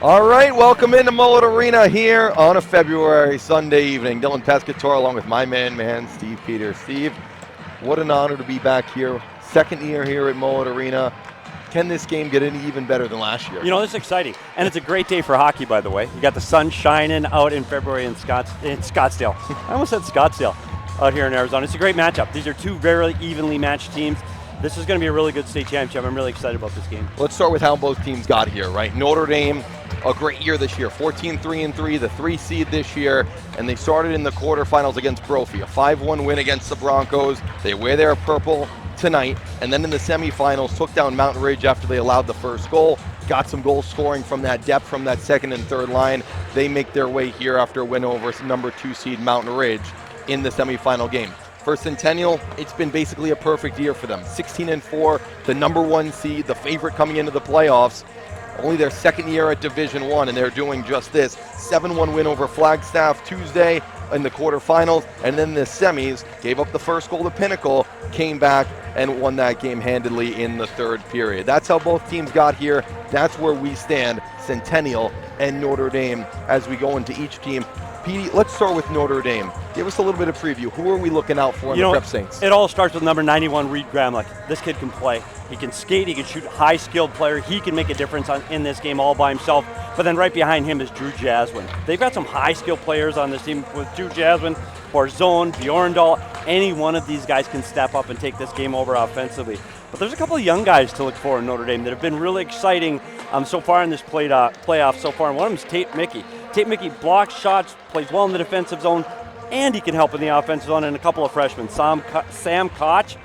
All right, welcome into Mullet Arena here on a February Sunday evening. Dylan Pescator along with my man, Steve Peters. Steve, what an honor to be back here. Second year here at Mullet Arena. Can this game get any even better than last year? You know, this is exciting. And it's a great day for hockey, by the way. You got the sun shining out in February in Scottsdale. I almost said Scottsdale out here in Arizona. It's a great matchup. These are two very evenly matched teams. This is going to be a really good state championship. I'm really excited about this game. Let's start with how both teams got here, right? Notre Dame, a great year this year, 14-3-3, the 3 seed this year, and they started in the quarterfinals against Brophy, a 5-1 win against the Broncos. They wear their purple tonight, and then in the semifinals took down Mountain Ridge after they allowed the first goal, got some goal scoring from that depth from that second and third line. They make their way here after a win over number 2 seed Mountain Ridge in the semifinal game. For Centennial, it's been basically a perfect year for them. 16-4, the number 1 seed, the favorite coming into the playoffs. Only their second year at Division I, and they're doing just this. 7-1 win over Flagstaff Tuesday in the quarterfinals, and then the semis, gave up the first goal to Pinnacle, came back and won that game handedly in the third period. That's how both teams got here. That's where we stand, Centennial and Notre Dame, as we go into each team. Petey, let's start with Notre Dame. Give us a little bit of preview. Who are we looking out for in the Prep Saints? It all starts with number 91, Reed Gramlich. This kid can play. He can skate, he can shoot, high-skilled player. He can make a difference in this game all by himself. But then right behind him is Drew Jaswin. They've got some high-skilled players on this team with Drew Jaswin, Barzone, Bjorndal. Any one of these guys can step up and take this game over offensively. But there's a couple of young guys to look for in Notre Dame that have been really exciting so far in this playoff so far. And one of them is Tate Mickey. Tate Mickey blocks shots, plays well in the defensive zone, and he can help in the offensive zone, and a couple of freshmen. Sam Koch,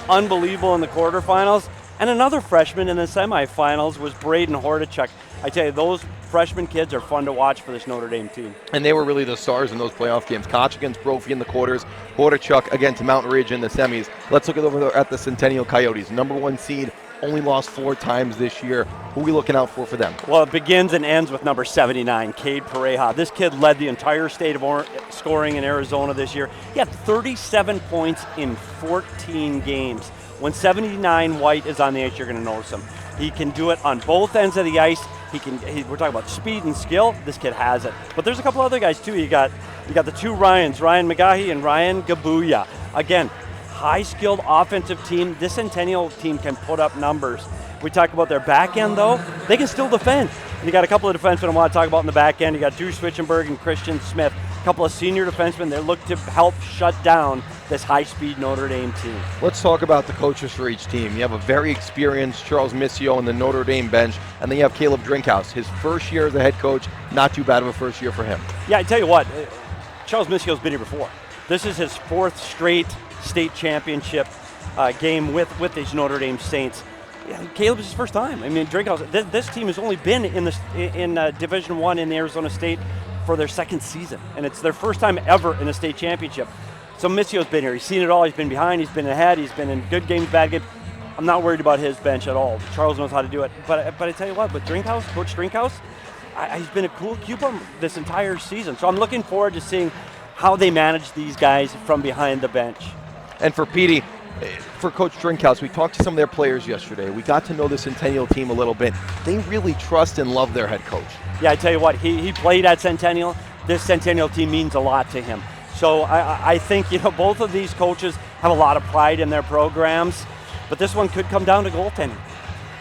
unbelievable in the quarterfinals, and another freshman in the semifinals was Braden Hordachuk. I tell you, those freshman kids are fun to watch for this Notre Dame team. And they were really the stars in those playoff games. Koch against Brophy in the quarters, Hordachuk against Mountain Ridge in the semis. Let's look over at the Centennial Coyotes. Number 1 seed, only lost 4 times this year. Who are we looking out for them? Well, it begins and ends with number 79, Cade Pareja. This kid led the entire state of scoring in Arizona this year. He had 37 points in 14 games. When 79 White is on the ice, you're going to notice him. He can do it on both ends of the ice. We're talking about speed and skill. This kid has it. But there's a couple other guys too. You got the 2 Ryans, Ryan McGahee and Ryan Gabuya. Again, high-skilled offensive team. This Centennial team can put up numbers. We talk about their back end, though. They can still defend. You got a couple of defensemen I want to talk about in the back end. You got Drew Switchenberg and Christian Smith. A couple of senior defensemen that look to help shut down this high-speed Notre Dame team. Let's talk about the coaches for each team. You have a very experienced Charles Missio on the Notre Dame bench, and then you have Caleb Drinkhouse. His first year as a head coach, not too bad of a first year for him. Yeah, I tell you what, Charles Missio's been here before. This is his 4th straight state championship game with these Notre Dame Saints. Yeah, Caleb is his first time. I mean, Drinkhouse. This team has only been in Division I in the Arizona State for their 2nd season, and it's their first time ever in a state championship. So Missio's been here. He's seen it all. He's been behind. He's been ahead. He's been in good games, bad games. I'm not worried about his bench at all. Charles knows how to do it. But I tell you what, with Drinkhouse, Coach Drinkhouse, he's been a cool Cuba this entire season. So I'm looking forward to seeing how they manage these guys from behind the bench. And for Petey, for Coach Drinkhouse, we talked to some of their players yesterday. We got to know the Centennial team a little bit. They really trust and love their head coach. Yeah, I tell you what, he played at Centennial. This Centennial team means a lot to him. So I think both of these coaches have a lot of pride in their programs, but this one could come down to goaltending.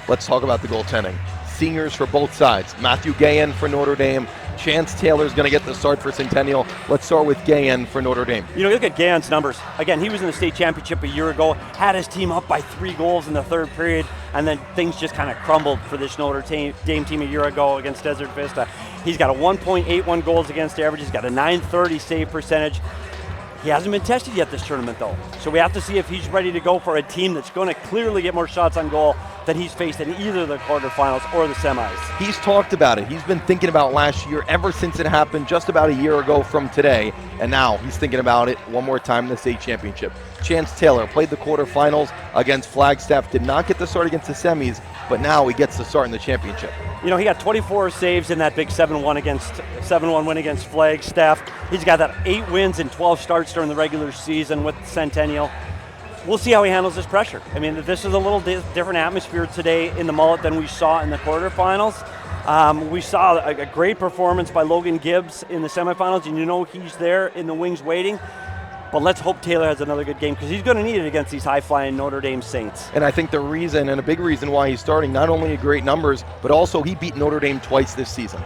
Let's talk about the goaltending. Seniors for both sides. Matthew Gahan for Notre Dame. Chance Taylor's going to get the start for Centennial. Let's start with Gahan for Notre Dame. Look at Gahan's numbers. Again, he was in the state championship a year ago, had his team up by 3 goals in the third period, and then things just kind of crumbled for this Notre Dame team a year ago against Desert Vista. He's got a 1.81 goals against average. He's got a .930 save percentage. He hasn't been tested yet this tournament, though. So we have to see if he's ready to go for a team that's going to clearly get more shots on goal than he's faced in either the quarterfinals or the semis. He's talked about it. He's been thinking about last year ever since it happened just about a year ago from today. And now he's thinking about it one more time in the state championship. Chance Taylor played the quarterfinals against Flagstaff, did not get the start against the semis, but now he gets the start in the championship. He got 24 saves in that big 7-1 win against Flagstaff. He's got that 8 wins and 12 starts during the regular season with Centennial. We'll see how he handles this pressure. I mean, this is a little different atmosphere today in the Mullet than we saw in the quarterfinals. We saw a great performance by Logan Gibbs in the semifinals, and you know he's there in the wings waiting. But let's hope Taylor has another good game because he's going to need it against these high-flying Notre Dame Saints. And I think the reason, and a big reason why he's starting, not only great numbers, but also he beat Notre Dame twice this season.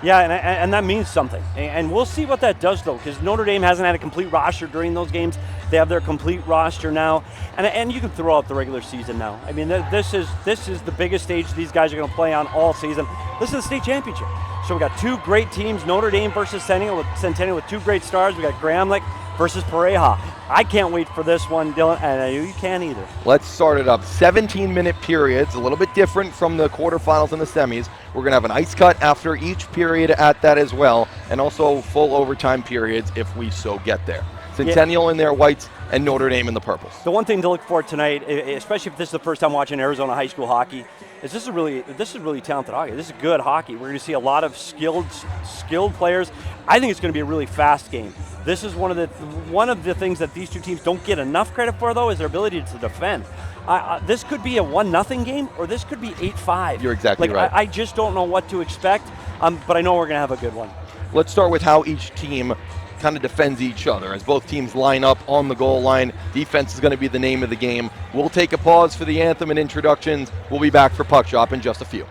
Yeah, and that means something. And we'll see what that does, though, because Notre Dame hasn't had a complete roster during those games. They have their complete roster now, and you can throw out the regular season now. I mean, this is the biggest stage these guys are going to play on all season. This is the state championship. So we got two great teams, Notre Dame versus Centennial with two great stars. We got Gramlich versus Pareja. I can't wait for this one, Dylan, and I know you can't either. Let's start it up. 17-minute periods, a little bit different from the quarterfinals and the semis. We're going to have an ice cut after each period at that as well, and also full overtime periods if we so get there. Centennial in their whites and Notre Dame in the purples. The one thing to look for tonight, especially if this is the first time watching Arizona high school hockey, is this is really talented hockey. This is good hockey. We're going to see a lot of skilled players. I think it's going to be a really fast game. This is one of the things that these two teams don't get enough credit for, though, is their ability to defend. This could be a 1-0 game, or this could be 8-5. You're exactly right. I just don't know what to expect, but I know we're going to have a good one. Let's start with how each team kind of defends each other. As both teams line up on the goal line, defense is going to be the name of the game. We'll take a pause for the anthem and introductions. We'll be back for Puck Shop in just a few.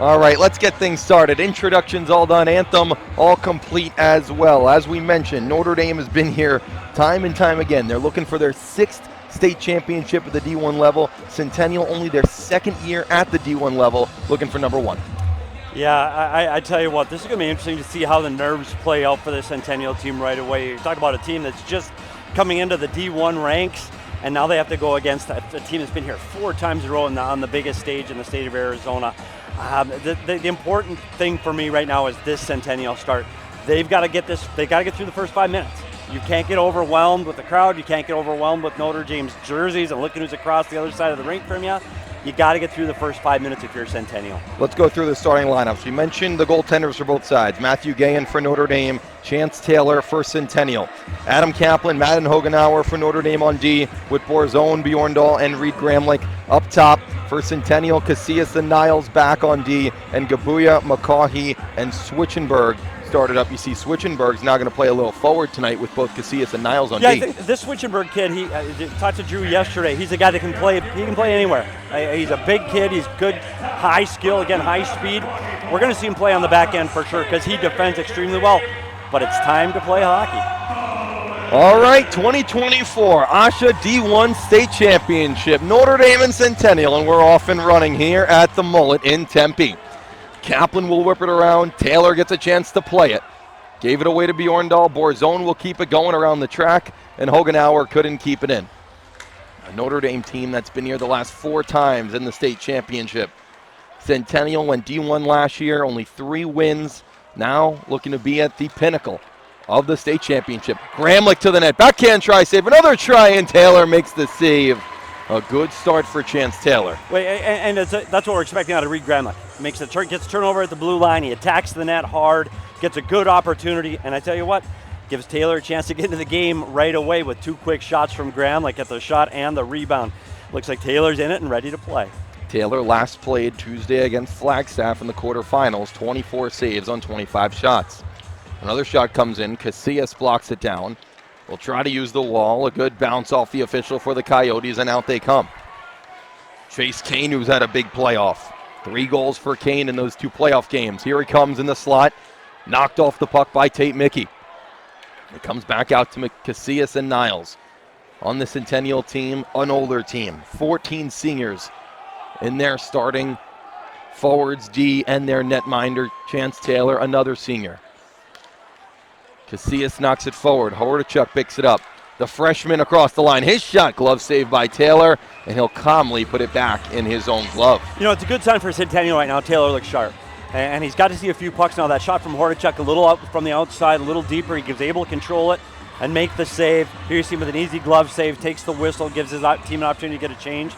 All right, let's get things started. Introductions all done, anthem all complete as well. As we mentioned, Notre Dame has been here time and time again. They're looking for their 6th state championship at the D1 level. Centennial only their 2nd year at the D1 level, looking for number 1. Yeah, I tell you what, this is going to be interesting to see how the nerves play out for the Centennial team right away. You talk about a team that's just coming into the D1 ranks, and now they have to go against a team that's been here 4 times in a row on the biggest stage in the state of Arizona. The important thing for me right now is this Centennial start. They've got to get this. They got to get through the first 5 minutes. You can't get overwhelmed with the crowd. You can't get overwhelmed with Notre Dame's jerseys and looking who's across the other side of the rink from you. You got to get through the first 5 minutes if you're Centennial. Let's go through the starting lineups. We mentioned the goaltenders for both sides. Matthew Gahan for Notre Dame, Chance Taylor for Centennial. Adam Kaplan, Madden Hogenauer for Notre Dame on D, with Borzone, Bjorndal, and Reed Gramlich up top. For Centennial, Casillas and Niles back on D, and Gabuya, McCaughey, and Switchenberg started up. You see Switchenberg's now going to play a little forward tonight with both Casillas and Niles on D. I think this Switchenberg kid, he talked to Drew yesterday. He's a guy that can play. He can play anywhere. He's a big kid. He's good, high skill, again, high speed. We're going to see him play on the back end for sure because he defends extremely well. But it's time to play hockey. All right, 2024 AHSHA D1 State Championship, Notre Dame and Centennial, and we're off and running here at the Mullet in Tempe. Kaplan will whip it around. Taylor gets a chance to play it. Gave it away to Bjorndal. Borzone will keep it going around the track, and Hogenauer couldn't keep it in. A Notre Dame team that's been here the last 4 times in the state championship. Centennial went D1 last year, only 3 wins. Now looking to be at the pinnacle of the state championship. Gramlich to the net. Backhand try save. Another try, and Taylor makes the save. A good start for Chance Taylor. And that's what we're expecting out of Reed Gramlich. Gets turnover at the blue line. He attacks the net hard, gets a good opportunity, and I tell you what, gives Taylor a chance to get into the game right away with 2 quick shots from Gramlich at the shot and the rebound. Looks like Taylor's in it and ready to play. Taylor last played Tuesday against Flagstaff in the quarterfinals, 24 saves on 25 shots. Another shot comes in. Casillas blocks it down. Will try to use the wall. A good bounce off the official for the Coyotes, and out they come. Chase Kane, who's had a big playoff. 3 goals for Kane in those 2 playoff games. Here he comes in the slot. Knocked off the puck by Tate Mickey. It comes back out to Casillas and Niles. On the Centennial team, an older team. 14 seniors in their starting forwards, D, and their netminder, Chance Taylor, another senior. Casillas knocks it forward. Hordichuk picks it up. The freshman across the line. His shot, glove saved by Taylor, and he'll calmly put it back in his own glove. You know, it's a good sign for Centennial right now. Taylor looks sharp. And he's got to see a few pucks now. That shot from Hordichuk, a little up from the outside, a little deeper. He was able to control it and make the save. Here you see him with an easy glove save, takes the whistle, gives his team an opportunity to get a change.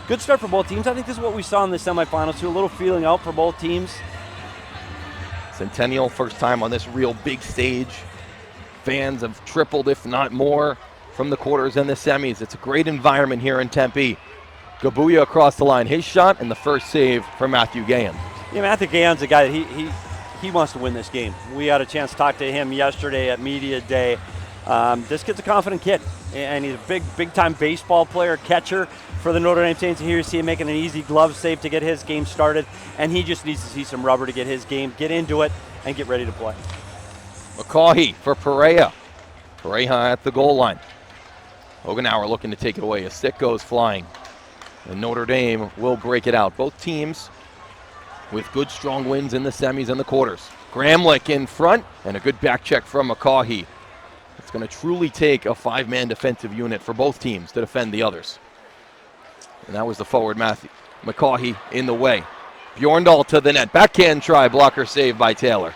Good start for both teams. I think this is what we saw in the semifinals too. A little feeling out for both teams. Centennial, first time on this real big stage. Fans have tripled, if not more, from the quarters and the semis. It's a great environment here in Tempe. Gabuya across the line. His shot and the first save for Matthew Gahan. Yeah, Matthew Gahan's a guy that he wants to win this game. We had a chance to talk to him yesterday at Media Day. This kid's a confident kid, and he's a big-time baseball player, catcher for the Notre Dame Saints. And here you see him making an easy glove save to get his game started, and he just needs to see some rubber to get his game, get into it, and get ready to play. McCaughey for Pereira. Pereira at the goal line. Hogenauer looking to take it away. A stick goes flying. And Notre Dame will break it out. Both teams with good, strong wins in the semis and the quarters. Gramlich in front, and a good back check from McCaughey. It's going to truly take a 5-man defensive unit for both teams to defend the others. And that was the forward, Matthew. McCaughey in the way. Bjorndal to the net. Backhand try, blocker save by Taylor.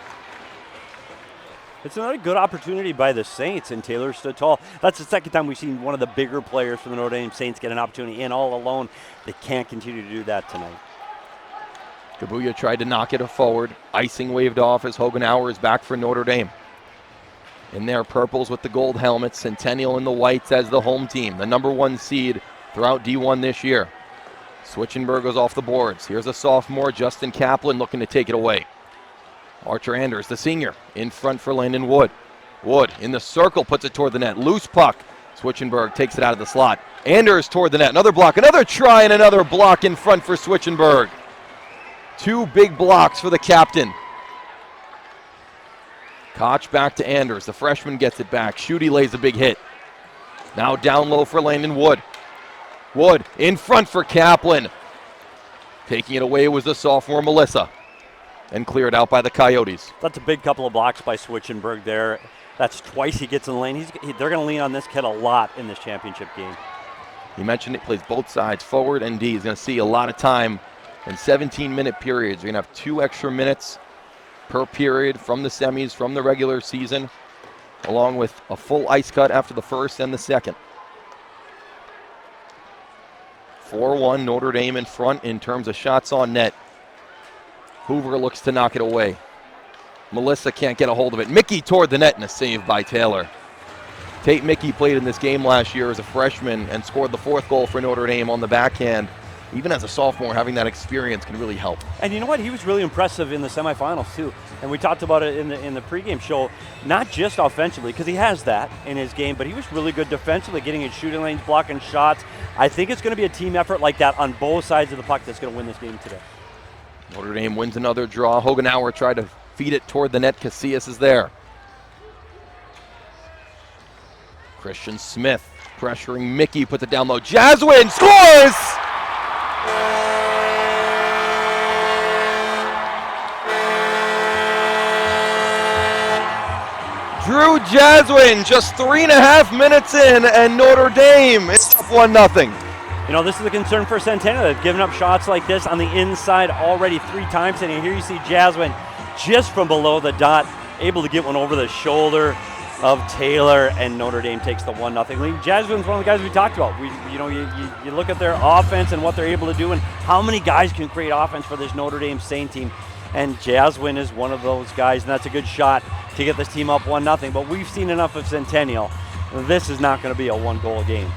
It's another good opportunity by the Saints, and Taylor stood tall. That's the second time we've seen one of the bigger players from the Notre Dame Saints get an opportunity in all alone. They can't continue to do that tonight. Gabuya tried to knock it forward. Icing waved off as Hogenauer is back for Notre Dame. In their purples with the gold helmets, Centennial in the whites as the home team, the #1 seed throughout D1 this year. Switchenberg goes off the boards. Here's a sophomore, Justin Kaplan, looking to take it away. Archer Anders, the senior, in front for Landon Wood. Wood in the circle, puts it toward the net. Loose puck. Switchenberg takes it out of the slot. Anders toward the net. Another block, another try, and another block in front for Switchenberg. 2 big blocks for the captain. Koch back to Anders. The freshman gets it back. Schutte lays a big hit. Now down low for Landon Wood. Wood in front for Kaplan. Taking it away was the sophomore Melissa. And cleared out by the Coyotes. That's a big couple of blocks by Switchenberg there. That's twice he gets in the lane. They're going to lean on this kid a lot in this championship game. He mentioned it plays both sides, forward and D. He's going to see a lot of time in 17-minute periods. You're going to have 2 extra minutes per period from the semis, from the regular season, along with a full ice cut after the first and the second. 4-1 Notre Dame in front in terms of shots on net. Hoover looks to knock it away. Melissa can't get a hold of it. Mickey toward the net and a save by Taylor. Tate Mickey played in this game last year as a freshman and scored the 4th goal for Notre Dame on the backhand. Even as a sophomore, having that experience can really help. And you know what? He was really impressive in the semifinals too. And we talked about it in the pregame show, not just offensively, because he has that in his game, but he was really good defensively, getting in shooting lanes, blocking shots. I think it's going to be a team effort like that on both sides of the puck that's going to win this game today. Notre Dame wins another draw. Hogenauer tried to feed it toward the net. Casillas is there. Christian Smith pressuring Mickey, puts it down low. Jaswin scores! Drew Jaswin just 3.5 minutes in, and Notre Dame is up 1-0. You know, this is a concern for Centennial. They've given up shots like this on the inside already 3 times, and here you see Jaswin just from below the dot, able to get one over the shoulder of Taylor, and Notre Dame takes the 1-0 lead. Jaswin's one of the guys we talked about. You look at their offense and what they're able to do, and how many guys can create offense for this Notre Dame Saint team. And Jaswin is one of those guys, and that's a good shot to get this team up 1-0. But we've seen enough of Centennial. This is not going to be a 1-goal game.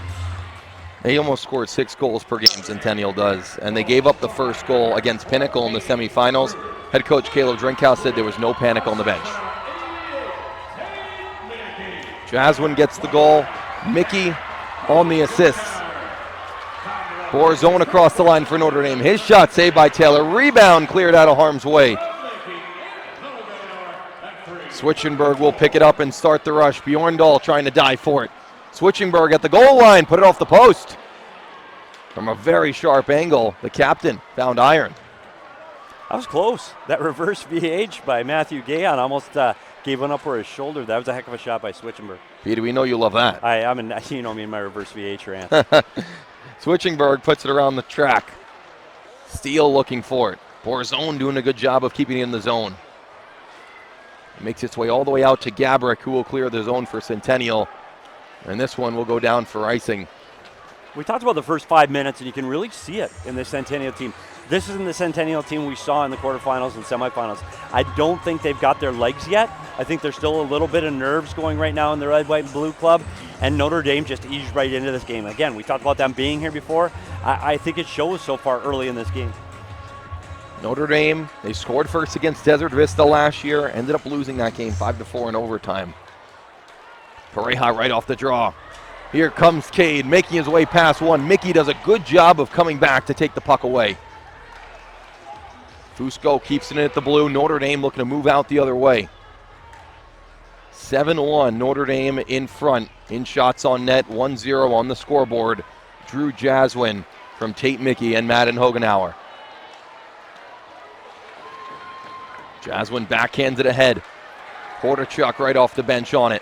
They almost scored 6 goals per game, Centennial does, and they gave up the first goal against Pinnacle in the semifinals. Head coach Caleb Drinkhouse said there was no panic on the bench. Jaswin gets the goal. Mickey on the assists. Borzone across the line for Notre Dame. His shot saved by Taylor. Rebound cleared out of harm's way. Switchenberg will pick it up and start the rush. Bjorndal trying to dive for it. Switchenberg at the goal line, put it off the post. From a very sharp angle, the captain found iron. That was close. That reverse VH by Matthew Gayon almost gave one up for his shoulder. That was a heck of a shot by Switchenberg. Peter, we know you love that. You know me and my reverse VH rant. Switchenberg puts it around the track. Steele looking for it. Borzone doing a good job of keeping it in the zone. It makes its way all the way out to Gabrick, who will clear the zone for Centennial. And this one will go down for icing. We talked about the first 5 minutes, and you can really see it in the Centennial team. This isn't the Centennial team we saw in the quarterfinals and semifinals. I don't think they've got their legs yet. I think there's still a little bit of nerves going right now in the red, white, and blue club. And Notre Dame just eased right into this game. Again, we talked about them being here before. I think it shows so far early in this game. Notre Dame, they scored first against Desert Vista last year, ended up losing that game 5-4 in overtime. Pareja right off the draw. Here comes Cade, making his way past one. Mickey does a good job of coming back to take the puck away. Fusco keeps it in at the blue. Notre Dame looking to move out the other way. 7-1, Notre Dame in front in shots on net, 1-0 on the scoreboard. Drew Jaswin from Tate Mickey and Madden Hogenauer. Jaswin backhands it ahead. Porterchuk right off the bench on it.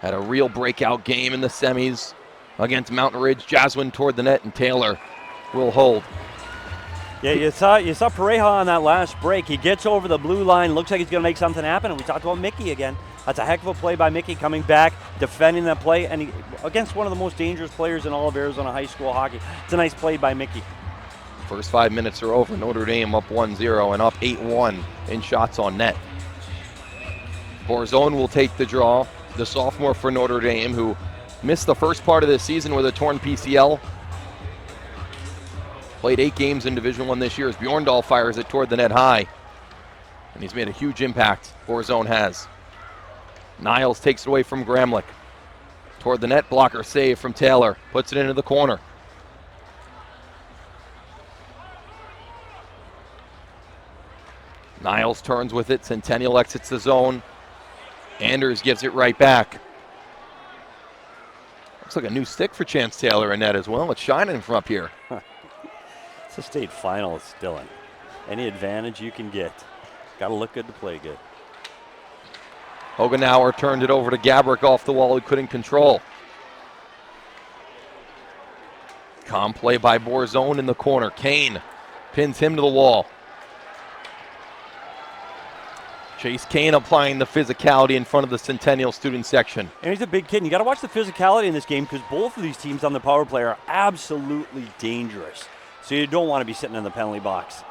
Had a real breakout game in the semis against Mountain Ridge. Jaswin toward the net, and Taylor will hold. Yeah, you saw Pareja on that last break. He gets over the blue line, looks like he's going to make something happen, and we talked about Mickey again. That's a heck of a play by Mickey, coming back, defending that play, and against one of the most dangerous players in all of Arizona high school hockey. It's a nice play by Mickey. First 5 minutes are over. Notre Dame up 1-0 and up 8-1 in shots on net. Borzone will take the draw. The sophomore for Notre Dame, who missed the first part of the season with a torn PCL. Played 8 games in Division I this year as Bjorndal fires it toward the net high. And he's made a huge impact, Borzone has. Niles takes it away from Gramlich. Toward the net, blocker save from Taylor. Puts it into the corner. Niles turns with it. Centennial exits the zone. Anders gives it right back. Looks like a new stick for Chance Taylor in net as well. It's shining from up here. It's a state finalist, Dylan. Any advantage you can get. Got to look good to play good. Hogenauer turned it over to Gabrick off the wall, who couldn't control. Calm play by Borzone in the corner. Kane pins him to the wall. Chase Kane applying the physicality in front of the Centennial student section. And he's a big kid. And you got to watch the physicality in this game because both of these teams on the power play are absolutely dangerous. So you don't want to be sitting in the penalty box.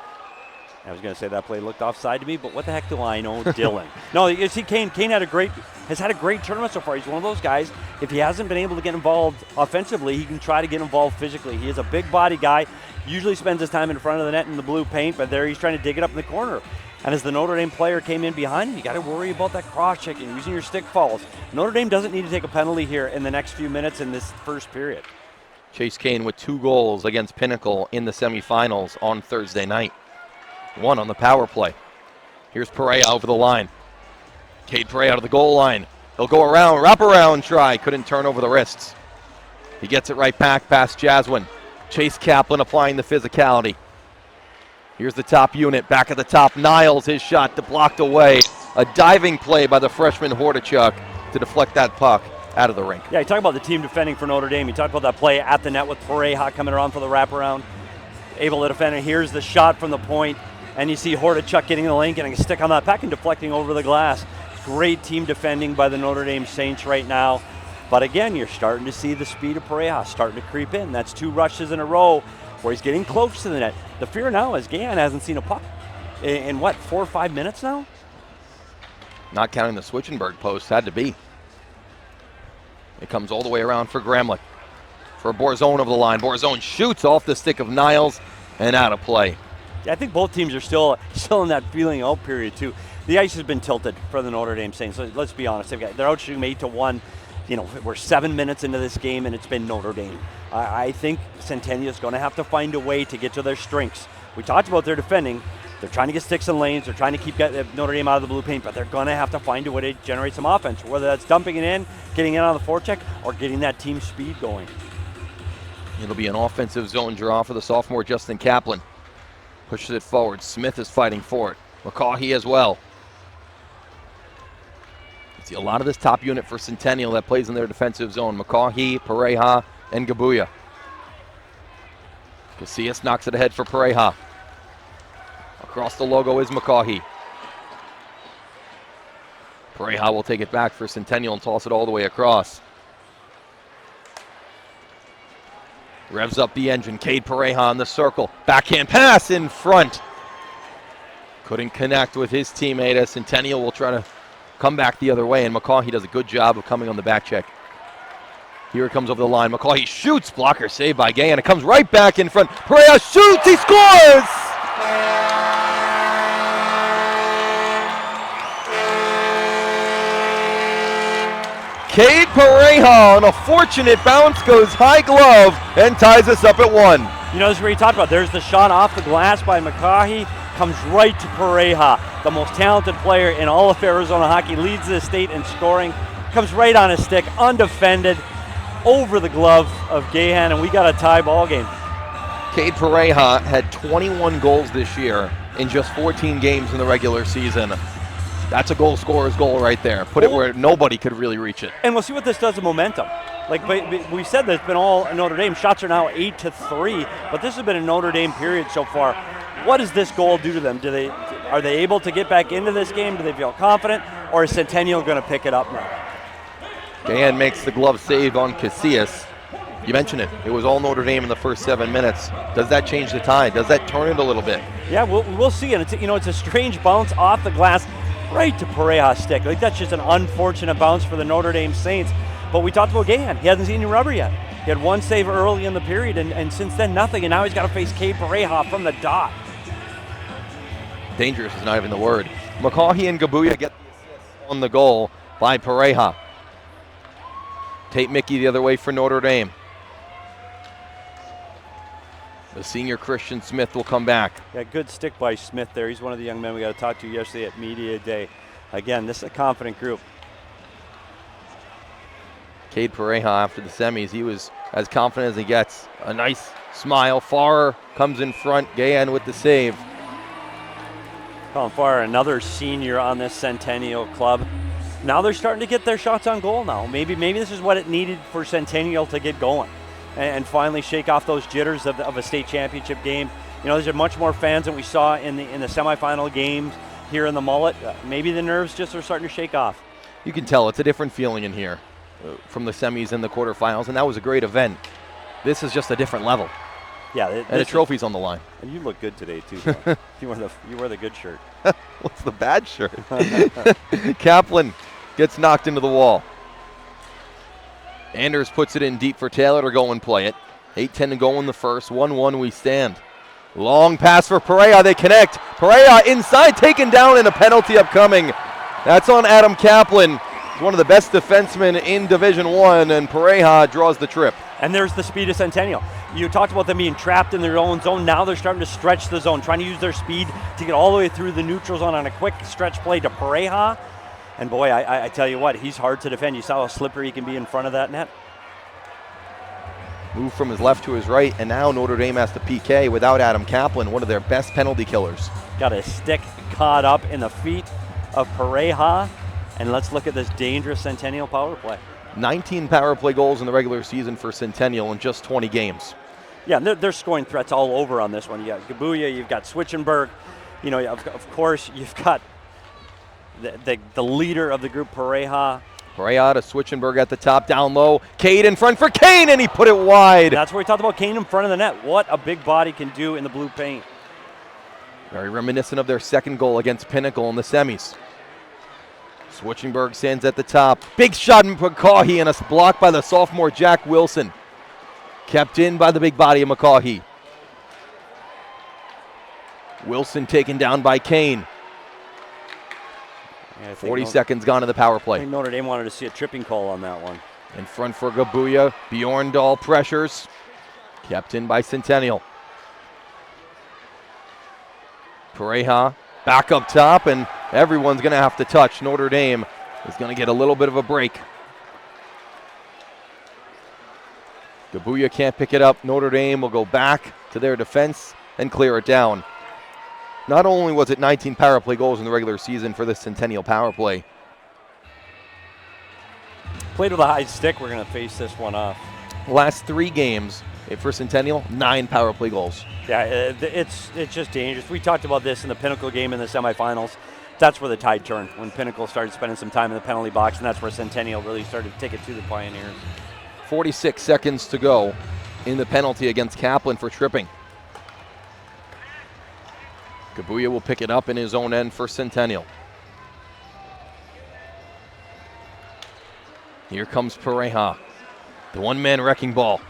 I was going to say that play looked offside to me, but what the heck do I know, Dylan? No, you see, Kane has had a great tournament so far. He's one of those guys, if he hasn't been able to get involved offensively, he can try to get involved physically. He is a big body guy, usually spends his time in front of the net in the blue paint, but there he's trying to dig it up in the corner. And as the Notre Dame player came in behind him, you got to worry about that cross-checking, using your stick fouls. Notre Dame doesn't need to take a penalty here in the next few minutes in this first period. Chase Kane with 2 goals against Pinnacle in the semifinals on Thursday night. 1 on the power play. Here's Perea over the line. Cade Perea to the goal line. He'll go around, wrap around try. Couldn't turn over the wrists. He gets it right back past Jaswin. Chase Kaplan applying the physicality. Here's the top unit. Back at the top, Niles, his shot blocked away. A diving play by the freshman Hordichuk to deflect that puck out of the rink. Yeah, you talk about the team defending for Notre Dame. You talk about that play at the net with Perea coming around for the wraparound. Able to defend it. Here's the shot from the point. And you see Hordichuk getting in the lane, getting a stick on that puck and deflecting over the glass. Great team defending by the Notre Dame Saints right now. But again, you're starting to see the speed of Perea starting to creep in. That's 2 rushes in a row where he's getting close to the net. The fear now is Gahan hasn't seen a puck in what, 4 or 5 minutes now? Not counting the Switchenberg post, had to be. It comes all the way around for Gramlich. For Borzone over the line. Borzone shoots off the stick of Niles and out of play. I think both teams are still in that feeling out period too. The ice has been tilted for the Notre Dame Saints. So let's be honest, they're out shooting 8-1. You know, we're 7 minutes into this game and it's been Notre Dame. I think Centennial is going to have to find a way to get to their strengths. We talked about their defending. They're trying to get sticks and lanes. They're trying to keep Notre Dame out of the blue paint, but they're going to have to find a way to generate some offense, whether that's dumping it in, getting in on the forecheck, or getting that team speed going. It'll be an offensive zone draw for the sophomore Justin Kaplan. Pushes it forward. Smith is fighting for it. McCaughey as well. You see a lot of this top unit for Centennial that plays in their defensive zone. McCaughey, Perea, and Gabuya. Casillas knocks it ahead for Perea. Across the logo is McCaughey. Perea will take it back for Centennial and toss it all the way across. Revs up the engine. Cade Perea in the circle. Backhand pass in front. Couldn't connect with his teammate. Centennial will try to come back the other way, and McCaughey does a good job of coming on the back check. Here it comes over the line. McCaughey shoots. Blocker saved by Gay, and it comes right back in front. Perea shoots. He scores! Cade Perea on a fortunate bounce goes high glove and ties us up at 1. You know, this is where you talked about. There's the shot off the glass by McCaughey. Comes right to Perea, the most talented player in all of Arizona hockey. Leads the state in scoring. Comes right on his stick, undefended, over the glove of Gahan, and we got a tie ball game. Cade Perea had 21 goals this year in just 14 games in the regular season. That's a goal scorer's goal right there. Put it where nobody could really reach it. And we'll see what this does to momentum. Like we said, that it's been all Notre Dame. Shots are now 8-3, but this has been a Notre Dame period so far. What does this goal do to them? Are they able to get back into this game? Do they feel confident, or is Centennial going to pick it up now? Dan makes the glove save on Casillas. You mentioned it. It was all Notre Dame in the first 7 minutes. Does that change the tide? Does that turn it a little bit? Yeah, we'll see. And it's a strange bounce off the glass right to Perea's stick. Like, that's just an unfortunate bounce for the Notre Dame Saints. But we talked about Gahan. He hasn't seen any rubber yet. He had 1 save early in the period, and since then nothing. And now he's got to face Cade Perea from the dot. Dangerous is not even the word. McCaughey and Gabuya get the assist on the goal by Perea. Tate Mickey the other way for Notre Dame. The senior Christian Smith will come back. Yeah, good stick by Smith there. He's one of the young men we got to talk to yesterday at Media Day. Again, this is a confident group. Cade Pareja after the semis, he was as confident as he gets. A nice smile. Farr comes in front. Gahan with the save. Colin Farr, another senior on this Centennial club. Now they're starting to get their shots on goal now. Maybe this is what it needed for Centennial to get going and finally shake off those jitters of a state championship game. You know, there's much more fans than we saw in the semifinal games here in the Mullet. Maybe the nerves just are starting to shake off. You can tell it's a different feeling in here from the semis and the quarterfinals, and that was a great event. This is just a different level. Yeah, and a trophy's on the line. And you look good today too. you wear the good shirt. What's the bad shirt? Kaplan gets knocked into the wall. Anders puts it in deep for Taylor to go and play it. 8:10 to go in the first. 1-1 we stand. Long pass for Pareja. They connect. Pareja inside, taken down, and a penalty upcoming. That's on Adam Kaplan. He's one of the best defensemen in Division I, and Pareja draws the trip. And there's the speed of Centennial. You talked about them being trapped in their own zone. Now they're starting to stretch the zone, trying to use their speed to get all the way through the neutral zone on a quick stretch play to Pareja. And boy, I tell you what, he's hard to defend. You saw how slippery he can be in front of that net. Move from his left to his right, and now Notre Dame has the PK without Adam Kaplan, one of their best penalty killers. Got a stick caught up in the feet of Pareja. And let's look at this dangerous Centennial power play. 19 power play goals in the regular season for Centennial in just 20 games. Yeah, they're scoring threats all over on this one. You got Gabuya, you've got Switchenberg. You know, of course, you've got the leader of the group, Pareja. Pareja to Switchenberg at the top, down low. Cade in front for Kane, and he put it wide. That's where we talked about Kane in front of the net. What a big body can do in the blue paint. Very reminiscent of their second goal against Pinnacle in the semis. Switchenberg stands at the top. Big shot in McCaughey, and a block by the sophomore Jack Wilson. Kept in by the big body of McCaughey. Wilson taken down by Kane. Yeah, 40 seconds gone to the power play. I think Notre Dame wanted to see a tripping call on that one. In front for Gabuya. Bjorndal pressures. Kept in by Centennial. Pareja back up top, and everyone's going to have to touch. Notre Dame is going to get a little bit of a break. Gabuya can't pick it up. Notre Dame will go back to their defense and clear it down. Not only was it 19 power play goals in the regular season for the Centennial power play. Played with a high stick. We're going to face this one off. Last 3 games for Centennial, 9 power play goals. Yeah, it's just dangerous. We talked about this in the Pinnacle game in the semifinals. That's where the tide turned, when Pinnacle started spending some time in the penalty box, and that's where Centennial really started to take it to the Pioneers. 46 seconds to go in the penalty against Kaplan for tripping. Gabuya will pick it up in his own end for Centennial. Here comes Pareja. The one-man wrecking ball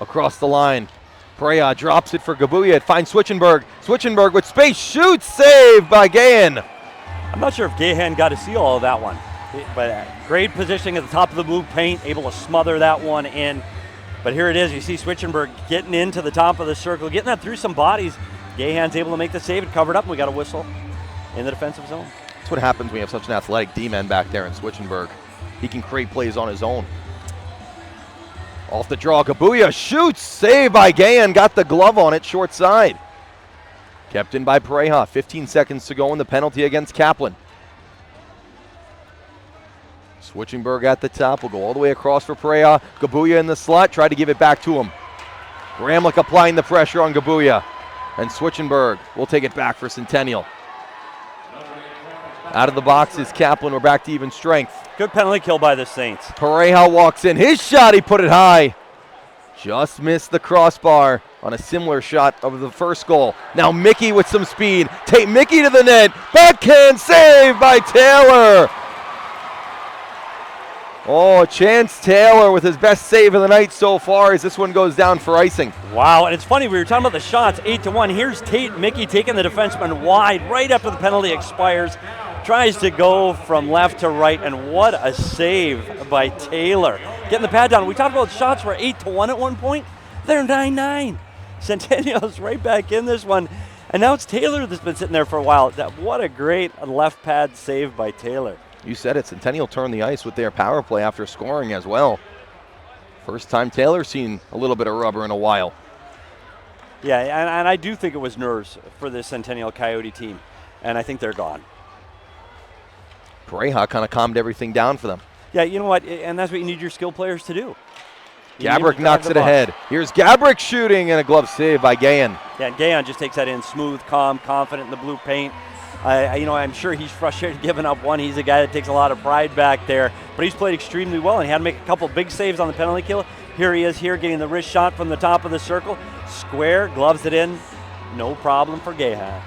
across the line. Pareja drops it for Gabuya. It finds Switchenberg. Switchenberg with space, shoots, saved by Gahan. I'm not sure if Gahan got to see all of that one, but great positioning at the top of the blue paint, able to smother that one in. But here it is. You see Switchenberg getting into the top of the circle, getting that through some bodies. Gahan's able to make the save and cover it up, and we got a whistle in the defensive zone. That's what happens when you have such an athletic D-man back there in Switchenberg. He can create plays on his own. Off the draw, Gabuya shoots, save by Gahan, got the glove on it, short side. Kept in by Pareja, 15 seconds to go in the penalty against Kaplan. Switchenberg at the top, will go all the way across for Pareja. Gabuya in the slot, tried to give it back to him. Gramlich applying the pressure on Gabuya. And Switchenberg will take it back for Centennial. Out of the box is Kaplan. We're back to even strength. Good penalty kill by the Saints. Pareja walks in. His shot, he put it high. Just missed the crossbar on a similar shot of the first goal. Now Mickey with some speed. Take Mickey to the net. Backhand save by Taylor. Oh, Chance Taylor with his best save of the night so far as this one goes down for icing. Wow, and it's funny, we were talking about the shots, 8-1. Here's Mickey taking the defenseman wide right after the penalty expires. Tries to go from left to right, and what a save by Taylor. Getting the pad down. We talked about shots were 8-1 at one point. They're 9-9. Centennial's right back in this one. And now it's Taylor that's been sitting there for a while. What a great left pad save by Taylor. You said it. Centennial turned the ice with their power play after scoring as well. First time Taylor's seen a little bit of rubber in a while. Yeah, and I do think it was nerves for this Centennial Coyote team. And I think they're gone. Pareja kind of calmed everything down for them. Yeah, you know what? And that's what you need your skill players to do. Gabrick knocks it ahead. Here's Gabrick shooting, and a glove save by Gayan. Yeah, and Gayan just takes that in smooth, calm, confident in the blue paint. I'm sure he's frustrated giving up one. He's a guy that takes a lot of pride back there, but he's played extremely well, and he had to make a couple big saves on the penalty kill. Here he is here getting the wrist shot from the top of the circle. Square, gloves it in. No problem for Gayan.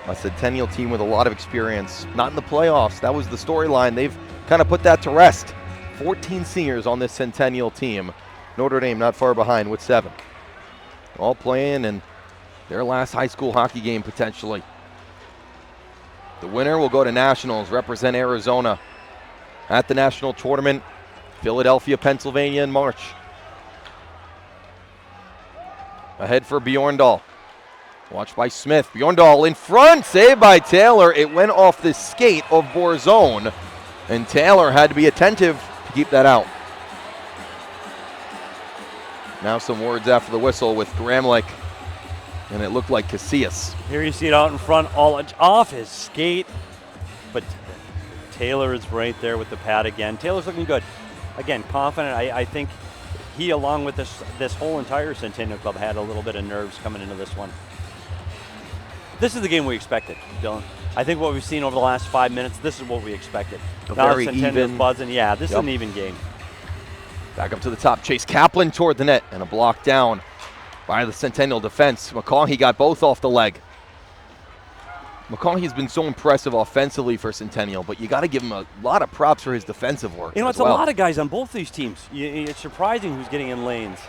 A Centennial team with a lot of experience. Not in the playoffs. That was the storyline. They've kind of put that to rest. 14 seniors on this Centennial team. Notre Dame not far behind with 7. All playing in their last high school hockey game potentially. The winner will go to Nationals, represent Arizona at the National Tournament, Philadelphia, Pennsylvania in March. Ahead for Bjorndal. Watched by Smith. Bjorndal in front, saved by Taylor. It went off the skate of Borzone, and Taylor had to be attentive to keep that out. Now some words after the whistle with Gramlich, and it looked like Casillas. Here you see it out in front, all off his skate, but Taylor is right there with the pad again. Taylor's looking good. Again, confident. I think he, along with this whole entire Centennial club, had a little bit of nerves coming into this one. This is the game we expected, Dylan. I think what we've seen over the last 5 minutes, this is what we expected. Now Very Centennial's even. buzzing. Yeah, this is an even game. Back up to the top, Chase Kaplan toward the net, and a block down by the Centennial defense. McCaughey got both off the leg. McCaughey's been so impressive offensively for Centennial, but you got to give him a lot of props for his defensive work. You know, it's a lot of guys on both these teams. It's surprising who's getting in lanes.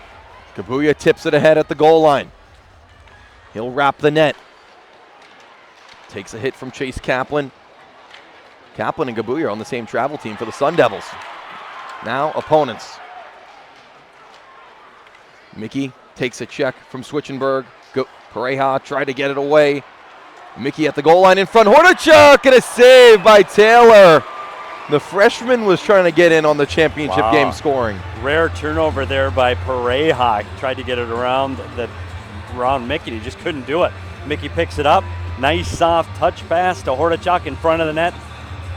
Kabuya tips it ahead at the goal line. He'll wrap the net. Takes a hit from Chase Kaplan. Kaplan and Gabuya are on the same travel team for the Sun Devils. Now opponents. Mickey takes a check from Switchenberg. Pareja tried to get it away. Mickey at the goal line in front. Hordichuk, and a save by Taylor. The freshman was trying to get in on the championship game scoring. Rare turnover there by Pareja. Tried to get it around Mickey. He just couldn't do it. Mickey picks it up. Nice soft touch pass to Hordichuk in front of the net.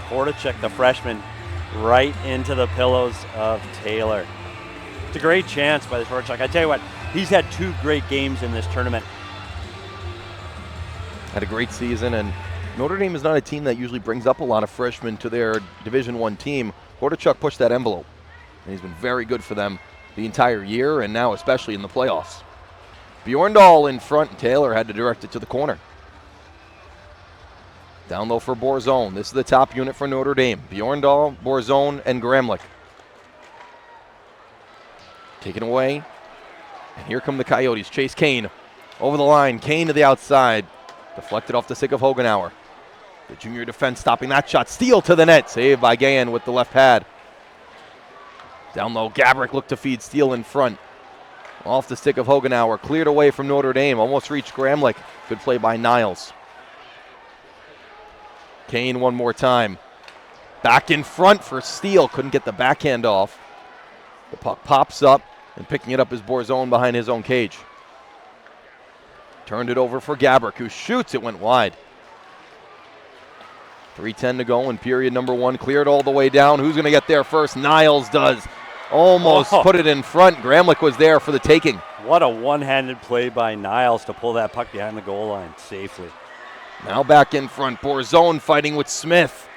Hordichuk, the freshman, right into the pillows of Taylor. It's a great chance by this Hordichuk. I tell you what, he's had 2 great games in this tournament. Had a great season, and Notre Dame is not a team that usually brings up a lot of freshmen to their Division I team. Hordichuk pushed that envelope, and he's been very good for them the entire year, and now especially in the playoffs. Bjorndal in front, and Taylor had to direct it to the corner. Down low for Borzone. This is the top unit for Notre Dame. Bjorndal, Borzone, and Gramlich. Taken away. And here come the Coyotes. Chase Kane over the line. Kane to the outside. Deflected off the stick of Hogenauer. The junior defense stopping that shot. Steal to the net. Saved by Gayan with the left pad. Down low, Gabrick looked to feed Steele in front. Off the stick of Hogenauer. Cleared away from Notre Dame. Almost reached Gramlich. Good play by Niles. Kane one more time. Back in front for Steele. Couldn't get the backhand off. The puck pops up, and picking it up is Borzone behind his own cage. Turned it over for Gabrick, who shoots. It went wide. 3:10 to go in period number 1. Cleared all the way down. Who's going to get there first? Niles does. Almost put it in front. Gramlich was there for the taking. What a one-handed play by Niles to pull that puck behind the goal line safely. Now back in front. Borzone fighting with Smith.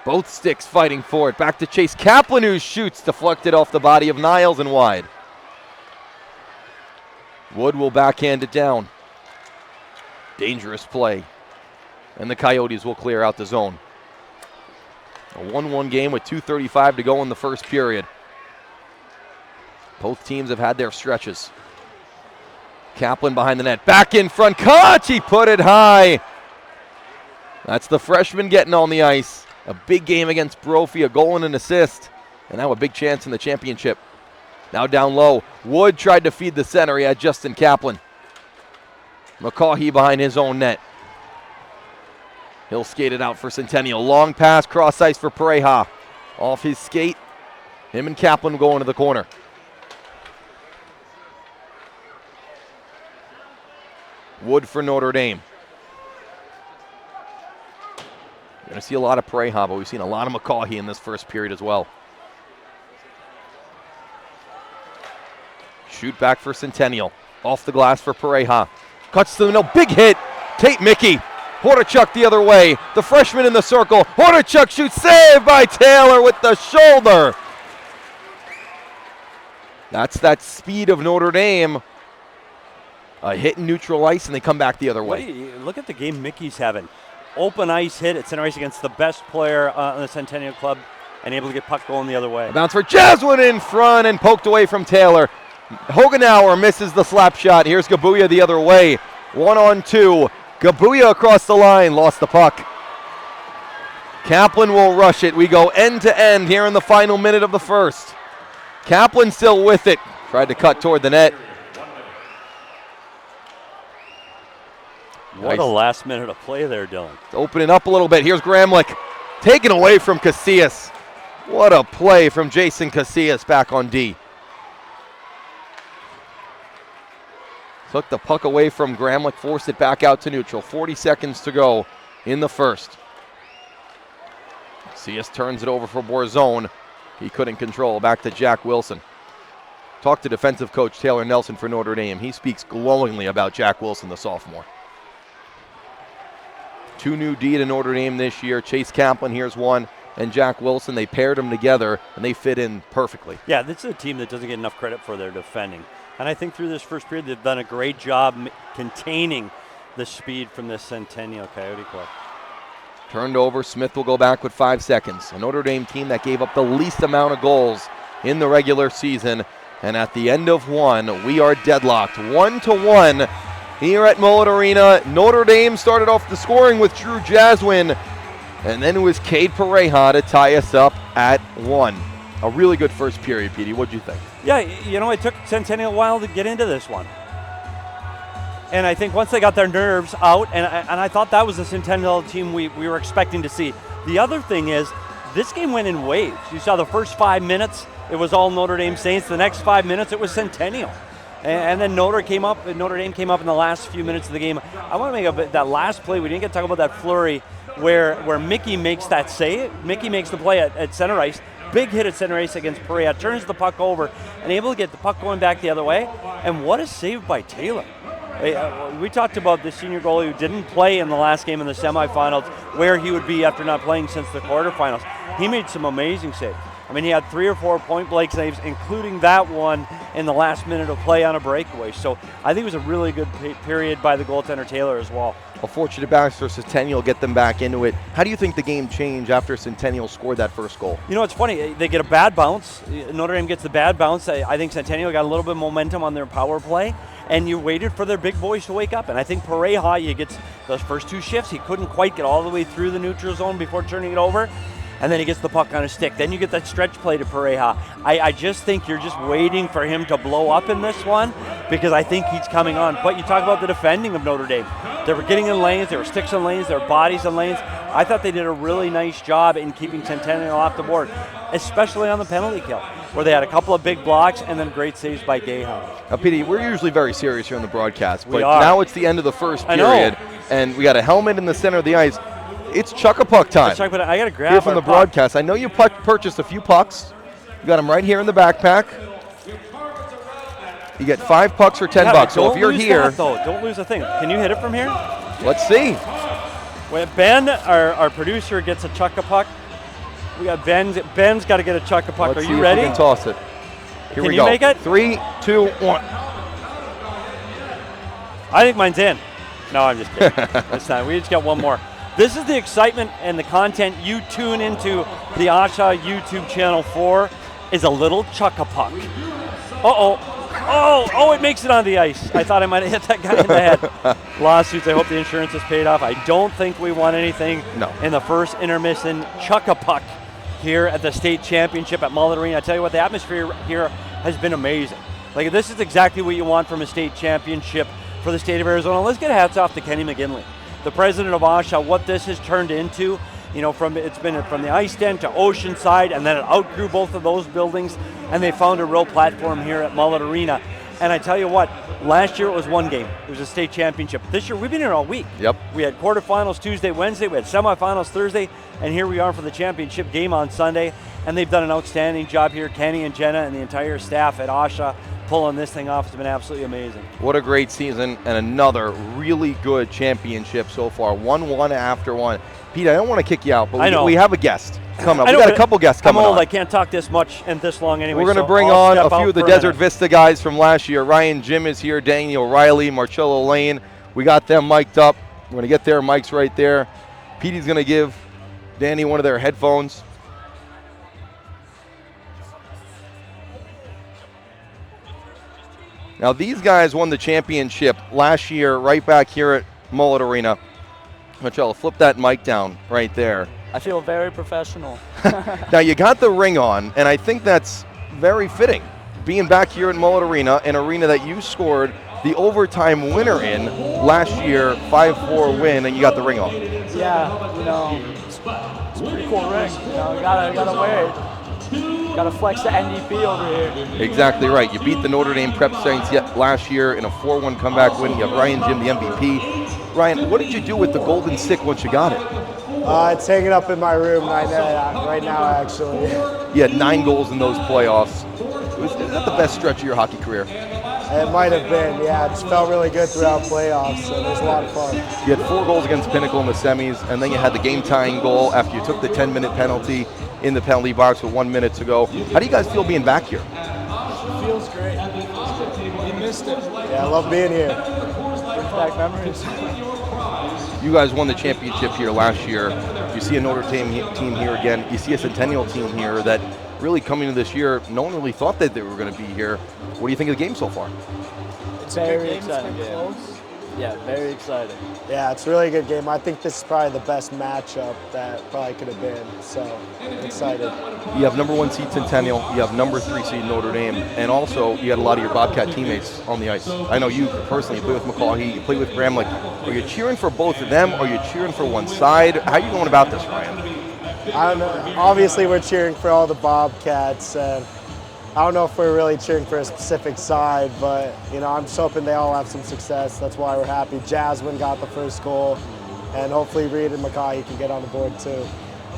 Both sticks fighting for it. Back to Chase Kaplan, who shoots. Deflected off the body of Niles and wide. Wood will backhand it down. Dangerous play. And the Coyotes will clear out the zone. A 1-1 game with 2:35 to go in the first period. Both teams have had their stretches. Kaplan behind the net. Back in front. Koch, he put it high. That's the freshman getting on the ice. A big game against Brophy, a goal and an assist. And now a big chance in the championship. Now down low. Wood tried to feed the center. He had Justin Kaplan. McCaughey behind his own net. He'll skate it out for Centennial. Long pass, cross ice for Pareja. Off his skate. Him and Kaplan go into the corner. Wood for Notre Dame. You're going to see a lot of Pareja, but we've seen a lot of McCaughey in this first period as well. Shoot back for Centennial. Off the glass for Pareja. Cuts to the middle. Big hit. Tate Mickey. Hordichuk the other way. The freshman in the circle. Hordichuk shoots. Saved by Taylor with the shoulder. That's that speed of Notre Dame. A hit in neutral ice, and they come back the other way. Look at the game Mickey's having. Open ice hit at center ice against the best player on the Centennial Club, and able to get puck going the other way. A bounce for Jaswin in front and poked away from Taylor. Hogenauer misses the slap shot. Here's Gabuya the other way. 1-on-2. Gabuya across the line, lost the puck. Kaplan will rush it. We go end to end here in the final minute of the first. Kaplan still with it. Tried to cut toward the net. What a last minute of play there, Dylan. Opening up a little bit. Here's Gramlich. Taken away from Casillas. What a play from Jason Casillas back on D. Took the puck away from Gramlich, forced it back out to neutral. 40 seconds to go in the first. Casillas turns it over for Borzone. He couldn't control. Back to Jack Wilson. Talked to defensive coach Taylor Nelson for Notre Dame. He speaks glowingly about Jack Wilson, the sophomore. 2 new D to Notre Dame this year. Chase Kaplan, here's one, and Jack Wilson. They paired them together, and they fit in perfectly. Yeah, this is a team that doesn't get enough credit for their defending. And I think through this first period, they've done a great job containing the speed from this Centennial Coyote Club. Turned over. Smith will go back with 5 seconds. A Notre Dame team that gave up the least amount of goals in the regular season. And at the end of one, we are deadlocked. 1-1 here at Mullet Arena. Notre Dame started off the scoring with Drew Jaswin. And then it was Cade Pareja to tie us up at 1. A really good first period, Petey. What'd you think? Yeah, it took Centennial a while to get into this one. And I think once they got their nerves out, and I thought that was the Centennial team we were expecting to see. The other thing is, this game went in waves. You saw the first 5 minutes, it was all Notre Dame Saints. The next 5 minutes, it was Centennial. And then Notre Dame came up in the last few minutes of the game. I want to make that last play. We didn't get to talk about that flurry where Mickey makes that save. Mickey makes the play at center ice. Big hit at center ice against Perea. Turns the puck over and able to get the puck going back the other way. And what a save by Taylor. We talked about the senior goalie who didn't play in the last game in the semifinals, where he would be after not playing since the quarterfinals. He made some amazing saves. I mean, he had 3 or 4 point-blank saves, including that one in the last minute of play on a breakaway. So I think it was a really good period by the goaltender Taylor as well. A fortunate bounce for Centennial, get them back into it. How do you think the game changed after Centennial scored that first goal? It's funny. They get a bad bounce. Notre Dame gets the bad bounce. I think Centennial got a little bit of momentum on their power play, and you waited for their big boys to wake up. And I think Pareja, you get those first 2 shifts, he couldn't quite get all the way through the neutral zone before turning it over. And then he gets the puck on his stick. Then you get that stretch play to Pareja. I just think you're just waiting for him to blow up in this one, because I think he's coming on. But you talk about the defending of Notre Dame. They were getting in lanes. There were sticks in lanes. There were bodies in lanes. I thought they did a really nice job in keeping Centennial off the board, especially on the penalty kill, where they had a couple of big blocks and then great saves by Gahan. Now, Petey, we're usually very serious here on the broadcast, but now it's the end of the first period, and we got a helmet in the center of the ice. It's Chuck-a-Puck time. I got to grab here from the broadcast. I know you purchased a few pucks. You got them right here in the backpack. You get 5 pucks for $10. So if you're here, don't lose a thing. Can you hit it from here? Let's see. When Ben, our producer, gets a Chuck-a-Puck, we got Ben's got to get a Chuck-a-Puck. Are you ready? We can toss it. Here we go. Can you make it? 3, 2, 1. I think mine's in. No, I'm just kidding. It's not. We just got one more. This is the excitement and the content you tune into the AHSHA YouTube channel for, is a little Chuck-a-Puck. Oh, it makes it on the ice. I thought I might have hit that guy in the head. Lawsuits, I hope the insurance is paid off. I don't think we won anything in the first intermission. Chuck-a-Puck here at the state championship at Mullet Arena. I tell you what, the atmosphere here has been amazing. Like, this is exactly what you want from a state championship for the state of Arizona. Let's get hats off to Kenny McGinley, the president of AHSHA, what this has turned into. You know, it's been from the ice den to Oceanside, and then it outgrew both of those buildings, and they found a real platform here at Mullet Arena. And I tell you what, last year it was one game. It was a state championship. This year we've been here all week. Yep. We had quarterfinals Tuesday, Wednesday. We had semifinals Thursday, and here we are for the championship game on Sunday. And they've done an outstanding job here. Kenny and Jenna and the entire staff at AHSHA pulling this thing off. It's been absolutely amazing. What a great season, and another really good championship so far. 1-1 after one. Pete, I don't want to kick you out, but we have a guest coming up. We got a couple guests coming on. I'm old. I can't talk this much and this long anyway. We're going to bring on a few of the Desert Vista guys from last year. Ryan Jim is here, Daniel Riley, Marcello Lane. We got them mic'd up. We're going to get their mics right there. Petey's going to give Danny one of their headphones. Now, these guys won the championship last year right back here at Mullet Arena. Marcello, flip that mic down right there. I feel very professional. Now, you got the ring on, and I think that's very fitting. Being back here at Mullet Arena, an arena that you scored the overtime winner in last year, 5-4 win, and you got the ring on. Yeah, you know, it's a pretty cool ring. You know, you gotta wear it. Gotta flex the NDP over here. Exactly right. You beat the Notre Dame Prep Saints last year in a 4-1 comeback win. You have Ryan Jim, the MVP. Ryan, what did you do with the golden stick once you got it? It's hanging up in my room right now, actually. You had 9 goals in those playoffs. Is that the best stretch of your hockey career? It might have been, yeah. It just felt really good throughout playoffs, and it was a lot of fun. You had 4 goals against Pinnacle in the semis, and then you had the game-tying goal after you took the 10-minute penalty in the penalty box with 1 minute to go. How do you guys feel being back here? It feels great. We missed it. Yeah, I love being here. Brings back memories. You guys won the championship here last year. You see a Notre Dame team here again. You see a Centennial team here that really coming to this year, no one really thought that they were going to be here. What do you think of the game so far? It's a very exciting game. Yeah, very exciting. Yeah, it's a really good game. I think this is probably the best matchup that probably could have been, so I'm excited. You have number 1 seed Centennial, you have number 3 seed Notre Dame, and also you had a lot of your Bobcat teammates on the ice. I know you personally, you play with McCaughey, you play with Graham. Like, are you cheering for both of them, or are you cheering for one side? How are you going about this, Ryan? I don't know. Obviously, we're cheering for all the Bobcats, and I don't know if we're really cheering for a specific side, but you know, I'm just hoping they all have some success. That's why we're happy. Jasmine got the first goal, and hopefully Reed and McCaughey can get on the board too.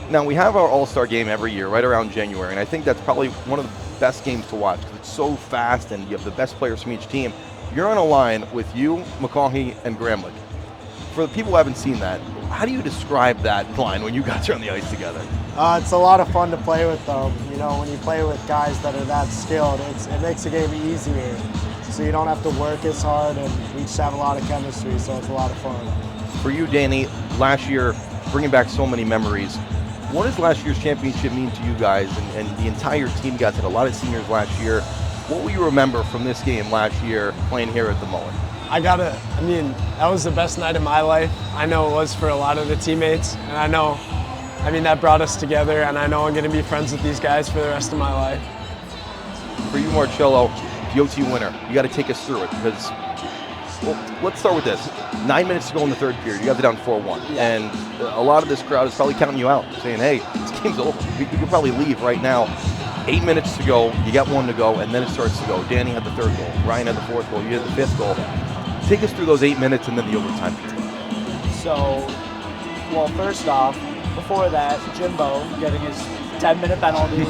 Now, we have our All-Star game every year, right around January, and I think that's probably one of the best games to watch because it's so fast and you have the best players from each team. You're on a line with you, McCaughey, and Gramlich. For the people who haven't seen that, how do you describe that line when you guys are on the ice together? It's a lot of fun to play with them. You know, when you play with guys that are that skilled, it makes the game easier. So you don't have to work as hard, and we just have a lot of chemistry, so it's a lot of fun. For you, Danny, last year, bringing back so many memories, what does last year's championship mean to you guys and the entire team? You guys had a lot of seniors last year. What will you remember from this game last year playing here at the Mullet? That was the best night of my life. I know it was for a lot of the teammates, and that brought us together, and I know I'm going to be friends with these guys for the rest of my life. For you, Marcello, the OT winner, you got to take us through it because, well, let's start with this. 9 minutes to go in the third period. You guys are down 4-1, and a lot of this crowd is probably counting you out, saying, hey, this game's over. We could probably leave right now. 8 minutes to go, you got 1 to go, and then it starts to go. Danny had the 3rd goal. Ryan had the 4th goal. You had the 5th goal. Take us through those 8 minutes and then the overtime. So, well, first off, before that, Jimbo getting his 10-minute penalty.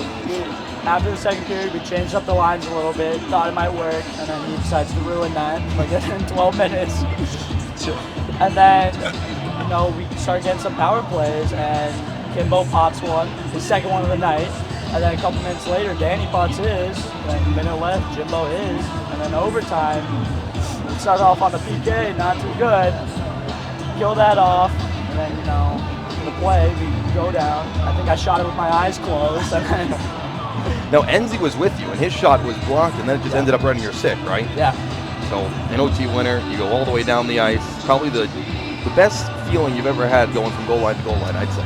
After the second period, we changed up the lines a little bit, thought it might work, and then he decides to ruin that by getting in 12 minutes. And then, we start getting some power plays, and Kimbo pots one, his second one of the night. And then a couple minutes later, Danny pots his, then a minute left, Jimbo his, and then overtime. We started off on the PK, not too good. Kill that off, and then, in the play, we go down. I think I shot it with my eyes closed, and then... Now, Enzi was with you, and his shot was blocked, and then it just ended up running your sick, right? Yeah. So, an OT winner, you go all the way down the ice. Probably the best feeling you've ever had going from goal line to goal line, I'd say.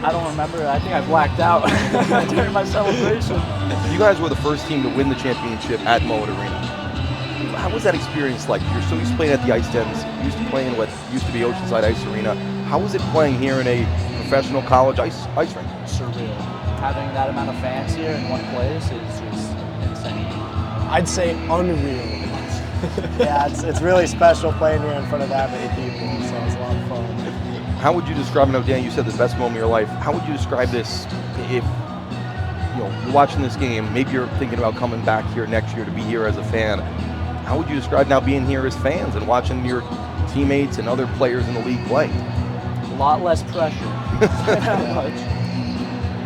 I don't remember. I think I blacked out during my celebration. You guys were the first team to win the championship at Moat Arena. How was that experience like? You're so used to playing at the ice dens, used to playing what used to be Oceanside Ice Arena. How was it playing here in a professional college ice rink? Surreal. Having that amount of fans here in one place is just insane. I'd say unreal. Yeah, it's really special playing here in front of that many people, so it's a lot of fun. How would you describe, now Dan, you said the best moment of your life. How would you describe this if you're watching this game, maybe you're thinking about coming back here next year to be here as a fan. How would you describe now being here as fans and watching your teammates and other players in the league play? A lot less pressure.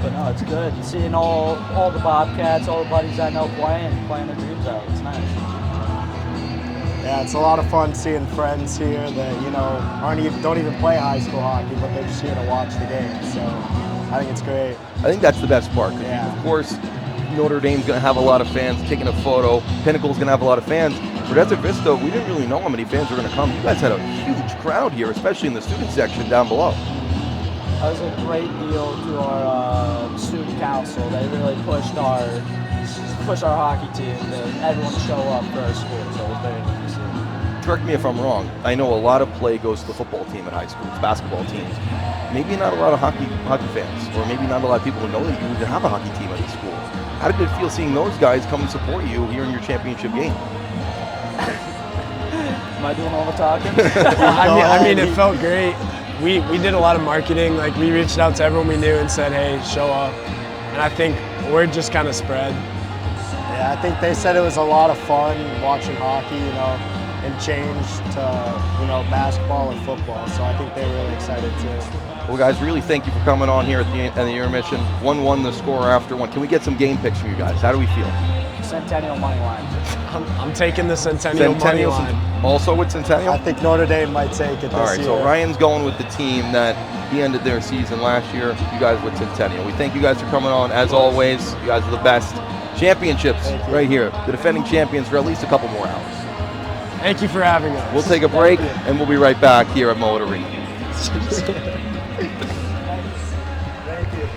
But no, it's good. Seeing all the Bobcats, all the buddies I know playing their dreams out. It's nice. Yeah, it's a lot of fun seeing friends here that don't even play high school hockey, but they're just here to watch the game. So I think it's great. I think that's the best part. Yeah. Of course, Notre Dame's going to have a lot of fans taking a photo. Pinnacle's going to have a lot of fans. But Desert Vista, we didn't really know how many fans were going to come. You guys had a huge crowd here, especially in the student section down below. That was a great deal to our student council. They really pushed our hockey team to everyone to show up for our school. So it was very neat to see. Correct me if I'm wrong. I know a lot of play goes to the football team at high schools, basketball teams. Maybe not a lot of hockey fans, or maybe not a lot of people who know that you even have a hockey team at the school. How did it feel seeing those guys come and support you here in your championship game? Am I doing all the talking? I mean, it felt great. We did a lot of marketing. Like, we reached out to everyone we knew and said, hey, show up. And I think word just kind of spread. Yeah, I think they said it was a lot of fun watching hockey, and changed to, basketball and football. So I think they were really excited too. Well, guys, really thank you for coming on here at the intermission. 1-1 the score after one. Can we get some game picks from you guys? How do we feel? Centennial money line. I'm taking the Centennial money line. Also with Centennial? I think Notre Dame might take it this year. All right, so Ryan's going with the team that he ended their season last year. You guys with Centennial. We thank you guys for coming on. As always, you guys are the best. Championships right here. The defending champions for at least a couple more hours. Thank you for having us. We'll take a break, and we'll be right back here at Moat Arena. Thank you.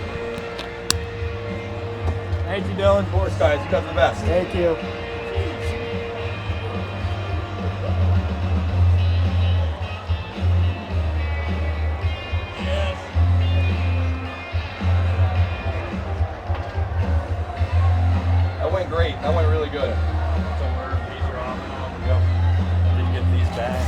Thank you, Dylan. Of course, guys. You guys are the best. Thank you. That went great. That went really good. So these are off and on. Didn't get these back.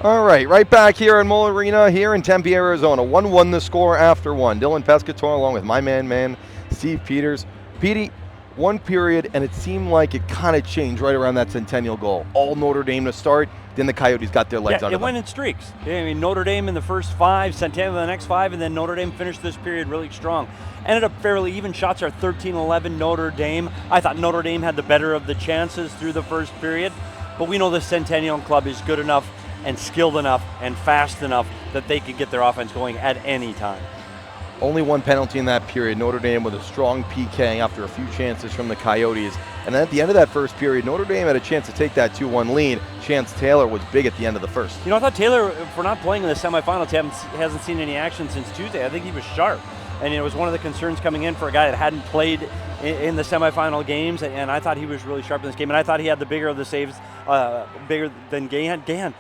All right back here in Mull Arena here in Tempe, Arizona. 1-1 the score after one. Dylan Pescator along with my man, Steve Peters. Petey, one period, and it seemed like it kind of changed right around that Centennial goal. All Notre Dame to start, then the Coyotes got their legs under them. It went in streaks. I mean, Notre Dame in the first 5, Centennial in the next 5, and then Notre Dame finished this period really strong. Ended up fairly even. Shots are 13-11 Notre Dame. I thought Notre Dame had the better of the chances through the first period, but we know the Centennial club is good enough and skilled enough and fast enough that they could get their offense going at any time. Only one penalty in that period. Notre Dame with a strong PK after a few chances from the Coyotes. And then at the end of that first period, Notre Dame had a chance to take that 2-1 lead. Chance Taylor was big at the end of the first. You know, I thought Taylor, for not playing in the semifinals, hasn't seen any action since Tuesday. I think he was sharp. And it was one of the concerns coming in for a guy that hadn't played in the semifinal games. And I thought he was really sharp in this game. And I thought he had the bigger of the saves, bigger than Gahan. Gahan,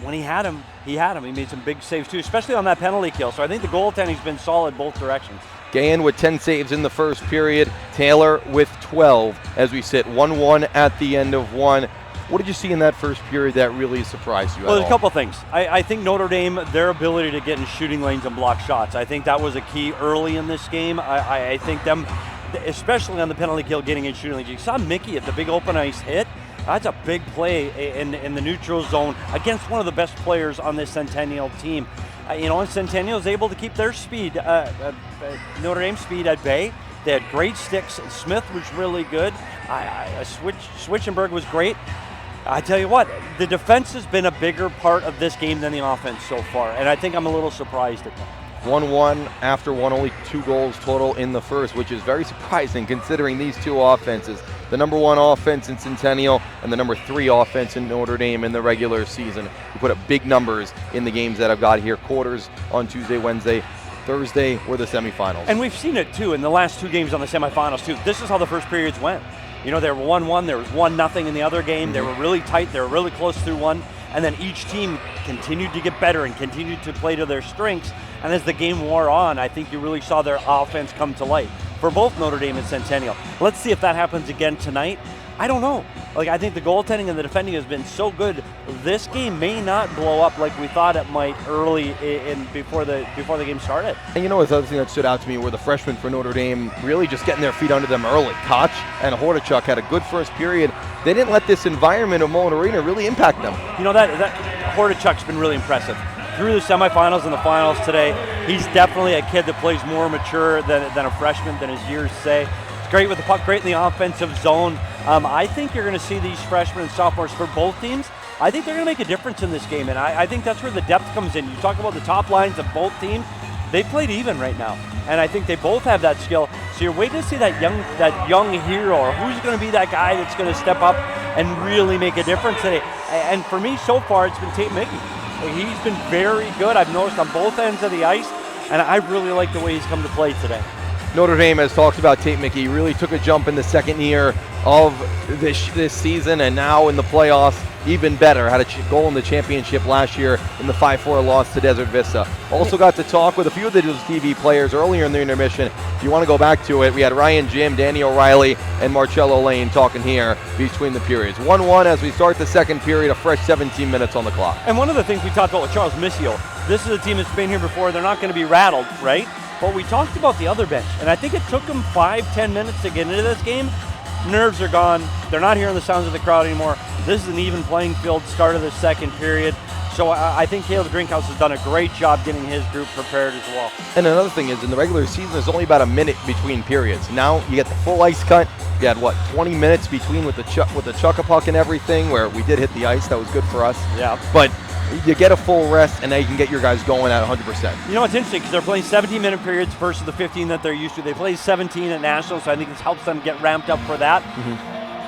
when he had him. He made some big saves too, especially on that penalty kill. So I think the goaltending's been solid both directions. Gahan with 10 saves in the first period. Taylor with 12 as we sit 1-1 at the end of one. What did you see in that first period that really surprised you? Well, there's a couple things. I think Notre Dame, their ability to get in shooting lanes and block shots, I think that was a key early in this game. I think them, especially on the penalty kill, getting in shooting lanes. You saw Mickey at the big open ice hit. That's a big play in the neutral zone against one of the best players on this Centennial team. And Centennial is able to keep their speed, Notre Dame speed at bay. They had great sticks. Smith was really good. Switchenberg was great. I tell you what, the defense has been a bigger part of this game than the offense so far, and I think I'm a little surprised at that. 1-1 after one, only 2 goals total in the first, which is very surprising considering these two offenses. The number 1 offense in Centennial and the number 3 offense in Notre Dame in the regular season. We put up big numbers in the games that I've got here. Quarters on Tuesday, Wednesday, Thursday were the semifinals. And we've seen it too in the last 2 games on the semifinals too. This is how the first periods went. You know, they were 1-1, there was 1-0 in the other game. They were really tight, they were really close through one. And then each team continued to get better and continued to play to their strengths. And as the game wore on, I think you really saw their offense come to light for both Notre Dame and Centennial. Let's see if that happens again tonight. I don't know. I think the goaltending and the defending has been so good. This game may not blow up like we thought it might early before the game started. And you know, the other thing that stood out to me were the freshmen for Notre Dame really just getting their feet under them early. Koch and Hordichuk had a good first period. They didn't let this environment of Mullen Arena really impact them. You know, that Hordichuk's been really impressive. Through the semifinals and the finals today, he's definitely a kid that plays more mature than a freshman, than his years say. He's great with the puck, great in the offensive zone. I think you're going to see these freshmen and sophomores for both teams. I think they're going to make a difference in this game, and I think that's where the depth comes in. You talk about the top lines of both teams. They played even right now, and I think they both have that skill. So you're waiting to see that young hero, or who's going to be that guy that's going to step up and really make a difference today. And for me, so far, it's been Tate Mickey. He's been very good. I've noticed on both ends of the ice, and I really like the way he's come to play today. Notre Dame has talked about Tate Mickey. Really took a jump in the second year of this season, and now in the playoffs, even better. Had a goal in the championship last year in the 5-4 loss to Desert Vista. Also got to talk with a few of those TV players earlier in the intermission. If you want to go back to it, we had Ryan Jim, Danny O'Reilly, and Marcello Lane talking here between the periods. 1-1 as we start the second period, a fresh 17 minutes on the clock. And one of the things we talked about with Charles Missio, this is a team that's been here before. They're not going to be rattled, right? But we talked about the other bench, and I think it took them 5-10 minutes to get into this game. Nerves are gone. They're not hearing the sounds of the crowd anymore. This is an even playing field start of the second period. So I think Caleb Drinkhouse has done a great job getting his group prepared as well. And another thing is, in the regular season, there's only about a minute between periods. Now you get the full ice cut. You had, 20 minutes between with the chuck-a-puck and everything, where we did hit the ice. That was good for us. Yeah. But you get a full rest, and now you can get your guys going at 100%. You know, it's interesting because they're playing 17-minute periods versus the 15 that they're used to. They play 17 at Nationals, so I think this helps them get ramped up for that.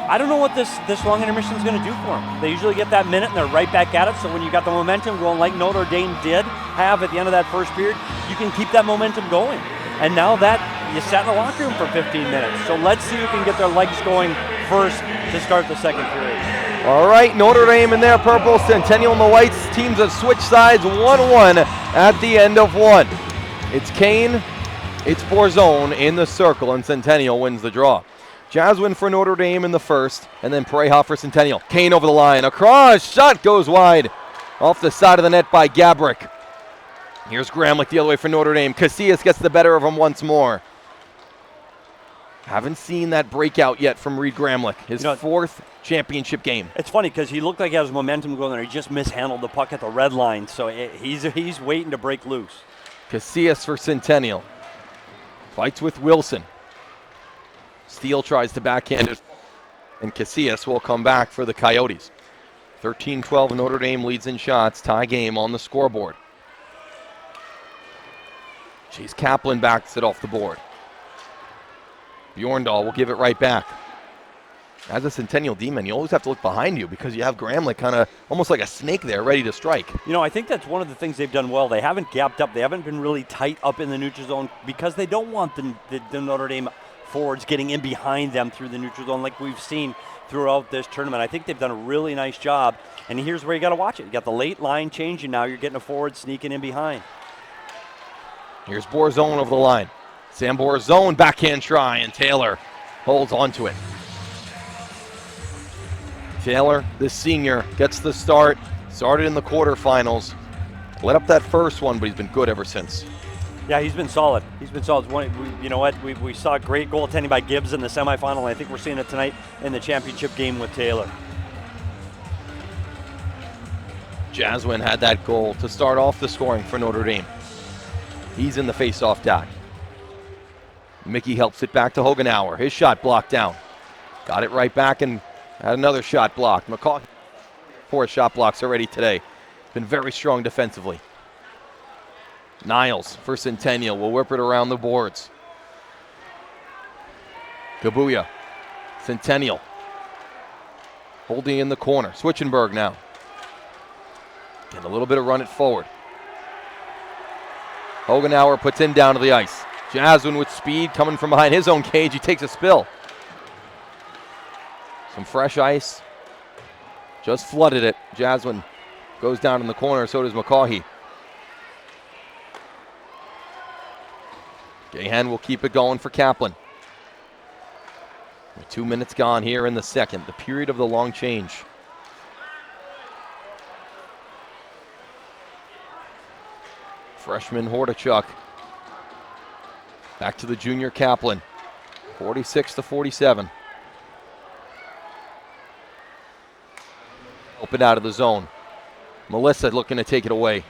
I don't know what this long intermission is going to do for them. They usually get that minute, and they're right back at it. So when you got the momentum going like Notre Dame did have at the end of that first period, you can keep that momentum going. And now that you sat in the locker room for 15 minutes. So let's see who can get their legs going first to start the second period. All right, Notre Dame in their purple, Centennial in the whites. Teams have switched sides 1-1 at the end of one. It's Kane, it's Borzone in the circle, and Centennial wins the draw. Jaswin for Notre Dame in the first, and then Pareja for Centennial. Kane over the line, across, shot goes wide. Off the side of the net by Gabrick. Here's Gramlich the other way for Notre Dame. Casillas gets the better of him once more. Haven't seen that breakout yet from Reed Gramlich. His fourth championship game. It's funny because he looked like he has momentum going there. He just mishandled the puck at the red line, so he's waiting to break loose. Casillas for Centennial. Fights with Wilson. Steele tries to backhand it, and Casillas will come back for the Coyotes. 13-12, Notre Dame leads in shots. Tie game on the scoreboard. Chase Kaplan backs it off the board. Bjorndal will give it right back. As a Centennial D-man, you always have to look behind you because you have Gramlich kind of almost like a snake there ready to strike. I think that's one of the things they've done well. They haven't gapped up. They haven't been really tight up in the neutral zone because they don't want the Notre Dame forwards getting in behind them through the neutral zone like we've seen throughout this tournament. I think they've done a really nice job. And here's where you got to watch it. You got the late line changing now. You're getting a forward sneaking in behind. Here's Borzone over the line. Sam Borzone backhand try, and Taylor holds onto it. Taylor, the senior, gets the start. Started in the quarterfinals. Let up that first one, but he's been good ever since. Yeah, he's been solid. He's been solid. You know what? We saw great goaltending by Gibbs in the semifinal, and I think we're seeing it tonight in the championship game with Taylor. Jaswin had that goal to start off the scoring for Notre Dame. He's in the face-off dot. Mickey helps it back to Hogenauer. His shot blocked down. Got it right back and had another shot blocked. McCaw, 4 shot blocks already today. Been very strong defensively. Niles for Centennial will whip it around the boards. Gabuya, Centennial. Holding in the corner. Switchenberg now. Getting a little bit of run it forward. Hogenauer puts him down to the ice. Jaswin with speed coming from behind his own cage. He takes a spill. Some fresh ice. Just flooded it. Jaswin goes down in the corner. So does McCaughey. Gahan will keep it going for Kaplan. 2 minutes gone here in the second. The period of the long change. Freshman Hordichuk. Back to the junior Kaplan. 46-47. Open out of the zone. Melissa looking to take it away.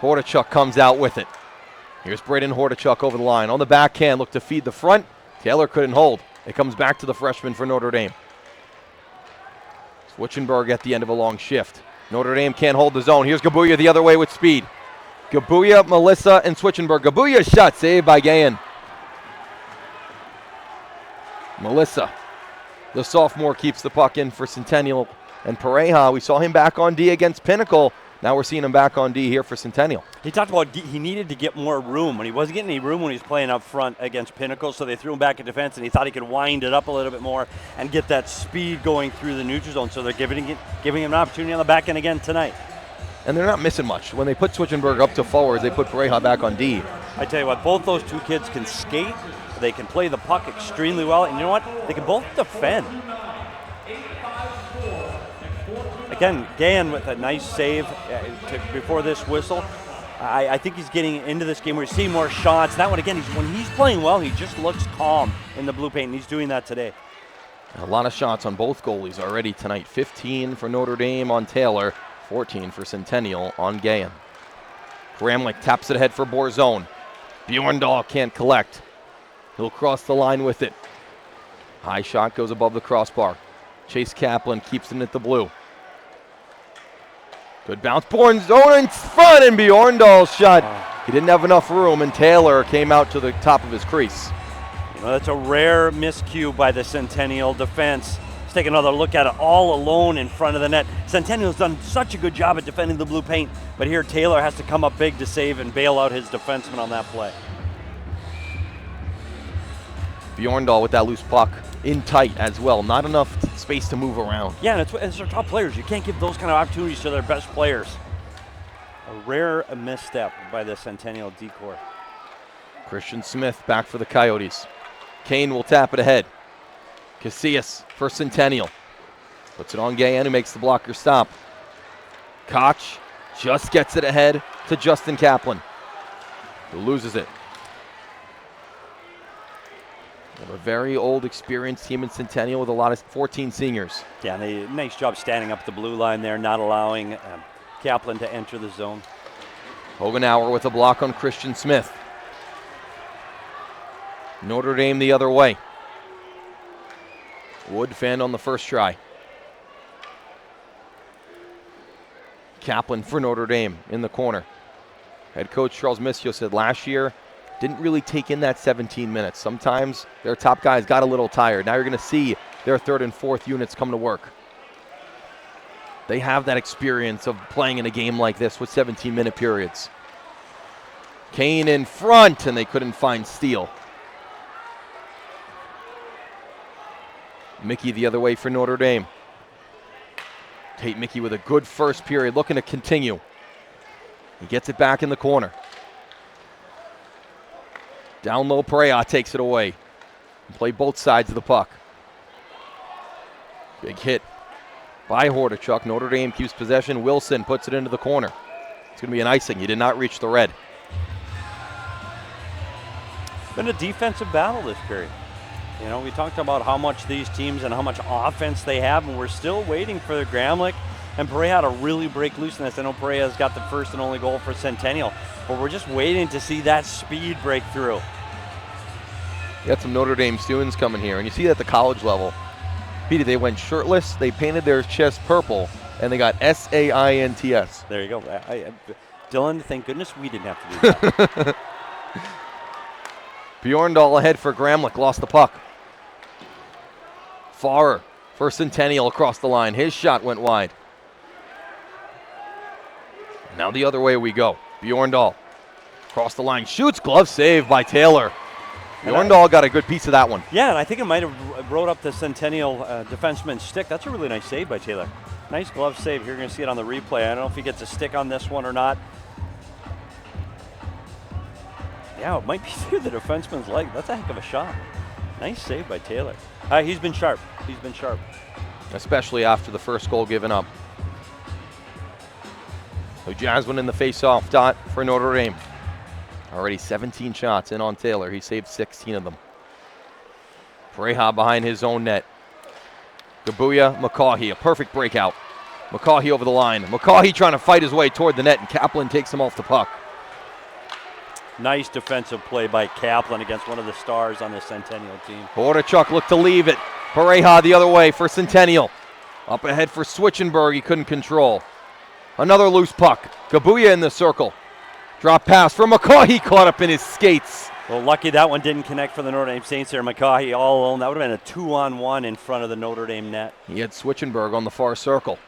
Hordichuk comes out with it. Here's Braden Hordichuk over the line. On the backhand, look to feed the front. Taylor couldn't hold. It comes back to the freshman for Notre Dame. Switchenberg at the end of a long shift. Notre Dame can't hold the zone. Here's Gabuya the other way with speed. Gabuya, Melissa, and Switchenberg. Gabuya's shot saved by Gahan. Melissa, the sophomore, keeps the puck in for Centennial. And Pareja, we saw him back on D against Pinnacle. Now we're seeing him back on D here for Centennial. He talked about he needed to get more room, and he wasn't getting any room when he was playing up front against Pinnacle, so they threw him back in defense, and he thought he could wind it up a little bit more and get that speed going through the neutral zone, so they're giving him an opportunity on the back end again tonight. And they're not missing much. When they put Switchenberg up to forwards, they put Pareja back on D. I tell you what, both those two kids can skate, they can play the puck extremely well, and you know what? They can both defend. Again, Gahan with a nice save before this whistle. I think he's getting into this game. We're seeing more shots. That one, again, when he's playing well, he just looks calm in the blue paint, and he's doing that today. A lot of shots on both goalies already tonight. 15 for Notre Dame on Taylor, 14 for Centennial on Gahan. Gramlich taps it ahead for Borzone. Bjorndal can't collect. He'll cross the line with it. High shot goes above the crossbar. Chase Kaplan keeps it at the blue. Good bounce. Borzone in front, and Bjorndal's shot. He didn't have enough room, and Taylor came out to the top of his crease. You know, that's a rare miscue by the Centennial defense. Let's take another look at it, all alone in front of the net. Centennial's done such a good job at defending the blue paint, but here Taylor has to come up big to save and bail out his defenseman on that play. Bjorndal with that loose puck in tight as well. Not enough space to move around. Yeah, and it's their top players. You can't give those kind of opportunities to their best players. A rare misstep by the Centennial D-corps. Christian Smith back for the Coyotes. Kane will tap it ahead. Casillas for Centennial. Puts it on Gahan, who makes the blocker stop. Koch just gets it ahead to Justin Kaplan, who loses it. We have a very old, experienced team in Centennial with a lot of 14 seniors. Yeah, they nice job standing up the blue line there, not allowing Kaplan to enter the zone. Hogenauer with a block on Christian Smith. Notre Dame the other way. Wood fanned on the first try. Kaplan for Notre Dame in the corner. Head coach Charles Missio said last year didn't really take in that 17 minutes. Sometimes their top guys got a little tired. Now you're going to see their third and fourth units come to work. They have that experience of playing in a game like this with 17-minute periods. Kane in front, and they couldn't find Steele. Mickey the other way for Notre Dame. Tate Mickey with a good first period, looking to continue. He gets it back in the corner. Down low, Perea takes it away. Play both sides of the puck. Big hit by Hordachuk. Notre Dame keeps possession. Wilson puts it into the corner. It's going to be an icing. He did not reach the red. Been a defensive battle this period. You know, we talked about how much these teams and how much offense they have, and we're still waiting for Gramlich and Perea to really break loose in this. I know Perea's got the first and only goal for Centennial, but we're just waiting to see that speed break through. You got some Notre Dame students coming here, and you see that at the college level. Petey, they went shirtless, they painted their chest purple, and they got SAINTS. There you go. Dylan, thank goodness we didn't have to do that. Bjorndal ahead for Gramlich, lost the puck. Farrer for Centennial across the line. His shot went wide. Now the other way we go. Bjorndal across the line, shoots, glove save by Taylor. Bjorndal got a good piece of that one. Yeah, and I think it might have rode up the Centennial defenseman's stick. That's a really nice save by Taylor. Nice glove save. You're going to see it on the replay. I don't know if he gets a stick on this one or not. Yeah, it might be through the defenseman's leg. That's a heck of a shot. Nice save by Taylor. He's been sharp. He's been sharp. Especially after the first goal given up. So Jasmine in the face-off dot for Notre Dame. Already 17 shots in on Taylor. He saved 16 of them. Perea behind his own net. Gabuya, McCaughey, a perfect breakout. McCaughey over the line. McCaughey trying to fight his way toward the net, and Kaplan takes him off the puck. Nice defensive play by Kaplan against one of the stars on the Centennial team. Hordachuk looked to leave it. Perea the other way for Centennial. Up ahead for Switchenberg, he couldn't control. Another loose puck. Gabuya in the circle. Drop pass for McCaughey, caught up in his skates. Well, lucky that one didn't connect for the Notre Dame Saints there. McCaughey all alone. That would have been a 2-on-1 in front of the Notre Dame net. He had Switchenberg on the far circle.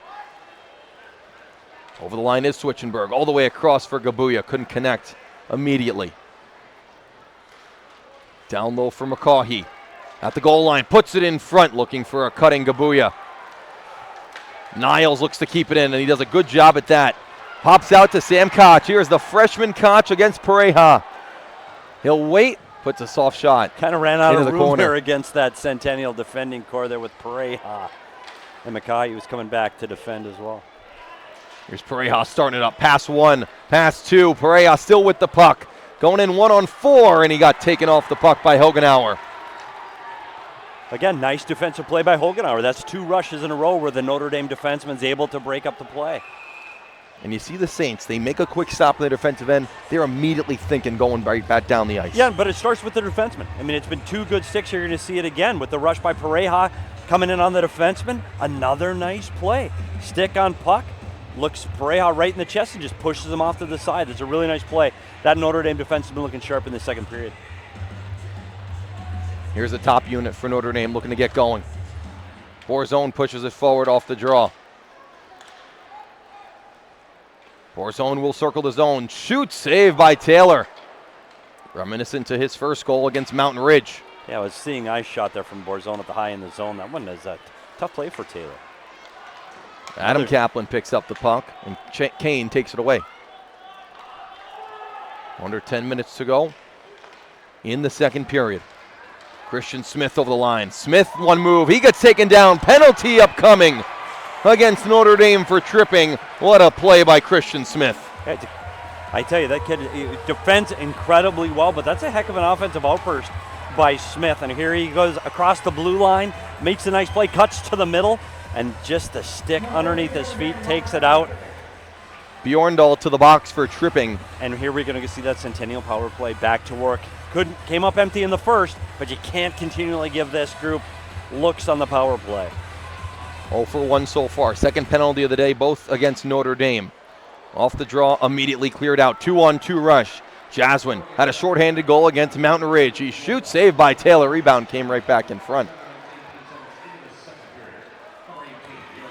Over the line is Switchenberg. All the way across for Gabuya. Couldn't connect immediately. Down low for McCaughey. At the goal line. Puts it in front, looking for a cutting Gabuya. Niles looks to keep it in, and he does a good job at that. Pops out to Sam Koch. Here's the freshman Koch against Perea. He'll wait, puts a soft shot. Kind of ran out of the room corner there against that Centennial defending core there with Perea. And McCaughey was coming back to defend as well. Here's Perea starting it up. Pass one, pass two. Perea still with the puck. Going in 1-on-4, and he got taken off the puck by Hogenauer. Again, nice defensive play by Hogenauer. That's 2 rushes in a row where the Notre Dame defenseman's able to break up the play. And you see the Saints, they make a quick stop in the defensive end. They're immediately thinking going right back down the ice. Yeah, but it starts with the defenseman. I mean, it's been 2 good sticks. You're going to see it again with the rush by Perea coming in on the defenseman. Another nice play. Stick on puck. Looks Perea right in the chest and just pushes him off to the side. It's a really nice play. That Notre Dame defenseman looking sharp in the second period. Here's the top unit for Notre Dame looking to get going. Borzone pushes it forward off the draw. Borzone will circle the zone. Shoot, save by Taylor. Reminiscent to his first goal against Mountain Ridge. Yeah, I was seeing AHSHA there from Borzone at the high in the zone. That one is a tough play for Taylor. Adam Kaplan picks up the puck, and Kane takes it away. Under 10 minutes to go in the second period. Christian Smith over the line. Smith, one move. He gets taken down. Penalty upcoming. against Notre Dame for tripping. What a play by Christian Smith. I tell you, that kid defends incredibly well, but that's a heck of an offensive outburst by Smith. And here he goes across the blue line, makes a nice play, cuts to the middle, and just the stick underneath his feet takes it out. Bjorndal to the box for tripping. And here we're going to see that Centennial power play back to work. Came up empty in the first, but you can't continually give this group looks on the power play. 0 for 1 so far. Second penalty of the day, both against Notre Dame. Off the draw, immediately cleared out. 2-on-2 rush. Jaswin had a shorthanded goal against Mountain Ridge. He shoots, saved by Taylor. Rebound came right back in front.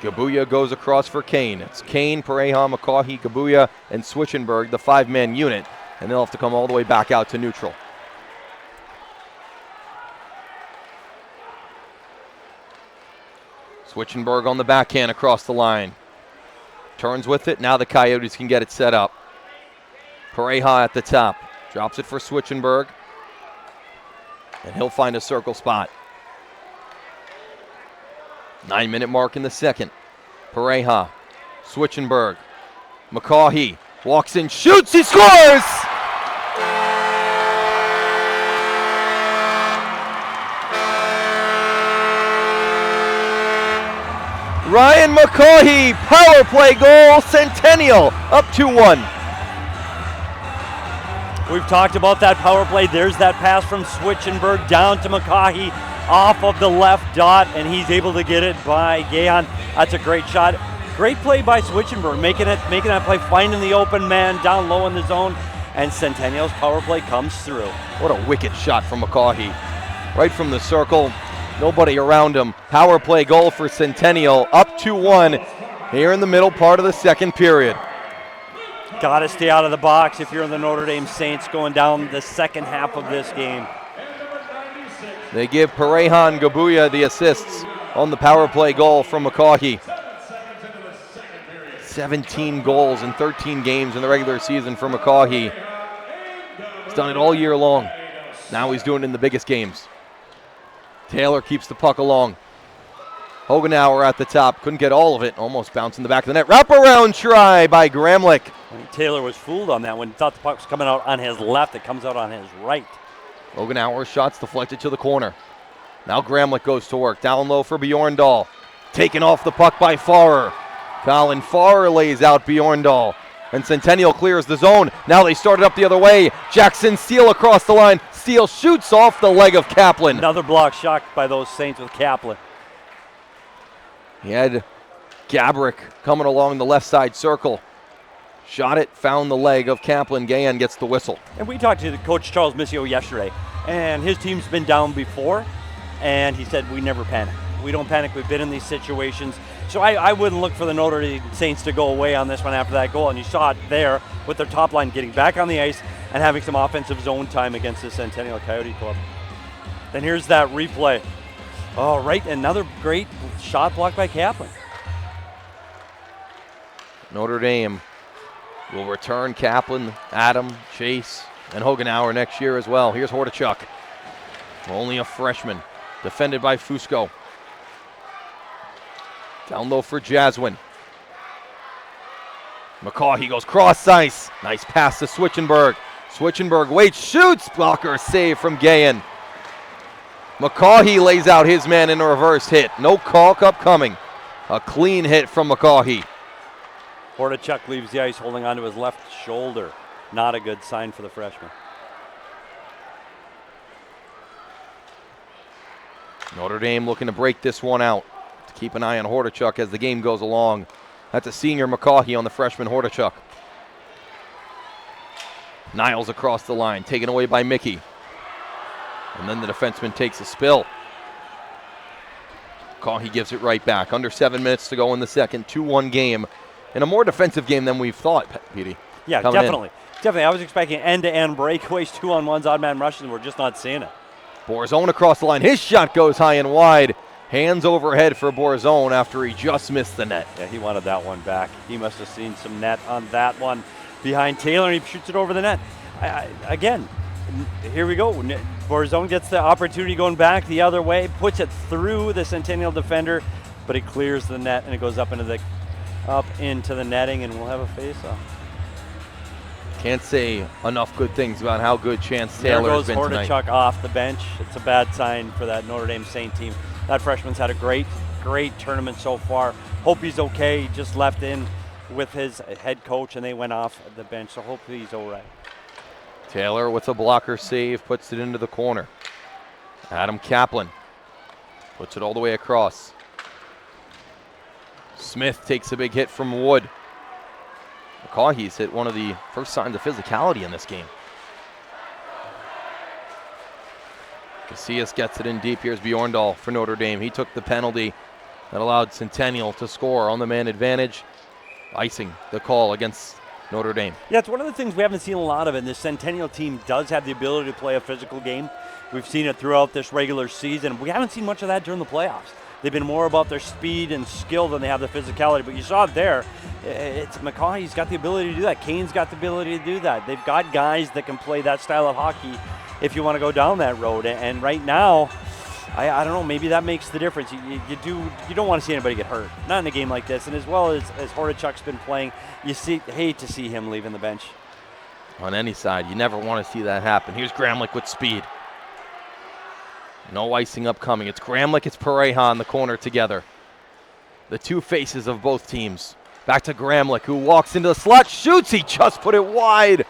Gabuya goes across for Kane. It's Kane, Pareja, McCaughey, Gabuya, and Switchenberg, the 5-man unit. And they'll have to come all the way back out to neutral. Switchenberg on the backhand across the line. Turns with it. Now the Coyotes can get it set up. Pareja at the top. Drops it for Switchenberg. And he'll find a circle spot. 9-minute mark in the second. Pareja. Switchenberg. McCaughey walks in, shoots, he scores! Ryan McCaughey, power play goal, Centennial, up 2-1. We've talked about that power play. There's that pass from Switchenberg down to McCaughey off of the left dot, and he's able to get it by Gahan. That's a great shot. Great play by Switchenberg, making that play, finding the open man down low in the zone, and Centennial's power play comes through. What a wicked shot from McCaughey. Right from the circle. Nobody around him. Power play goal for Centennial, up 2-1 here in the middle part of the second period. Got to stay out of the box if you're the Notre Dame Saints going down the second half of this game. They give Pareja and Gabuya the assists on the power play goal from McCaughey. 17 goals in 13 games in the regular season for McCaughey. He's done it all year long. Now he's doing it in the biggest games. Taylor keeps the puck along. Hogenauer at the top. Couldn't get all of it. Almost bounced in the back of the net. Wraparound try by Gramlich. Taylor was fooled on that one. Thought the puck was coming out on his left. It comes out on his right. Hogenauer's shots deflected to the corner. Now Gramlich goes to work. Down low for Bjorndal. Taken off the puck by Farrer. Colin Farrer lays out Bjorndal. And Centennial clears the zone. Now they started up the other way. Jackson Steele across the line. Steele shoots off the leg of Kaplan. Another block shot by those Saints with Kaplan. He had Gabrick coming along the left side circle. Shot it, found the leg of Kaplan. Gahan gets the whistle. And we talked to Coach Charles Missio yesterday, and his team's been down before, and he said, we never panic. We don't panic. We've been in these situations. So I wouldn't look for the Notre Dame Saints to go away on this one after that goal, and you saw it there with their top line getting back on the ice and having some offensive zone time against the Centennial Coyote Club. Then here's that replay. Oh, right, another great shot blocked by Kaplan. Notre Dame will return Kaplan, Adam, Chase, and Hogenauer next year as well. Here's Hordichuk, only a freshman, defended by Fusco. Down low for Jaswin. McCaughey goes cross ice. Nice pass to Switchenberg. Switchenberg waits, shoots. Blocker save from Gahan. McCaughey lays out his man in a reverse hit. No caulk up coming. A clean hit from McCaughey. Hordichuk leaves the ice holding onto his left shoulder. Not a good sign for the freshman. Notre Dame looking to break this one out. To keep an eye on Hordichuk as the game goes along. That's a senior McCaughey on the freshman Hordichuk. Niles across the line, taken away by Mickey. And then the defenseman takes a spill. McCaughey gives it right back. Under 7 minutes to go in the second. 2-1 game. And a more defensive game than we've thought, Petey. Yeah, definitely. Definitely. I was expecting end-to-end breakaways, 2-on-1s, odd-man rushes, and we're just not seeing it. Borzone across the line. His shot goes high and wide. Hands overhead for Borzone after he just missed the net. Yeah, he wanted that one back. He must have seen some net on that one behind Taylor, and he shoots it over the net. Again, here we go. Borzone gets the opportunity going back the other way, puts it through the Centennial defender. but he clears the net and it goes up into the netting, and we'll have a face-off. Can't say enough good things about how good Chance Taylor has been tonight. There goes Hordachuk off the bench. It's a bad sign for that Notre Dame Saint team. That freshman's had a great tournament so far. Hope he's okay. He just left in with his head coach, and they went off the bench, so hopefully he's all right. Taylor with a blocker save, puts it into the corner. Adam Kaplan puts it all the way across. Smith takes a big hit from Wood. McCaughey's hit one of the first signs of physicality in this game. Casillas gets it in deep. Here's Bjorndal for Notre Dame. He took the penalty that allowed Centennial to score on the man advantage, icing the call against Notre Dame. Yeah, it's one of the things we haven't seen a lot of, and this Centennial team does have the ability to play a physical game. We've seen it throughout this regular season. We haven't seen much of that during the playoffs. They've been more about their speed and skill than they have the physicality. But you saw it there. It's McCaughey's got the ability to do that. Kane's got the ability to do that. They've got guys that can play that style of hockey if you want to go down that road. And right now, I don't know, maybe that makes the difference. You don't want to see anybody get hurt, not in a game like this. And as well as Hordachuk's been playing, hate to see him leaving the bench. On any side, you never want to see that happen. Here's Gramlich with speed. No icing upcoming. It's Gramlich, it's Pareja in the corner together. The two faces of both teams. Back to Gramlich, who walks into the slot, shoots, he just put it wide.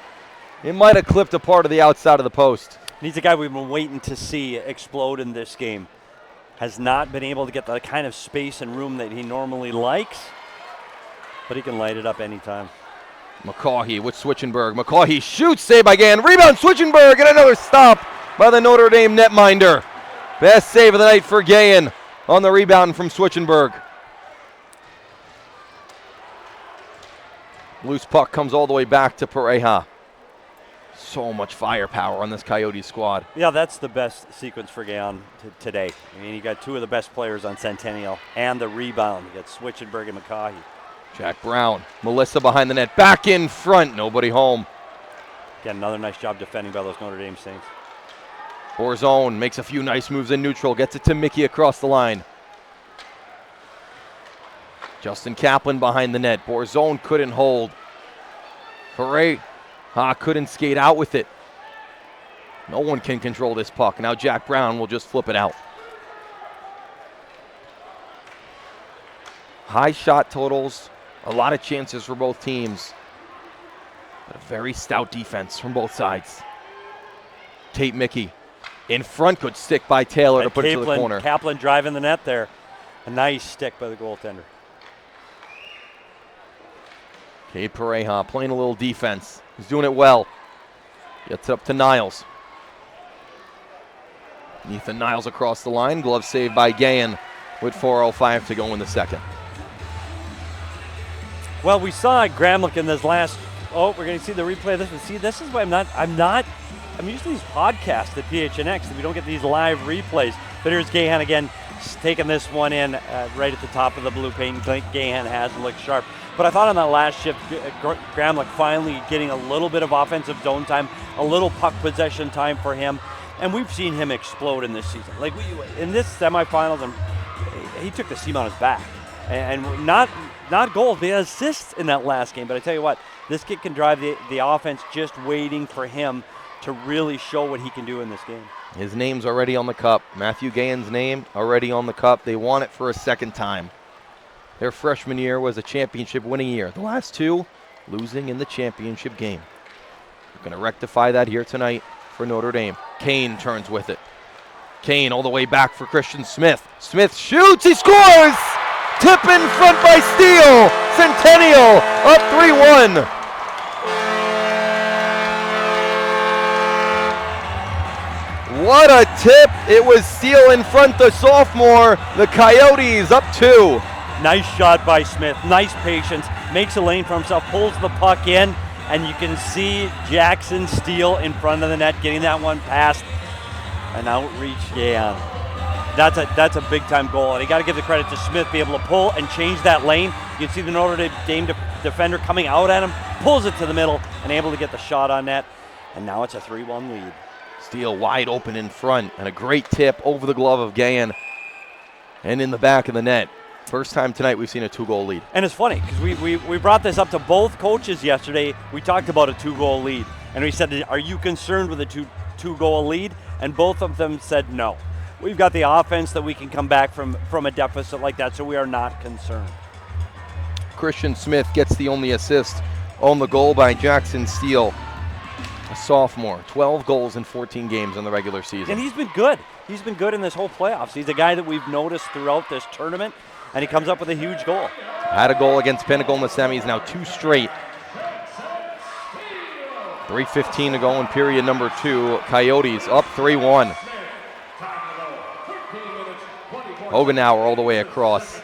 It might have clipped a part of the outside of the post. He's a guy we've been waiting to see explode in this game. Has not been able to get the kind of space and room that he normally likes, but he can light it up anytime. McCaughey with Switchenberg. McCaughey shoots, save by Gann. Rebound, Switchenberg, and another stop by the Notre Dame netminder. Best save of the night for Gahan on the rebound from Switchenberg. Loose puck comes all the way back to Pareja. So much firepower on this Coyotes squad. Yeah, that's the best sequence for Gahan today. I mean, you got two of the best players on Centennial and the rebound. You got Switchenberg and McCaughey. Jack Brown, Melissa behind the net, back in front, nobody home. Again, another nice job defending by those Notre Dame Saints. Borzone makes a few nice moves in neutral, gets it to Mickey across the line. Justin Kaplan behind the net. Borzone couldn't hold. Pareja couldn't skate out with it. No one can control this puck. Now Jack Brown will just flip it out. High shot totals, a lot of chances for both teams, but a very stout defense from both sides. Tate Mickey in front, good stick by Taylor to put it to the corner. Kaplan driving the net there. A nice stick by the goaltender. Cade Pareja playing a little defense. He's doing it well. Gets it up to Niles. Ethan Niles across the line. Glove saved by Gahan with 4:05 to go in the second. Well, we saw Gramlich in this last. Oh, we're going to see the replay of this one. See, this is why I'm used to these podcasts at PHNX that we don't get these live replays. But here's Gahan again, taking this one in right at the top of the blue paint. Gahan has looked sharp. But I thought on that last shift, Gramlich finally getting a little bit of offensive zone time, a little puck possession time for him. And we've seen him explode in this season. Like in this semifinals, he took the seam on his back. And not goals, but assists in that last game. But I tell you what, this kid can drive the offense, just waiting for him to really show what he can do in this game. His name's already on the cup. Matthew Gahan's name already on the cup. They won it for a second time. Their freshman year was a championship winning year. The last two, losing in the championship game. We're going to rectify that here tonight for Notre Dame. Kane turns with it. Kane all the way back for Christian Smith. Smith shoots, he scores! Tip in front by Steele. Centennial up 3-1. What a tip. It was Steele in front, the sophomore. The Coyotes up 2. Nice shot by Smith. Nice patience. Makes a lane for himself. Pulls the puck in. And you can see Jackson Steele in front of the net getting that one past an outreach. Yeah. That's a big-time goal. And you got to give the credit to Smith, be able to pull and change that lane. You can see the Notre Dame defender coming out at him, pulls it to the middle, and able to get the shot on net. And now it's a 3-1 lead. Steele wide open in front, and a great tip over the glove of Gahan and in the back of the net. First time tonight we've seen a 2-goal lead. And it's funny because we brought this up to both coaches yesterday. We talked about a 2-goal lead, and we said, are you concerned with a two-goal lead? And both of them said no. We've got the offense that we can come back from a deficit like that, so we are not concerned. Christian Smith gets the only assist on the goal by Jackson Steele, a sophomore. 12 goals in 14 games in the regular season. And he's been good. He's been good in this whole playoffs. He's a guy that we've noticed throughout this tournament, and he comes up with a huge goal. Had a goal against Pinnacle in the semis, now 2 straight. 3:15 to go in period number 2. Coyotes up 3-1. Hogenauer all the way across.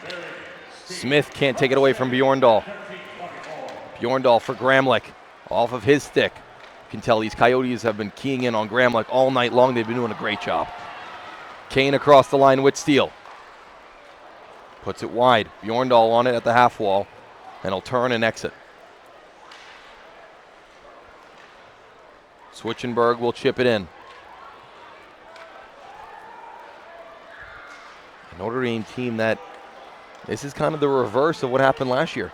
Smith can't take it away from Bjorndal. Bjorndal for Gramlich, off of his stick. You can tell these Coyotes have been keying in on Gramlich all night long. They've been doing a great job. Kane across the line with Steele. Puts it wide. Bjorndal on it at the half wall, and he'll turn and exit. Switchenberg will chip it in. A Notre Dame team that this is kind of the reverse of what happened last year.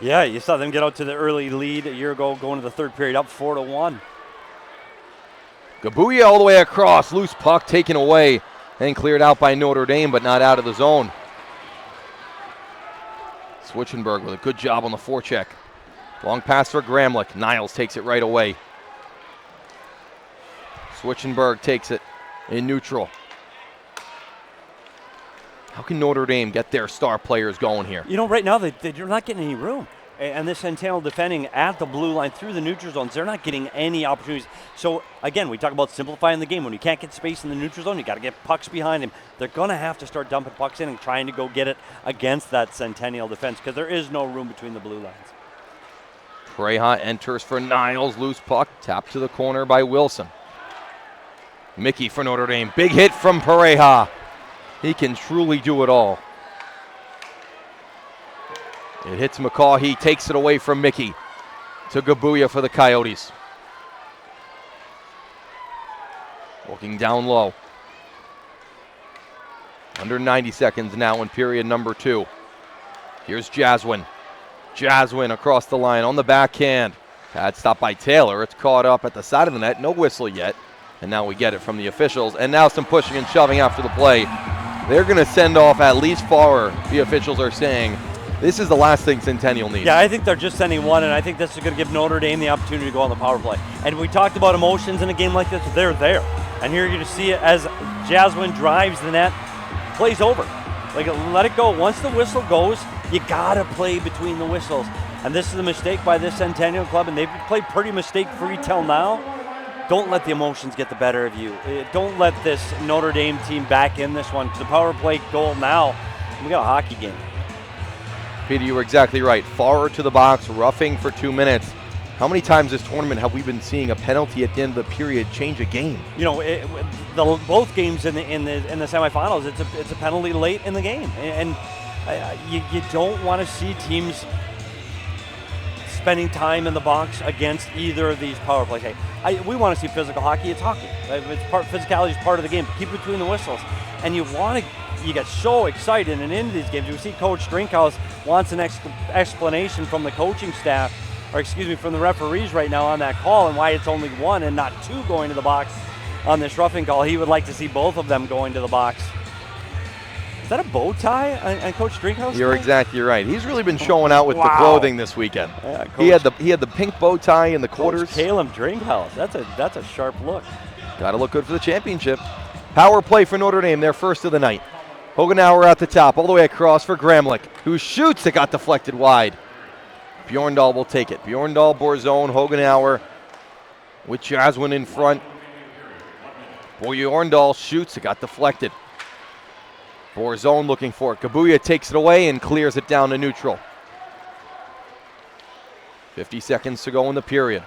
Yeah, you saw them get out to the early lead a year ago, going to the third period, up 4-1. Gabuya all the way across. Loose puck taken away and cleared out by Notre Dame, but not out of the zone. Switchenberg with a good job on the forecheck. Long pass for Gramlich. Niles takes it right away. Switchenberg takes it in neutral. How can Notre Dame get their star players going here? You know, right now they're not getting any room. And this Centennial defending at the blue line through the neutral zones, they're not getting any opportunities. So, again, we talk about simplifying the game. When you can't get space in the neutral zone, you got to get pucks behind him. They're going to have to start dumping pucks in and trying to go get it against that Centennial defense because there is no room between the blue lines. Pareja enters for Niles. Loose puck tapped to the corner by Wilson. Mickey for Notre Dame. Big hit from Pareja. He can truly do it all. It hits McCaw. He takes it away from Mickey to Gabuya for the Coyotes. Looking down low. Under 90 seconds now in period number 2. Here's Jaswin. Jaswin across the line on the backhand. Pad stopped by Taylor. It's caught up at the side of the net. No whistle yet. And now we get it from the officials. And now some pushing and shoving after the play. They're going to send off at least Farrer, the officials are saying. This is the last thing Centennial needs. Yeah, I think they're just sending one, and I think this is going to give Notre Dame the opportunity to go on the power play. And we talked about emotions in a game like this. They're there. And here you're going to see it as Jaswin drives the net, plays over. Like, let it go. Once the whistle goes, you got to play between the whistles. And this is a mistake by this Centennial club, and they've played pretty mistake-free till now. Don't let the emotions get the better of you. Don't let this Notre Dame team back in this one. The power play goal now, we got a hockey game. Peter, you were exactly right. Farrer to the box, roughing for 2 minutes. How many times this tournament have we been seeing a penalty at the end of the period change a game? You know, both games in the semifinals, it's a penalty late in the game, and you don't want to see teams spending time in the box against either of these power plays. Hey, we want to see physical hockey. It's hockey. Physicality is part of the game. But keep it between the whistles, and you get so excited and into these games. You see Coach Drinkhouse wants an explanation from the coaching staff, or excuse me, from the referees right now on that call and why it's only 1 and not 2 going to the box on this roughing call. He would like to see both of them going to the box. Is that a bow tie on Coach Drinkhouse? You're exactly right. He's really been showing out with the clothing this weekend. Yeah, he had the pink bow tie in the quarters. Caleb Drinkhouse. That's a sharp look. Got to look good for the championship. Power play for Notre Dame, their first of the night. Hogenauer at the top, all the way across for Gramlich, who shoots. It got deflected wide. Bjorndal will take it. Bjorndal, Borzone, Hogenauer with Jaswin in front. Bjorndal shoots. It got deflected. Borzone looking for it. Gabuya takes it away and clears it down to neutral. 50 seconds to go in the period.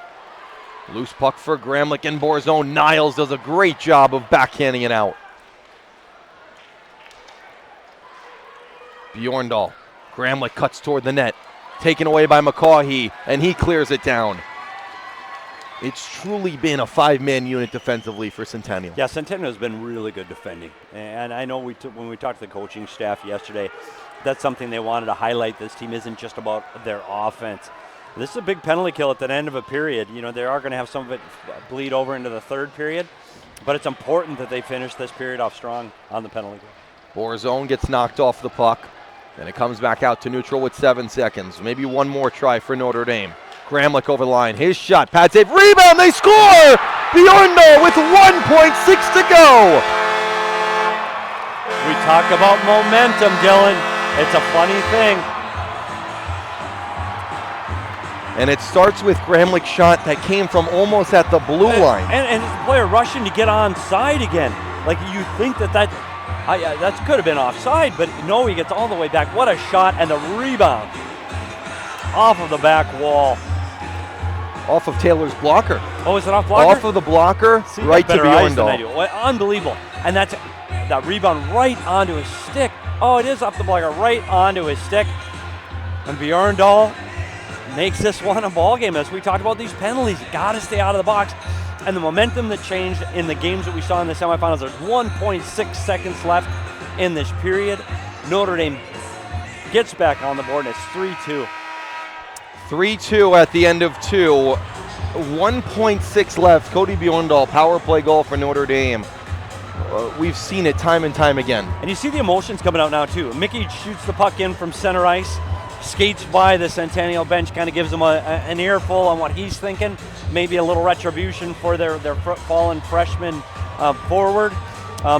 Loose puck for Gramlich and Borzone. Niles does a great job of backhanding it out. Bjorndal. Gramlich cuts toward the net. Taken away by McCaw, and he clears it down. It's truly been a 5-man unit defensively for Centennial. Yeah, Centennial has been really good defending. And I know when we talked to the coaching staff yesterday, that's something they wanted to highlight. This team isn't just about their offense. This is a big penalty kill at the end of a period. You know, they are going to have some of it bleed over into the third period, but it's important that they finish this period off strong on the penalty kill. Borzone gets knocked off the puck. Then it comes back out to neutral with 7 seconds. Maybe one more try for Notre Dame. Gramlich over the line. His shot. Pad save. Rebound. They score! Bjorndal with 1.6 to go. We talk about momentum, Dylan. It's a funny thing. And it starts with Gramlich's shot that came from almost at the blue line. And the player rushing to get onside again. Like you think that could have been offside, but no, he gets all the way back. What a shot, and the rebound off of the back wall. Off of Taylor's blocker. Oh, is it off blocker? Off of the blocker, See, right to Bjorndal. Well, unbelievable. And that's that rebound right onto his stick. Oh, it is off the blocker, right onto his stick. And Bjorndal makes this one a ball game. As we talked about these penalties, you got to stay out of the box. And the momentum that changed in the games that we saw in the semifinals, there's 1.6 seconds left in this period. Notre Dame gets back on the board, and it's 3-2. 3-2 at the end of 2. 1.6 left. Cody Bjorndal, power play goal for Notre Dame. We've seen it time and time again. And you see the emotions coming out now, too. Mickey shoots the puck in from center ice, skates by the Centennial bench, kind of gives them an earful on what he's thinking. Maybe a little retribution for their fallen freshman forward.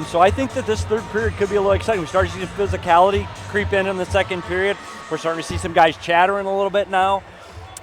So I think that this third period could be a little exciting. We started to see some physicality creep in the second period. We're starting to see some guys chattering a little bit now.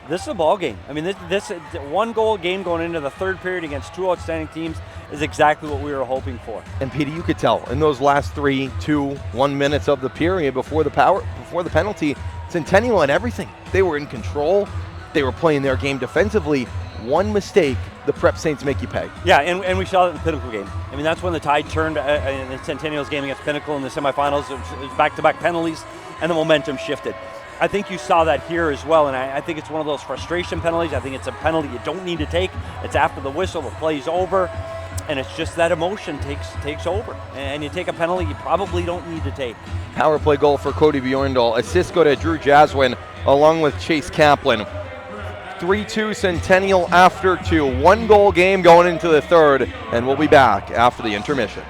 This is a ball game. I mean, this one-goal game going into the third period against two outstanding teams is exactly what we were hoping for. And Peter, you could tell in those last 3, 2, 1 minutes of the period before the penalty, Centennial had everything. They were in control. They were playing their game defensively. One mistake, the Prep Saints make you pay. Yeah, and we saw that in the Pinnacle game. I mean, that's when the tide turned in the Centennial's game against Pinnacle in the semifinals. It was back-to-back penalties, and the momentum shifted. I think you saw that here as well, and I think it's one of those frustration penalties. I think it's a penalty you don't need to take. It's after the whistle, the play's over, and it's just that emotion takes over. And you take a penalty you probably don't need to take. Power play goal for Cody Bjorndal. Assists go to Drew Jaswin along with Chase Kaplan. 3-2 Centennial after 2. 1-goal game going into the third, and we'll be back after the intermission.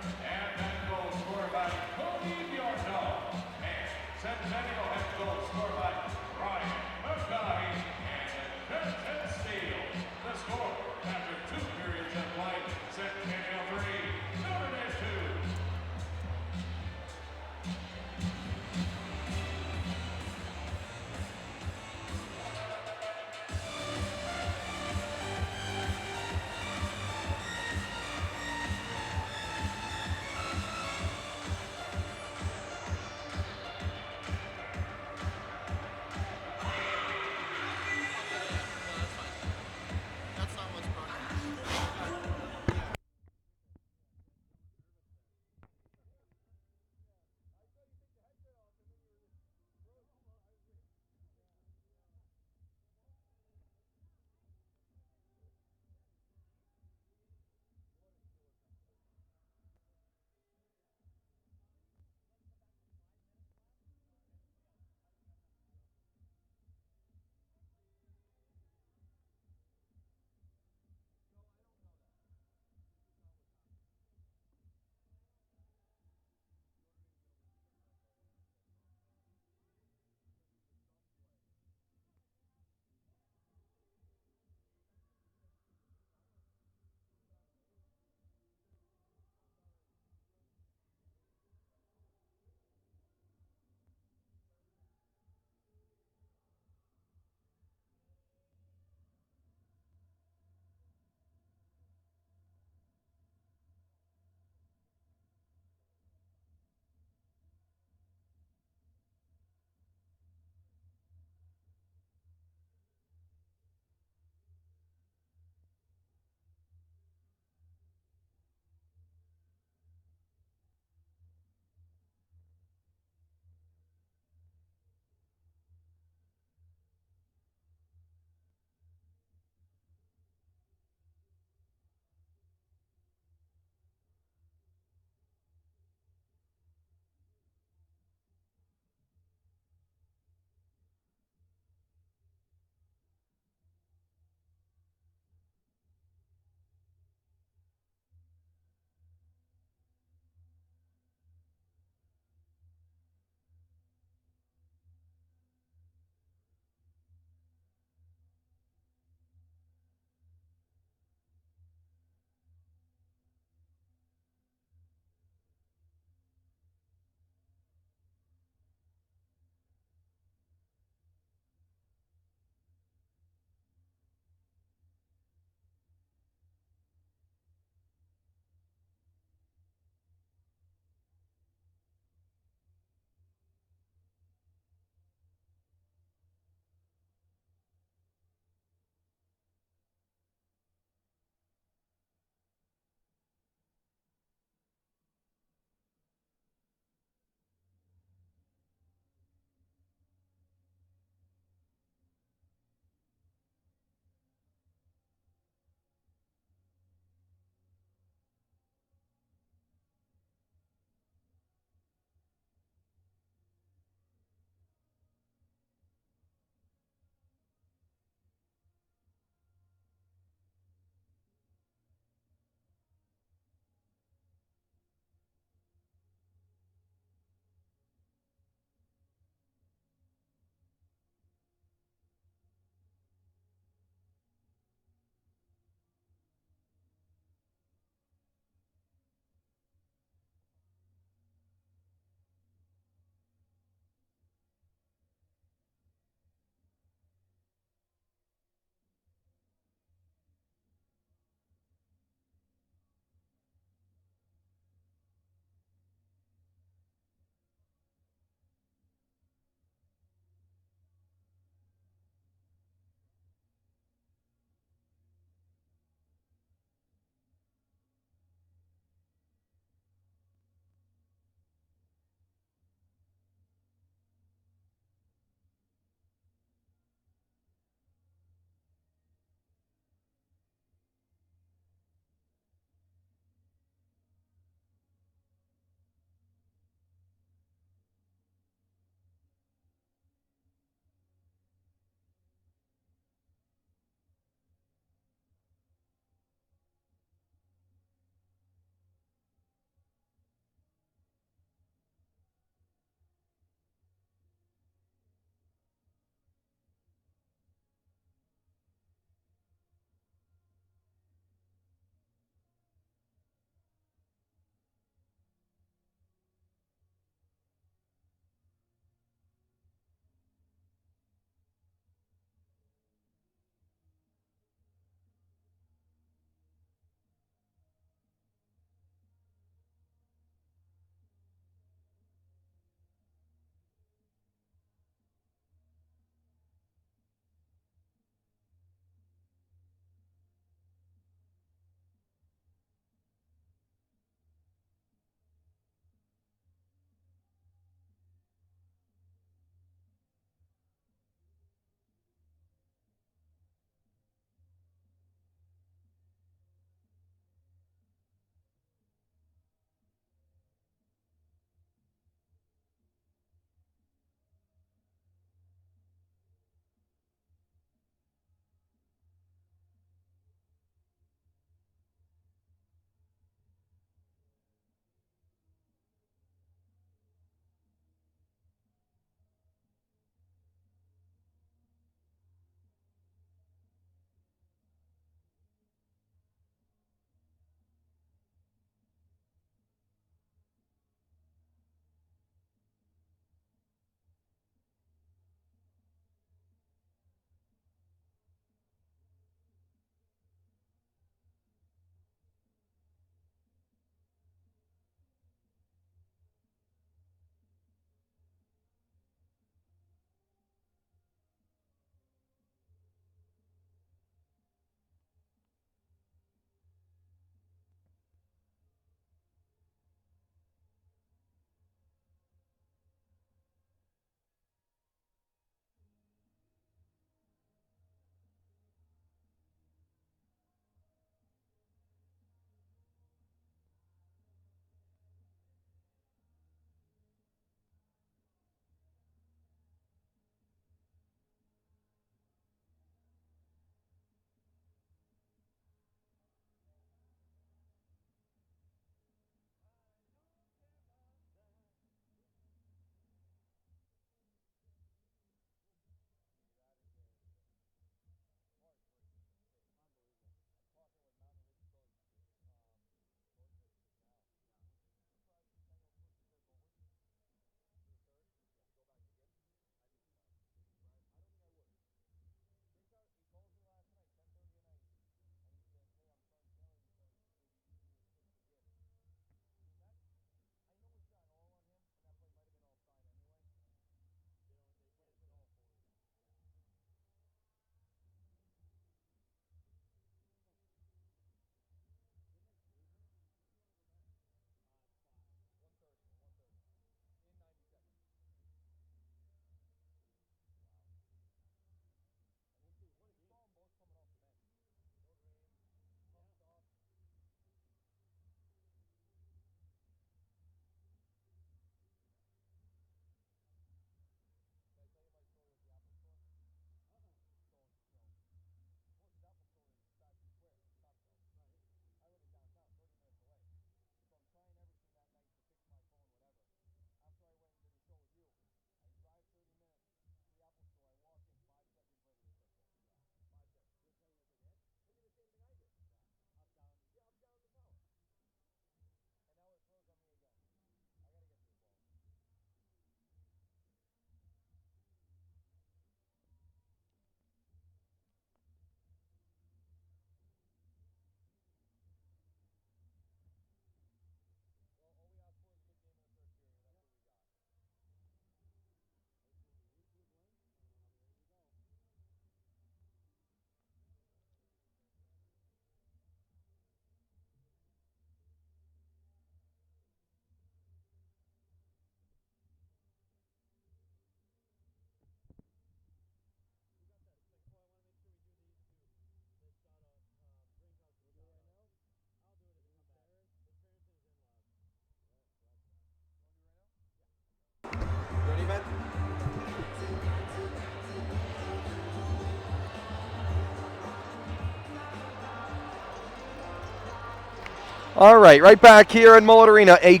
All right back here at Mullet Arena. A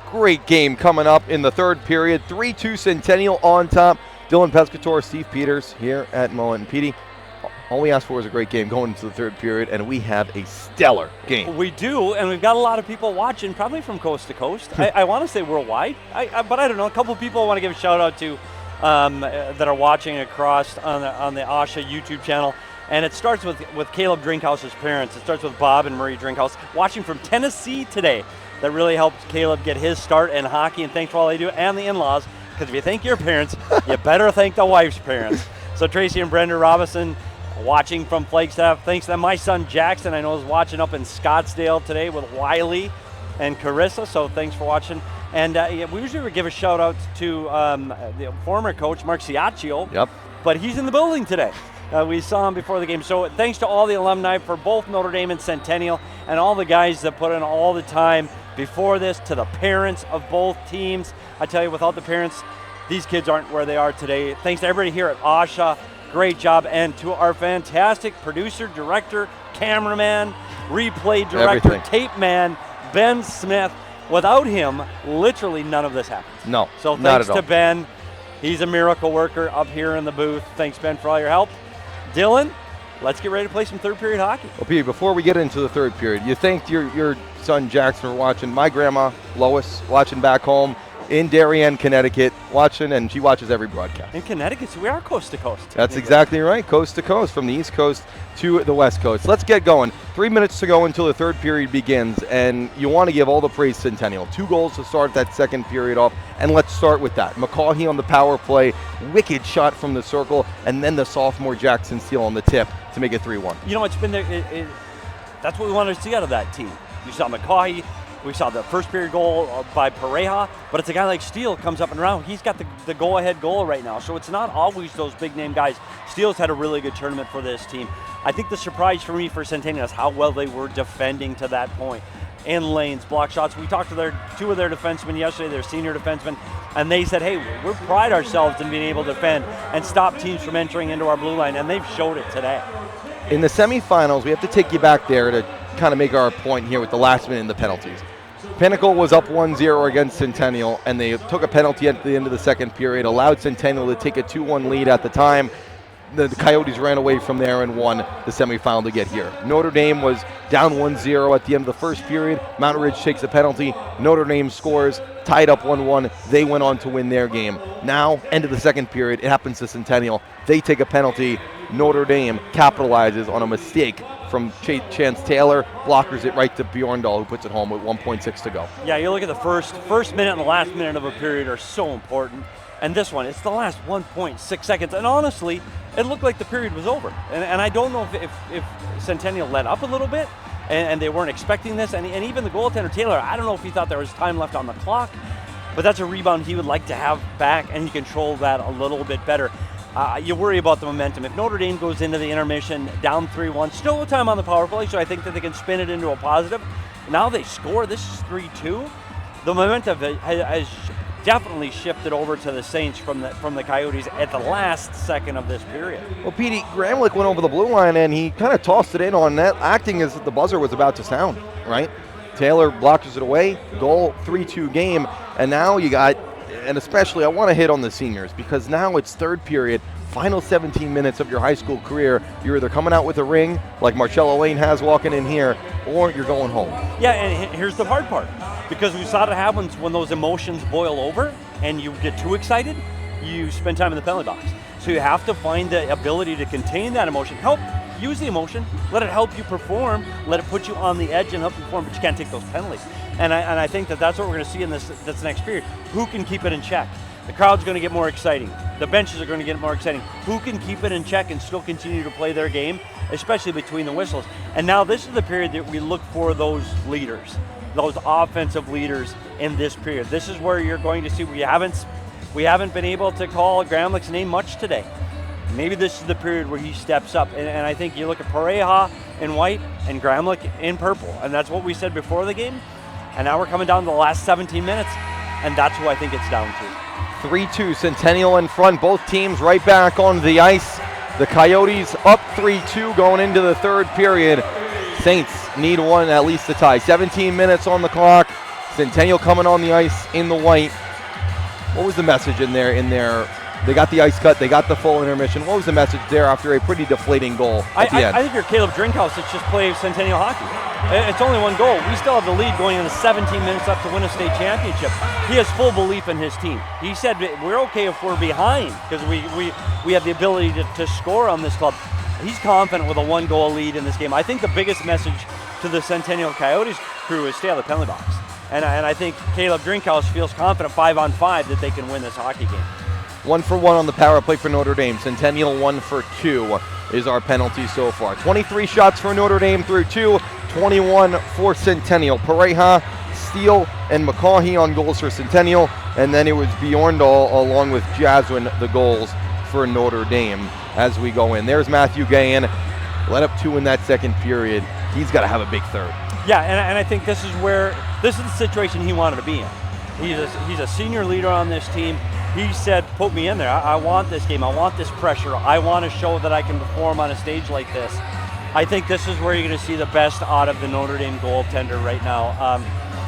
great game coming up in the third period. 3-2 Centennial on top. Dylan Pescator, Steve Peters here at Mullet. And Petey, all we asked for was a great game going into the third period, and we have a stellar game. We do, and we've got a lot of people watching, probably from coast to coast. I want to say worldwide, but I don't know. A couple people I want to give a shout out to that are watching across on the AHSHA YouTube channel. And it starts with Caleb Drinkhouse's parents. It starts with Bob and Marie Drinkhouse, watching from Tennessee today. That really helped Caleb get his start in hockey, and thanks for all they do, and the in-laws, because if you thank your parents, you better thank the wife's parents. So Tracy and Brenda Robinson watching from Flagstaff. Thanks to them. My son Jackson, I know, is watching up in Scottsdale today with Wiley and Carissa, so thanks for watching. And we usually would give a shout out to the former coach, Mark Ciaccio. Yep. But he's in the building today. We saw him before the game. So thanks to all the alumni for both Notre Dame and Centennial, and all the guys that put in all the time before this, to the parents of both teams. I tell you, without the parents, these kids aren't where they are today. Thanks to everybody here at AHSHA. Great job. And to our fantastic producer, director, cameraman, replay director, Everything. tape man, Ben Smith. Without him, literally none of this happens. No, So not thanks at to all. Ben. He's a miracle worker up here in the booth. Thanks, Ben, for all your help. Dylan, let's get ready to play some third period hockey. Well, Pete, before we get into the third period, you thanked your son Jackson for watching. My grandma, Lois, watching back home in Darien, Connecticut, watching, and she watches every broadcast. In Connecticut, so we are coast to coast. That's exactly right, coast to coast, from the East Coast to the West Coast. Let's get going. 3 minutes to go until the third period begins, and you want to give all the praise to Centennial. 2 goals to start that second period off, and let's start with that. McCaughey on the power play, wicked shot from the circle, and then the sophomore Jackson Steele on the tip to make it 3-1. You know, it's been there. That's what we wanted to see out of that team. You saw McCaughey. We saw the first period goal by Pareja, but it's a guy like Steele comes up and around. He's got the go-ahead goal right now, so it's not always those big-name guys. Steele's had a really good tournament for this team. I think the surprise for me for Centennial is how well they were defending to that point. In lanes, block shots. We talked to 2 of their defensemen yesterday, their senior defensemen, and they said, hey, we pride ourselves in being able to defend and stop teams from entering into our blue line, and they've showed it today. In the semifinals, we have to take you back there to kind of make our point here with the last minute in the penalties. Pinnacle was up 1-0 against Centennial, and they took a penalty at the end of the second period, allowed Centennial to take a 2-1 lead at the time. The Coyotes ran away from there and won the semifinal to get here. Notre Dame was down 1-0 at the end of the first period. Mountain Ridge takes a penalty. Notre Dame scores, tied up 1-1. They went on to win their game. Now, end of the second period, it happens to Centennial. They take a penalty. Notre Dame capitalizes on a mistake from Chance Taylor, blockers it right to Bjorndal, who puts it home with 1.6 to go. Yeah, you look at the first minute and the last minute of a period are so important. And this one, it's the last 1.6 seconds. And honestly, it looked like the period was over. And I don't know if Centennial let up a little bit and they weren't expecting this. And even the goaltender, Taylor, I don't know if he thought there was time left on the clock, but that's a rebound he would like to have back, and he controlled that a little bit better. You worry about the momentum. If Notre Dame goes into the intermission down 3-1, still with time on the power play, so I think that they can spin it into a positive. Now they score. This is 3-2. The momentum has definitely shifted over to the Saints from the Coyotes at the last second of this period. Well, Petey, Gramlich went over the blue line, and he kind of tossed it in on net, acting as if the buzzer was about to sound, right? Taylor blocks it away, goal, 3-2 game, and now you got, and especially I want to hit on the seniors, because now it's third period, final 17 minutes of your high school career. You're either coming out with a ring, like Marcello Lane has walking in here, or you're going home. Yeah, and here's the hard part, because we saw it happens when those emotions boil over and you get too excited, you spend time in the penalty box. So you have to find the ability to contain that emotion. Use the emotion, let it help you perform, let it put you on the edge and help you perform, but you can't take those penalties. And I think that's what we're going to see in this next period. Who can keep it in check? The crowd's going to get more exciting. The benches are going to get more exciting. Who can keep it in check and still continue to play their game, especially between the whistles? And now this is the period that we look for those leaders, those offensive leaders in this period. This is where you're going to see we haven't been able to call Gramlich's name much today. Maybe this is the period where he steps up. And I think you look at Pareja in white and Gramlich in purple. And that's what we said before the game. And now we're coming down to the last 17 minutes. And that's who I think it's down to. 3-2, Centennial in front. Both teams right back on the ice. The Coyotes up 3-2 going into the third period. Saints need one at least to tie. 17 minutes on the clock. Centennial coming on the ice in the white. What was the message in there? They got the ice cut. They got the full intermission. What was the message there after a pretty deflating goal at the end? I think you're Caleb Drinkhouse. It's just play Centennial hockey. It's only one goal. We still have the lead going into 17 minutes up to win a state championship. He has full belief in his team. He said we're okay if we're behind because we have the ability to score on this club. He's confident with a 1-goal lead in this game. I think the biggest message to the Centennial Coyotes crew is stay out of the penalty box. And I think Caleb Drinkhouse feels confident 5-on-5 that they can win this hockey game. 1 for 1 on the power play for Notre Dame. Centennial 1 for 2 is our penalty so far. 23 shots for Notre Dame through 2, 21 for Centennial. Pareja, Steele, and McCaughey on goals for Centennial, and then it was Bjorndal along with Jaswin the goals for Notre Dame as we go in. There's Matthew Gahan, led up 2 in that second period. He's got to have a big third. Yeah, and I think this is the situation he wanted to be in. He's a senior leader on this team. He said, put me in there. I want this game. I want this pressure. I want to show that I can perform on a stage like this. I think this is where you're going to see the best out of the Notre Dame goaltender right now.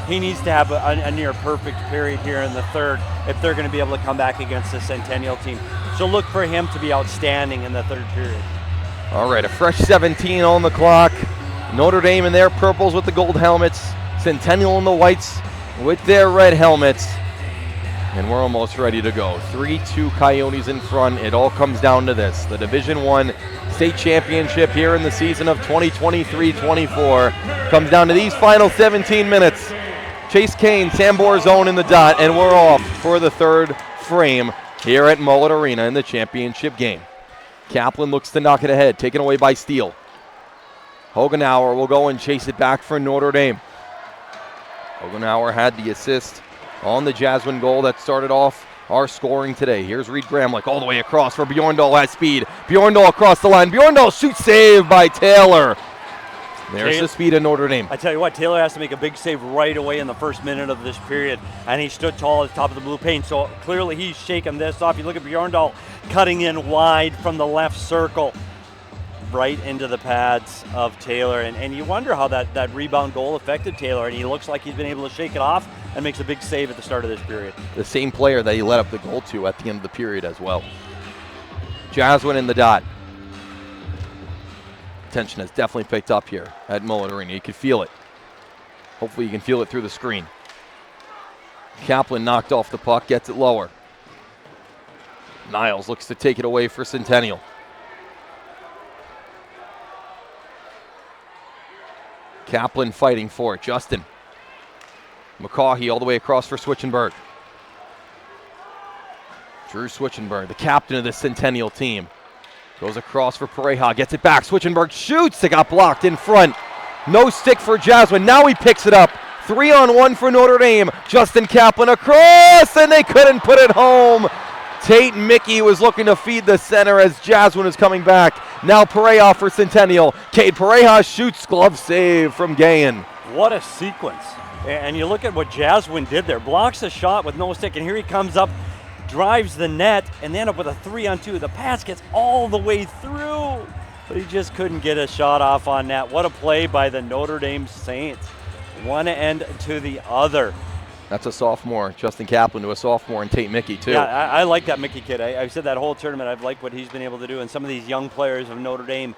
He needs to have a near perfect period here in the third if they're going to be able to come back against the Centennial team. So look for him to be outstanding in the third period. All right, a fresh 17 on the clock. Notre Dame in their purples with the gold helmets. Centennial in the whites with their red helmets. And we're almost ready to go. 3-2 Coyotes in front. It all comes down to this. The Division I state championship here in the season of 2023-24 comes down to these final 17 minutes. Chase Kane, Sam Borzone in the dot, and we're off for the third frame here at Mullet Arena in the championship game. Kaplan looks to knock it ahead, taken away by Steele. Hogenauer will go and chase it back for Notre Dame. Hogenauer had the assist on the Jaswin goal that started off our scoring today. Here's Reed Gramlich all the way across for Bjorndal at speed. Bjorndal across the line. Bjorndal shoots save by Taylor. There's the speed of Notre Dame. I tell you what, Taylor has to make a big save right away in the first minute of this period, and he stood tall at the top of the blue paint, so clearly he's shaking this off. You look at Bjorndal cutting in wide from the left circle right into the pads of Taylor, and you wonder how that rebound goal affected Taylor, and he looks like he's been able to shake it off and makes a big save at the start of this period. The same player that he let up the goal to at the end of the period as well. Jaswin in the dot. Tension has definitely picked up here at Mullet Arena. You can feel it. Hopefully you can feel it through the screen. Kaplan knocked off the puck, gets it lower. Niles looks to take it away for Centennial. Kaplan fighting for it. Justin. McCaughey all the way across for Switchenberg. Drew Switchenberg, the captain of the Centennial team. Goes across for Pareja, gets it back. Switchenberg shoots. It got blocked in front. No stick for Jaswin. Now he picks it up. 3-on-1 for Notre Dame. Justin Kaplan across, and they couldn't put it home. Tate Mickey was looking to feed the center as Jaswin is coming back. Now Pareja for Centennial. Cade Pareja shoots, glove save from Gahan. What a sequence. And you look at what Jaswin did there. Blocks the shot with no stick, and here he comes up, drives the net, and then up with a 3-on-2. The pass gets all the way through, but he just couldn't get a shot off on net. What a play by the Notre Dame Saints. One end to the other. That's a sophomore, Justin Kaplan, to a sophomore, and Tate Mickey, too. Yeah, I like that Mickey kid. I've said that whole tournament, I've liked what he's been able to do, and some of these young players of Notre Dame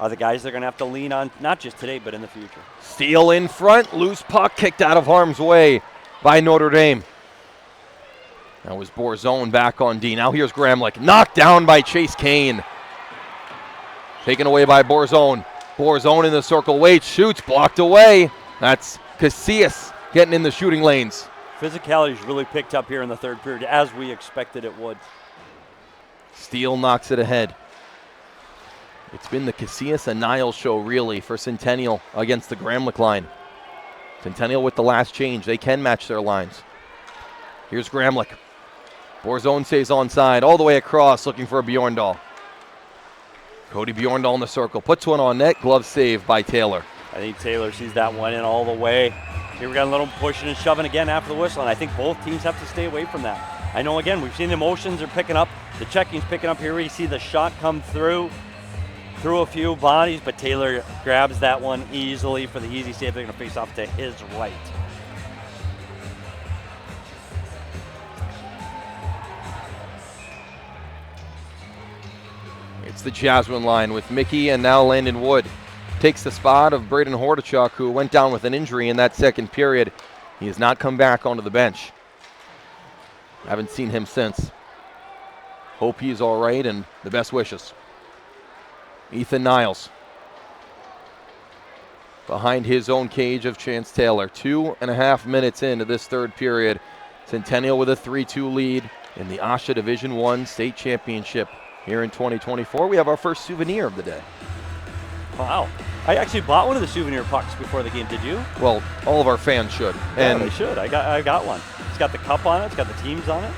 are the guys they're going to have to lean on, not just today, but in the future. Steele in front, loose puck kicked out of harm's way by Notre Dame. That was Borzone back on D. Now here's Gramlich, knocked down by Chase Kane. Taken away by Borzone. Borzone in the circle, waits, shoots, blocked away. That's Casillas getting in the shooting lanes. Physicality's really picked up here in the third period, as we expected it would. Steele knocks it ahead. It's been the Casillas and Niles show, really, for Centennial against the Gramlich line. Centennial with the last change. They can match their lines. Here's Gramlich. Borzone stays onside, all the way across, looking for a Bjorndal. Cody Bjorndal in the circle, puts one on net, glove save by Taylor. I think Taylor sees that one in all the way. Here we got a little pushing and shoving again after the whistle, and I think both teams have to stay away from that. I know, again, we've seen the emotions are picking up, the checking's picking up. Here we see the shot come through. threw a few bodies, but Taylor grabs that one easily for the easy save. They're going to face off to his right. It's the Jasmine line with Mickey and now Landon Wood. Takes the spot of Braden Hordachuk, who went down with an injury in that second period. He has not come back onto the bench. Haven't seen him since. Hope he's all right, and the best wishes. Ethan Niles behind his own cage of Chance Taylor. 2.5 minutes into this third period. Centennial with a 3-2 lead in the AHSHA Division I State Championship here in 2024. We have our first souvenir of the day. Wow. I actually bought one of the souvenir pucks before the game. Did you? Well, all of our fans should. And they should. I got one. It's got the cup on it. It's got the teams on it.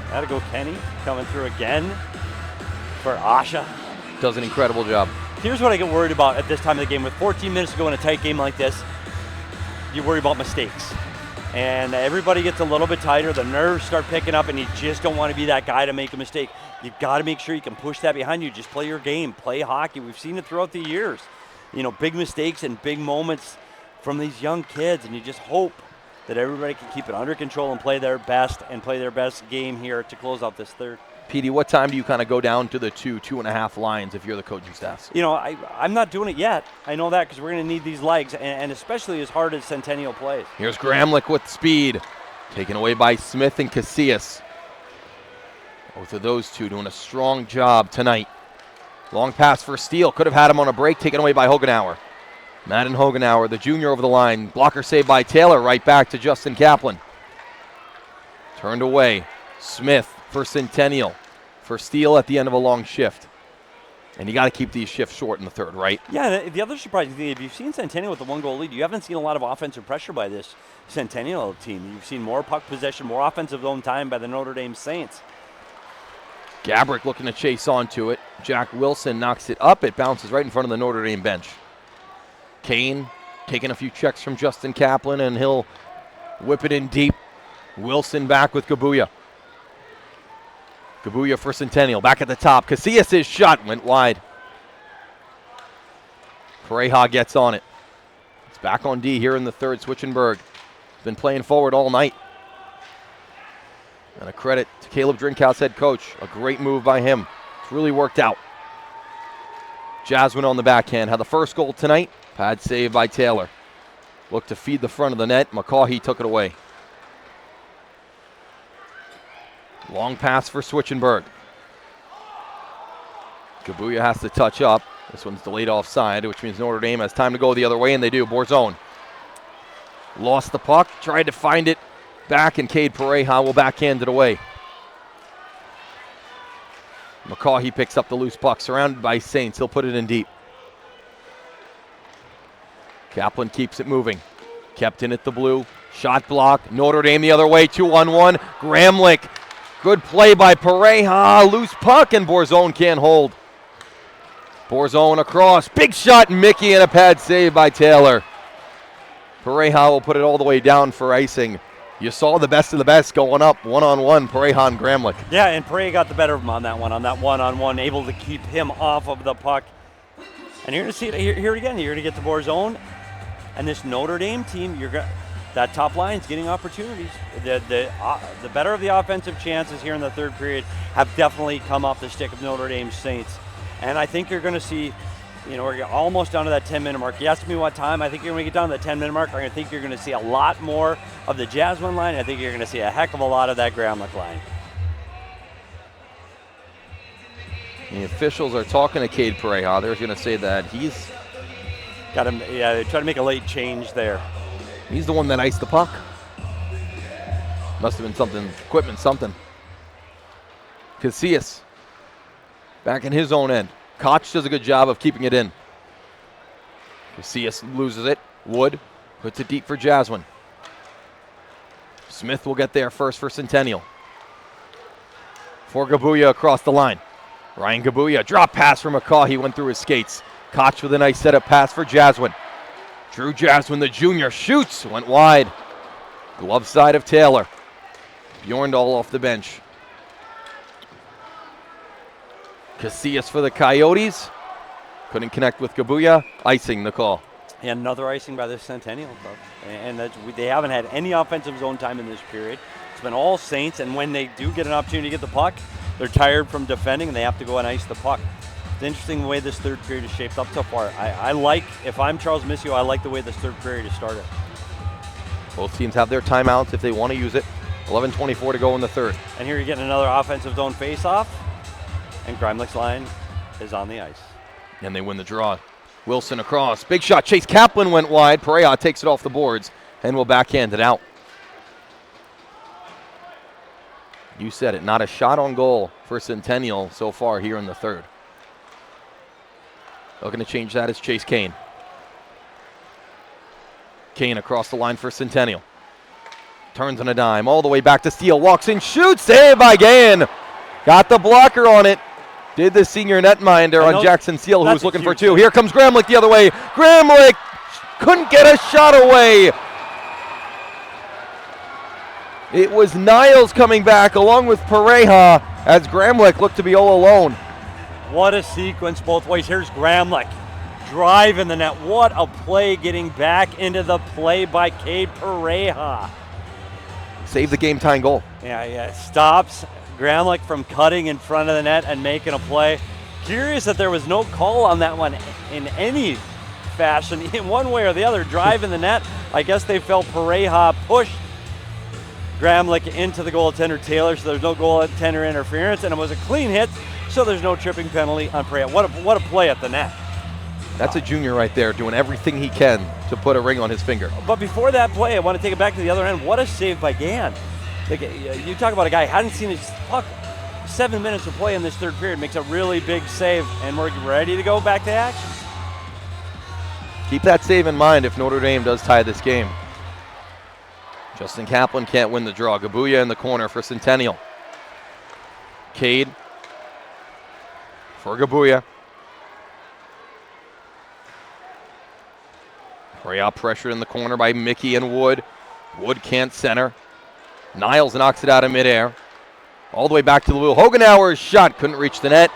Gotta go Kenny coming through again for AHSHA. Does an incredible job. Here's what I get worried about at this time of the game. With 14 minutes to go in a tight game like this, you worry about mistakes. And everybody gets a little bit tighter. The nerves start picking up, and you just don't want to be that guy to make a mistake. You've got to make sure you can push that behind you. Just play your game. Play hockey. We've seen it throughout the years. You know, big mistakes and big moments from these young kids, and you just hope that everybody can keep it under control and play their best game here to close out this third. Petey, what time do you kind of go down to the 2.5 lines if you're the coaching staff? You know, I'm not doing it yet. I know that because we're going to need these legs, and especially as hard as Centennial plays. Here's Gramlich with speed. Taken away by Smith and Casillas. Both of those two doing a strong job tonight. Long pass for Steele. Could have had him on a break. Taken away by Hogenauer. Madden Hogenauer, the junior, over the line. Blocker saved by Taylor. Right back to Justin Kaplan. Turned away. Smith for Centennial. For Steele at the end of a long shift. And you got to keep these shifts short in the third, right? Yeah, the other surprising thing, if you've seen Centennial with a 1-goal lead, you haven't seen a lot of offensive pressure by this Centennial team. You've seen more puck possession, more offensive zone time by the Notre Dame Saints. Gabrick looking to chase onto it. Jack Wilson knocks it up. It bounces right in front of the Notre Dame bench. Kane taking a few checks from Justin Kaplan, and he'll whip it in deep. Wilson back with Gabuya. Gabuya for Centennial, back at the top. Casillas' shot went wide. Pareja gets on it. It's back on D here in the third. Switchenberg has been playing forward all night. And a credit to Caleb Drinkhouse, head coach. A great move by him. It's really worked out. Jasmine on the backhand had the first goal tonight. Pad save by Taylor. Looked to feed the front of the net. McCaughey took it away. Long pass for Switchenberg. Gabuya has to touch up. This one's delayed offside, which means Notre Dame has time to go the other way, and they do. Borzone lost the puck, tried to find it back, and Cade Pareja will backhand it away. McCaughey picks up the loose puck, surrounded by Saints. He'll put it in deep. Kaplan keeps it moving. Kept in at the blue. Shot block. Notre Dame the other way. 2-on-1. Gramlich. Good play by Pareja. Loose puck, and Borzone can't hold. Borzone across. Big shot, Mickey, and a pad save by Taylor. Pareja will put it all the way down for icing. You saw the best of the best going up one-on-one, Pareja and Gramlich. Yeah, and Pareja got the better of him on that one-on-one, able to keep him off of the puck. And you're going to see it here again. You're going to get to Borzone. And this Notre Dame team, that top line's getting opportunities. The better of the offensive chances here in the third period have definitely come off the stick of Notre Dame Saints. And I think you're going to see, we're almost down to that 10-minute mark. You asked me what time. I think you're going to get down to the 10-minute mark. I think you're going to see a lot more of the Jasmine line. I think you're going to see a heck of a lot of that Gramlich line. The officials are talking to Cade Pareja. They're going to say that he's got him. Yeah, they try to make a late change there. He's the one that iced the puck. Must have been something. Casillas back in his own end. Koch does a good job of keeping it in. Casillas loses it. Wood puts it deep for Jasmine. Smith will get there first for Centennial. For Gabuya across the line. Ryan Gabuya, drop pass from McCaw. He went through his skates. Koch with a nice setup pass for Jasmine. Drew Jasmine, the junior, shoots. Went wide. Glove side of Taylor. Bjorndal off the bench. Casillas for the Coyotes. Couldn't connect with Gabuya, icing the call. And another icing by the Centennial club. And they haven't had any offensive zone time in this period. It's been all Saints, and when they do get an opportunity to get the puck, they're tired from defending, and they have to go and ice the puck. It's interesting the way this third period is shaped up so far. I like, if I'm Charles Missio, I like the way this third period has started. Both teams have their timeouts if they want to use it. 11:24 to go in the third. And here you're getting another offensive zone face-off, and Grimelick's line is on the ice. And they win the draw. Wilson across. Big shot. Chase Kaplan went wide. Pereira takes it off the boards and will backhand it out. You said it. Not a shot on goal for Centennial so far here in the third. Looking to change that is Chase Kane. Kane across the line for Centennial. Turns on a dime. All the way back to Steele. Walks in. Shoots. Save by Gann. Got the blocker on it. Did the senior netminder on Jackson Steele, who was looking for two. Here comes Gramlich the other way. Gramlich couldn't get a shot away. It was Niles coming back along with Pareja as Gramlich looked to be all alone. What a sequence both ways. Here's Gramlich driving the net. What a play getting back into the play by Cade Pareja. Save the game-tying goal. Yeah. Stops Gramlich from cutting in front of the net and making a play. Curious that there was no call on that one in any fashion, in one way or the other. Driving the net, I guess they felt Pareja push Gramlich into the goaltender Taylor, so there's no goaltender interference, and it was a clean hit, so there's no tripping penalty on Pareja. What a play at the net. That's a junior right there doing everything he can to put a ring on his finger. But before that play, I want to take it back to the other end. What a save by Gann. Like, you talk about a guy who hadn't seen his puck 7 minutes of play in this third period, makes a really big save, and we're ready to go back to action. Keep that save in mind if Notre Dame does tie this game. Justin Kaplan can't win the draw. Gabuya in the corner for Centennial. Cade for Gabuya. Pereira pressured in the corner by Mickey and Wood. Wood can't center. Niles knocks it out of midair. All the way back to the wheel. Hogenauer's shot couldn't reach the net.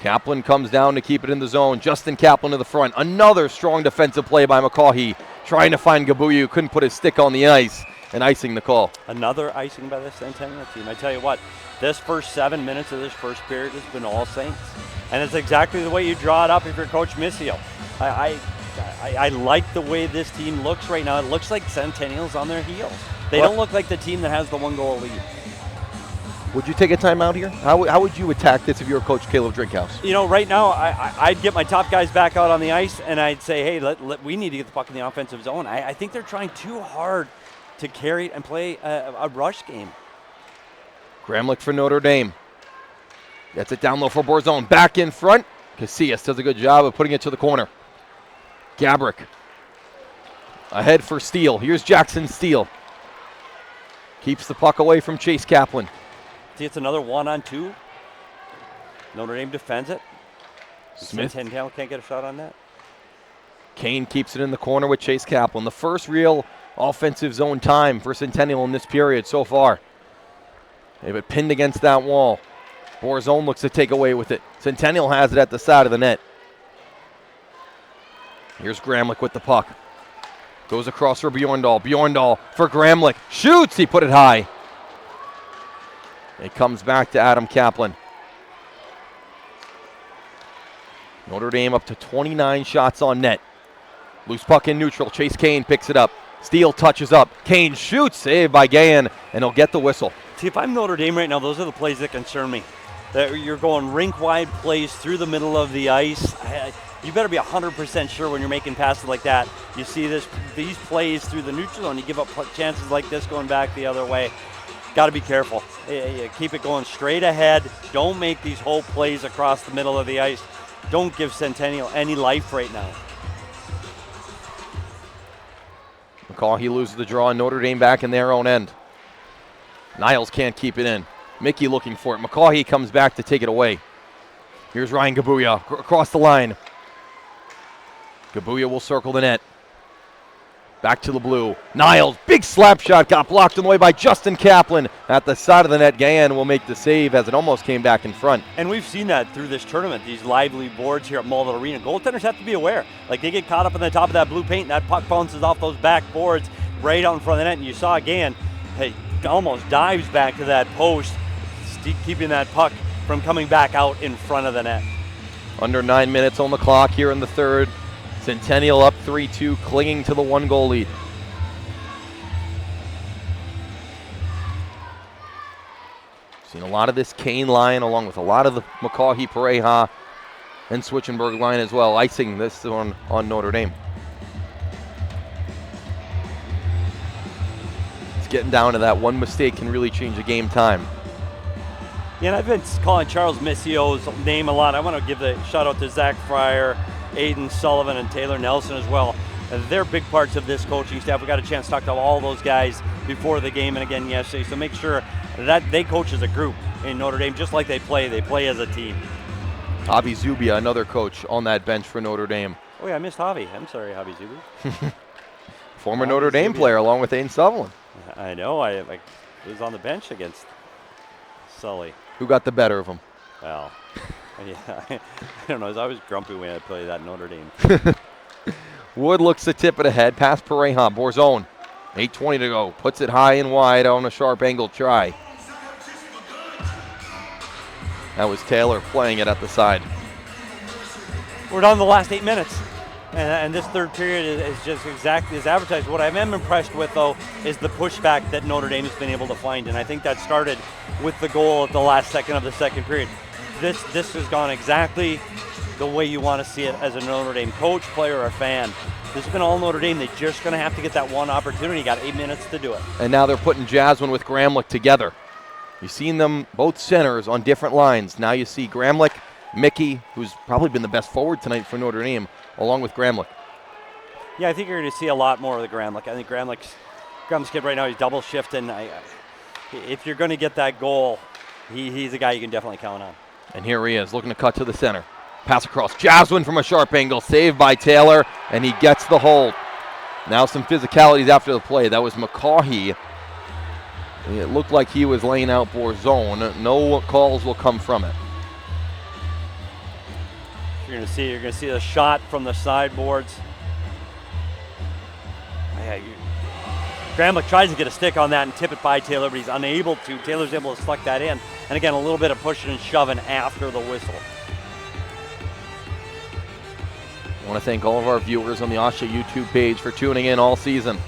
Kaplan comes down to keep it in the zone. Justin Kaplan to the front. Another strong defensive play by McCaughey. Trying to find Gabuya, who couldn't put his stick on the ice, and icing the call. Another icing by the Centennial team. I tell you what, this first 7 minutes of this first period has been all Saints. And it's exactly the way you draw it up if you're Coach Missio. I like the way this team looks right now. It looks like Centennial's on their heels. They don't look like the team that has the 1-goal lead. Would you take a timeout here? How would you attack this if you were Coach Caleb Drinkhouse? You know, right now, I'd get my top guys back out on the ice, and I'd say, hey, we need to get the puck in the offensive zone. I think they're trying too hard to carry and play a rush game. Gramlich for Notre Dame. Gets it down low for Borzone. Back in front. Casillas does a good job of putting it to the corner. Gabrick. Ahead for Steele. Here's Jackson Steele. Keeps the puck away from Chase Kaplan. See, it's another 1-on-2. Notre Dame defends it. Smith. Centennial can't get a shot on that. Kane keeps it in the corner with Chase Kaplan. The first real offensive zone time for Centennial in this period so far. They have it pinned against that wall. Borzone looks to take away with it. Centennial has it at the side of the net. Here's Gramlich with the puck. Goes across for Bjorndal. Bjorndal for Gramlich. Shoots! He put it high. It comes back to Adam Kaplan. Notre Dame up to 29 shots on net. Loose puck in neutral. Chase Kane picks it up. Steele touches up. Kane shoots. Saved by Gann, and he'll get the whistle. See, if I'm Notre Dame right now, those are the plays that concern me. That you're going rink-wide plays through the middle of the ice. You better be 100% sure when you're making passes like that. You see these plays through the neutral zone, you give up chances like this going back the other way. Got to be careful. Keep it going straight ahead. Don't make these whole plays across the middle of the ice. Don't give Centennial any life right now. McCaughey loses the draw, and Notre Dame back in their own end. Niles can't keep it in. Mickey looking for it. McCaughey comes back to take it away. Here's Ryan Gabuya across the line. Gabuya will circle the net. Back to the blue. Niles, big slap shot, got blocked away by Justin Kaplan at the side of the net. Gahan will make the save as it almost came back in front. And we've seen that through this tournament, these lively boards here at Mullet Arena. Goaltenders have to be aware. Like, they get caught up in the top of that blue paint, and that puck bounces off those back boards right out in front of the net. And you saw Gahan, hey, almost dives back to that post, keeping that puck from coming back out in front of the net. Under 9 minutes on the clock here in the third. Centennial up 3-2, clinging to the 1-goal lead. Seen a lot of this Kane line along with a lot of the McCaughey, Pareja, and Switchenberg line as well, icing this one on Notre Dame. It's getting down to that one mistake can really change a game time. Yeah, and I've been calling Charles Missio's name a lot. I want to give the shout out to Zach Fryer, Aiden Sullivan, and Taylor Nelson as well. They're big parts of this coaching staff. We got a chance to talk to all those guys before the game and again yesterday. So make sure that they coach as a group in Notre Dame, just like they play as a team. Javi Zubia, another coach on that bench for Notre Dame. Oh yeah, I missed Javi. I'm sorry, Javi Zubia. Former Notre Dame player along with Aiden Sullivan. I know. I was on the bench against Sully. Who got the better of him? Well, yeah, I don't know. I was always grumpy when I played that Notre Dame. Wood looks to tip it ahead, past Pareja. Borzone, 8:20 to go. Puts it high and wide on a sharp angle try. That was Taylor playing it at the side. We're down to the last 8 minutes. And this third period is just exactly as advertised. What I am impressed with, though, is the pushback that Notre Dame has been able to find. And I think that started with the goal at the last second of the second period. This has gone exactly the way you want to see it as a Notre Dame coach, player, or fan. This has been all Notre Dame. They're just going to have to get that one opportunity. Got 8 minutes to do it. And now they're putting Jasmine with Gramlich together. You've seen them, both centers, on different lines. Now you see Gramlich, Mickey, who's probably been the best forward tonight for Notre Dame, along with Gramlich. Yeah, I think you're going to see a lot more of the Gramlich. I think Gramlich's kid right now, he's double shifting. If you're going to get that goal, he's a guy you can definitely count on. And here he is, looking to cut to the center. Pass across. Jaswin from a sharp angle, saved by Taylor, and he gets the hold. Now some physicalities after the play. That was McCaughey. It looked like he was laying out Borzone. No calls will come from it. You're going to see a shot from the sideboards. Yeah, Gramlich tries to get a stick on that and tip it by Taylor, but he's unable to. Taylor's able to select that in. And again, a little bit of pushing and shoving after the whistle. I want to thank all of our viewers on the AHSHA YouTube page for tuning in all season.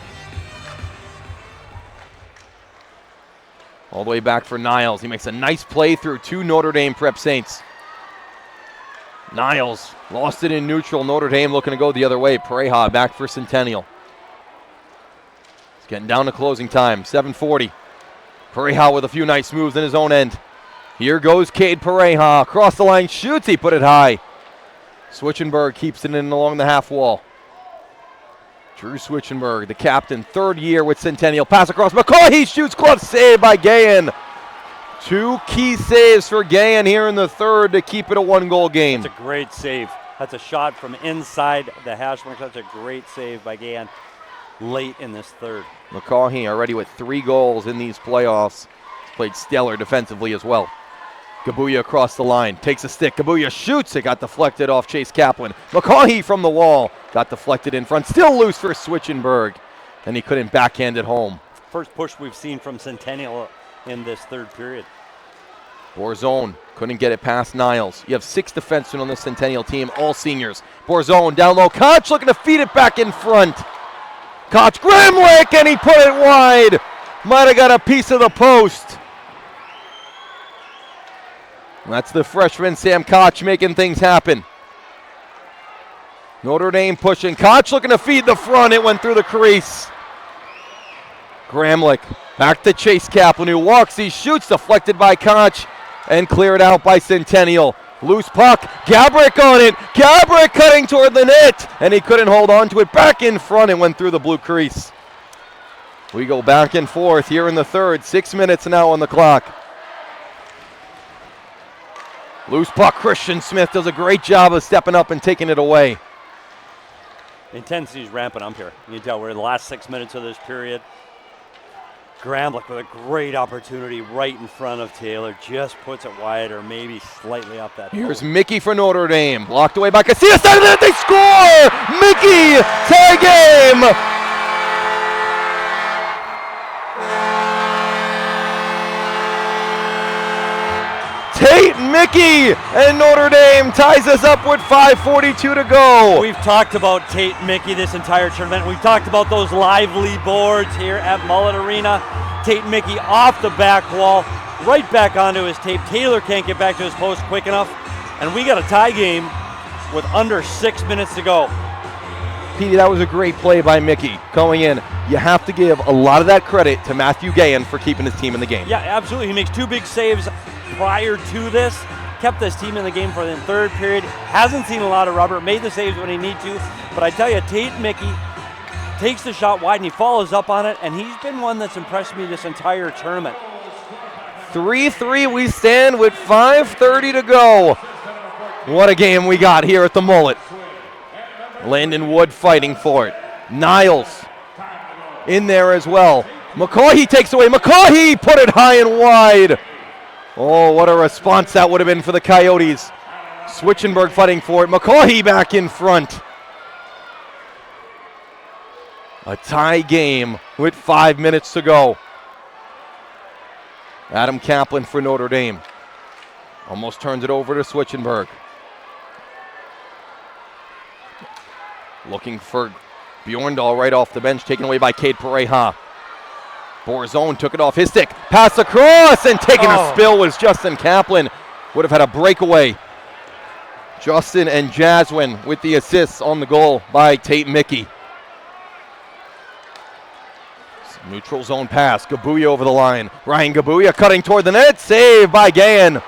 All the way back for Niles. He makes a nice play through two Notre Dame Prep Saints. Niles lost it in neutral. Notre Dame looking to go the other way. Pareja back for Centennial. It's getting down to closing time. 7:40. Pareja with a few nice moves in his own end. Here goes Cade Pareja. Across the line, shoots. He put it high. Switchenberg keeps it in along the half wall. Drew Switchenberg, the captain, third year with Centennial. Pass across. McCaughey shoots. Glove save by Gahan. Two key saves for Gahan here in the third to keep it a one-goal game. That's a great save. That's a shot from inside the hash mark. That's a great save by Gahan late in this third. McCaughey already with 3 goals in these playoffs. He's played stellar defensively as well. Gabuya across the line, takes a stick. Gabuya shoots. It got deflected off Chase Kaplan. McCaughey from the wall. Got deflected in front. Still loose for Switchenberg. And he couldn't backhand it home. First push we've seen from Centennial in this third period. Borzone couldn't get it past Niles. You have 6 defensemen on the Centennial team, all seniors. Borzone down low. Koch looking to feed it back in front. Koch, Gramlich, and he put it wide. Might have got a piece of the post. That's the freshman Sam Koch making things happen. Notre Dame pushing. Koch looking to feed the front. It went through the crease. Gramlich back to Chase Kaplan, who walks. He shoots, deflected by Koch, and cleared out by Centennial. Loose puck. Gabrick on it. Gabrick cutting toward the net, and he couldn't hold on to it. Back in front. It went through the blue crease. We go back and forth here in the third. 6 minutes now on the clock. Loose puck. Christian Smith does a great job of stepping up and taking it away. The intensity is ramping up here. You can tell we're in the last 6 minutes of this period. Gramlich with a great opportunity right in front of Taylor. Just puts it wide or maybe slightly up that. Here's Mickey for Notre Dame. Blocked away by Casillas. Out of that, they score! Mickey, tie game! Tate Mickey and Notre Dame ties us up with 5:42 to go. We've talked about Tate Mickey this entire tournament. We've talked about those lively boards here at Mullet Arena. Tate Mickey off the back wall, right back onto his tape. Taylor can't get back to his post quick enough, and we got a tie game with under 6 minutes to go. Petey, that was a great play by Mickey going in. You have to give a lot of that credit to Matthew Gahan for keeping his team in the game. Yeah, absolutely. He makes 2 big saves prior to this, kept this team in the game for the third period. Hasn't seen a lot of rubber, made the saves when he needs to. But I tell you, Tate Mickey takes the shot wide and he follows up on it, and he's been one that's impressed me this entire tournament. 3-3 we stand with 5:30 to go. What a game we got here at the Mullet. Landon Wood fighting for it. Niles in there as well. McCaughey takes away. McCaughey put it high and wide. Oh, what a response that would have been for the Coyotes. Switchenberg fighting for it. McCaughey back in front. A tie game with 5 minutes to go. Adam Kaplan for Notre Dame. Almost turns it over to Switchenberg. Looking for Bjorndal right off the bench, taken away by Cade Pareja. Borzone took it off his stick. Pass across and taking a spill was Justin Kaplan. Would have had a breakaway. Justin and Jaswin with the assists on the goal by Tate Mickey. Neutral zone pass. Gabuya over the line. Ryan Gabuya cutting toward the net. Save by Gahan.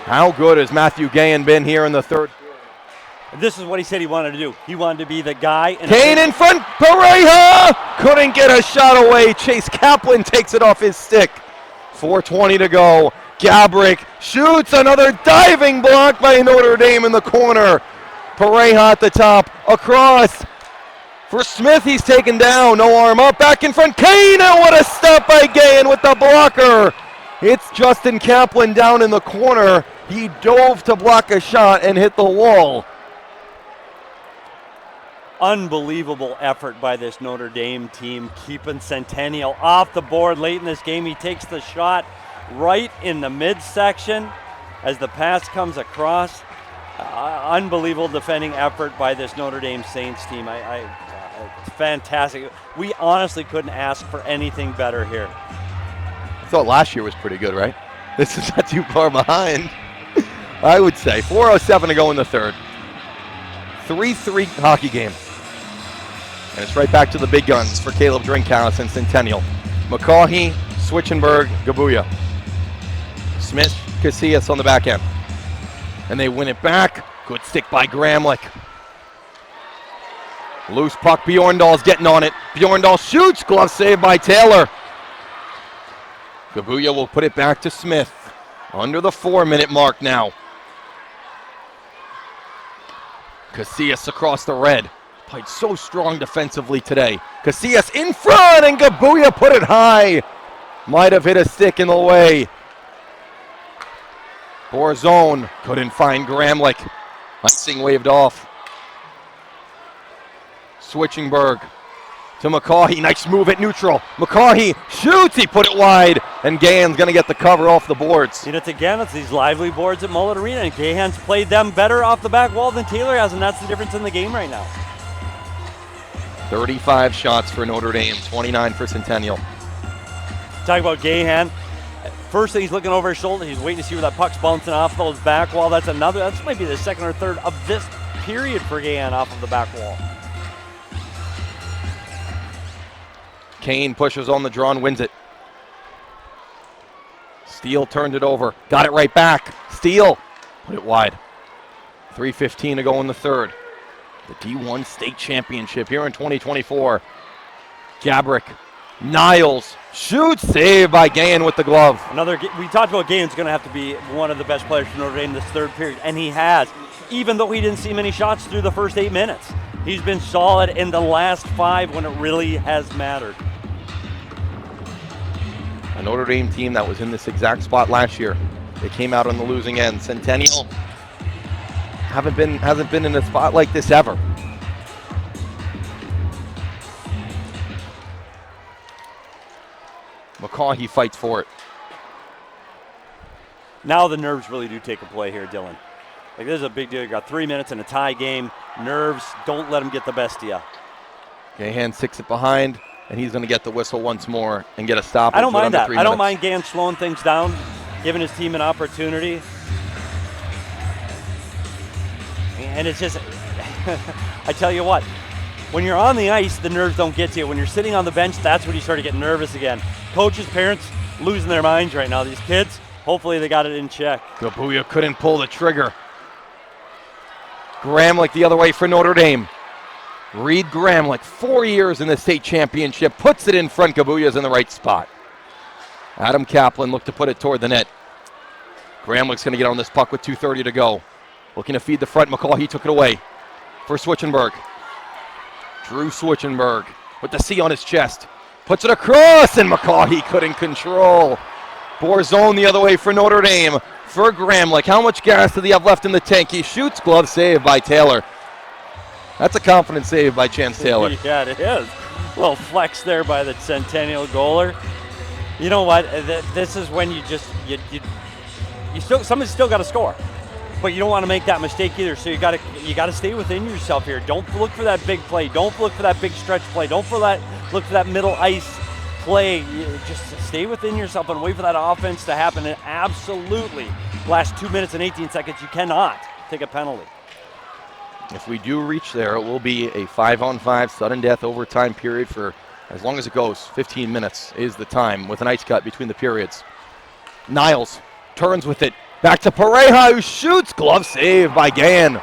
How good has Matthew Gahan been here in the third? This is what he said he wanted to do. He wanted to be the guy. Kane in front. Pareja couldn't get a shot away. Chase Kaplan takes it off his stick. 4:20 to go. Gabrick shoots. Another diving block by Notre Dame in the corner. Pareja at the top. Across. For Smith, he's taken down. No arm up. Back in front. Kane, and what a stop by Gahan with the blocker. It's Justin Kaplan down in the corner. He dove to block a shot and hit the wall. Unbelievable effort by this Notre Dame team, keeping Centennial off the board late in this game. He takes the shot right in the midsection as the pass comes across. Unbelievable defending effort by this Notre Dame Saints team. It's fantastic. We honestly couldn't ask for anything better here. I thought last year was pretty good, right? This is not too far behind, I would say. 4:07 to go in the third. 3-3 hockey game. And it's right back to the big guns for Caleb Drinkhouse and Centennial. McCaughey, Switchenberg, Gabuya. Smith, Casillas on the back end. And they win it back. Good stick by Gramlich. Loose puck, Bjorndal's getting on it. Bjorndal shoots, glove save by Taylor. Gabuya will put it back to Smith. Under the 4-minute mark now. Casillas across the red. Played so strong defensively today. Casillas in front, and Gabuya put it high. Might have hit a stick in the way. Borzone couldn't find Gramlich. Icing waved off. Switchenberg to McCaughey. Nice move at neutral. McCaughey shoots. He put it wide. And Gahan's going to get the cover off the boards. It's these lively boards at Mullet Arena. And Gahan's played them better off the back wall than Taylor has. And that's the difference in the game right now. 35 shots for Notre Dame. 29 for Centennial. Talk about Gahan. First thing, he's looking over his shoulder. He's waiting to see where that puck's bouncing off those back wall. That's might be the second or third of this period for Gahan off of the back wall. Kane pushes on the draw and wins it. Steele turned it over. Got it right back. Steele put it wide. 3:15 to go in the third. The D1 state championship here in 2024. Gabrick. Niles shoots. Save by Gahan with the glove. We talked about Gahan's going to have to be one of the best players for Notre Dame this third period. And he has. Even though he didn't see many shots through the first 8 minutes. He's been solid in the last 5 when it really has mattered. A Notre Dame team that was in this exact spot last year. They came out on the losing end. Centennial hasn't been in a spot like this ever. McCaughey fights for it. Now the nerves really do take a play here, Dylan. Like, this is a big deal. You got 3 minutes in a tie game. Nerves, don't let them get the best of you. Gahan sticks it behind, and he's going to get the whistle once more and get a stop. I don't mind that. I don't mind Gahan slowing things down, giving his team an opportunity. And it's just, I tell you what, when you're on the ice, the nerves don't get to you. When you're sitting on the bench, that's when you start to get nervous again. Coaches, parents, losing their minds right now. These kids, hopefully they got it in check. Gabuya couldn't pull the trigger. Gramlich the other way for Notre Dame. Reed Gramlich, 4 years in the state championship, puts it in front. Gabuya's in the right spot. Adam Kaplan looked to put it toward the net. Gramlich's going to get on this puck with 2:30 to go. Looking to feed the front. McCaughey took it away for Switchenberg. Drew Switchenberg with the C on his chest. Puts it across, and McCaughey couldn't control. Borzone the other way for Notre Dame. For Gramlich, how much gas did he have left in the tank? He shoots, glove save by Taylor. That's a confident save by Chance Taylor. Yeah, it is. A little flex there by the Centennial goaler. You know what? This is when you somebody's still got to score, but you don't want to make that mistake either. So you got to stay within yourself here. Don't look for that big play. Don't look for that big stretch play. Don't look for that middle ice play. Just stay within yourself and wait for that offense to happen. And absolutely, last 2 minutes and 18 seconds, you cannot take a penalty. If we do reach there, it will be a 5-on-5 sudden death overtime period for as long as it goes. 15 minutes is the time with an ice cut between the periods. Niles turns with it. Back to Pareja, who shoots. Glove save by Gann.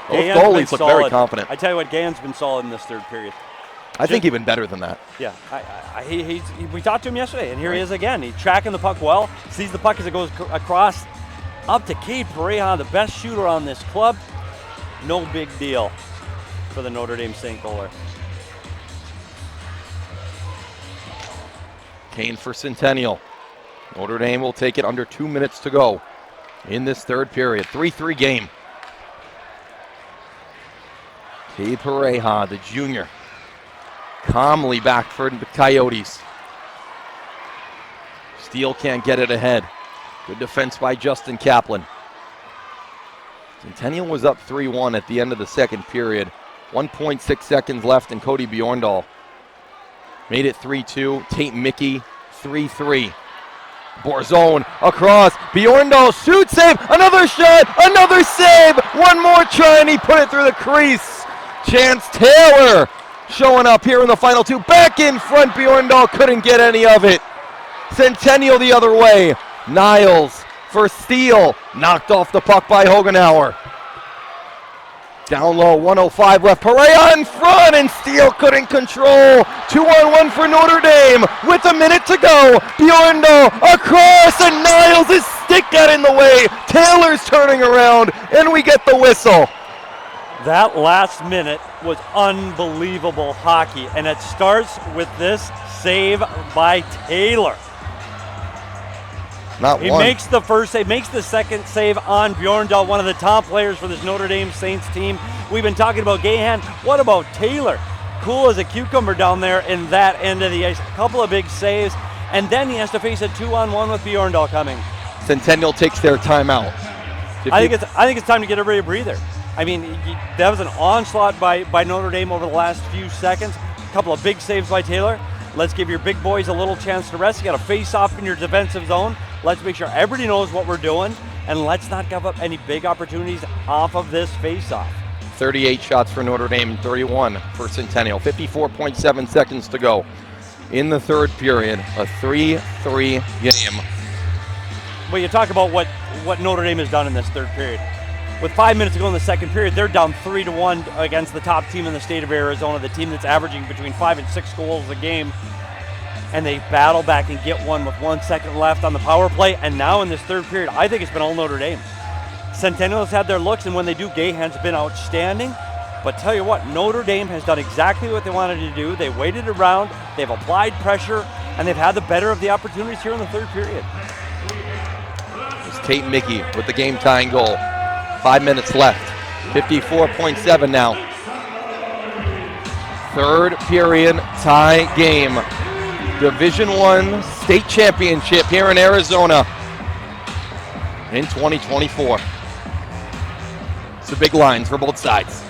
Both goalies look very confident. I tell you what, Gann's been solid in this third period. I think even better than that. Yeah, we talked to him yesterday, and here he is again. He's tracking the puck well, sees the puck as it goes across. Up to Cade Pareja, the best shooter on this club. No big deal for the Notre Dame St. goaler. Kane for Centennial. Notre Dame will take it under 2 minutes to go in this third period. 3-3 game. Cade Pareja, the junior, calmly back for the Coyotes. Steele can't get it ahead. Good defense by Justin Kaplan. Centennial was up 3-1 at the end of the second period. 1.6 seconds left, and Cody Bjorndal made it 3-2. Tate Mickey, 3-3. Borzone across. Bjorndal shoots, save. Another shot, another save. One more try, and he put it through the crease. Chance Taylor showing up here in the final two. Back in front, Bjorndal couldn't get any of it. Centennial the other way. Niles for Steele, knocked off the puck by Hogenauer. Down low, 1:05 left. Pareja in front, and Steele couldn't control. 2-on-1 for Notre Dame with a minute to go. Bjorndal across, and Niles' stick got in the way. Taylor's turning around, and we get the whistle. That last minute was unbelievable hockey, and it starts with this save by Taylor. He makes the first save, makes the second save on Bjorndal, one of the top players for this Notre Dame Saints team. We've been talking about Gahan. What about Taylor? Cool as a cucumber down there in that end of the ice. A couple of big saves, and then he has to face a 2-on-1 with Bjorndal coming. Centennial takes their timeout. I think it's time to get everybody a breather. I mean, that was an onslaught by Notre Dame over the last few seconds. A couple of big saves by Taylor. Let's give your big boys a little chance to rest. You got to face off in your defensive zone. Let's make sure everybody knows what we're doing, and let's not give up any big opportunities off of this face-off. 38 shots for Notre Dame, 31 for Centennial. 54.7 seconds to go in the third period. A 3-3 game. Well, you talk about what Notre Dame has done in this third period. With 5 minutes to go in the second period, they're down 3-1 against the top team in the state of Arizona, the team that's averaging between 5 and 6 goals a game. And they battle back and get one with 1 second left on the power play. And now in this third period, I think it's been all Notre Dame. Centennial has had their looks, and when they do, Gahan's been outstanding. But tell you what, Notre Dame has done exactly what they wanted to do. They waited around, they've applied pressure, and they've had the better of the opportunities here in the third period. It's Tate Mickey with the game-tying goal. 5 minutes left. 54.7 now. Third period tie game. Division I state championship here in Arizona in 2024. It's the big lines for both sides.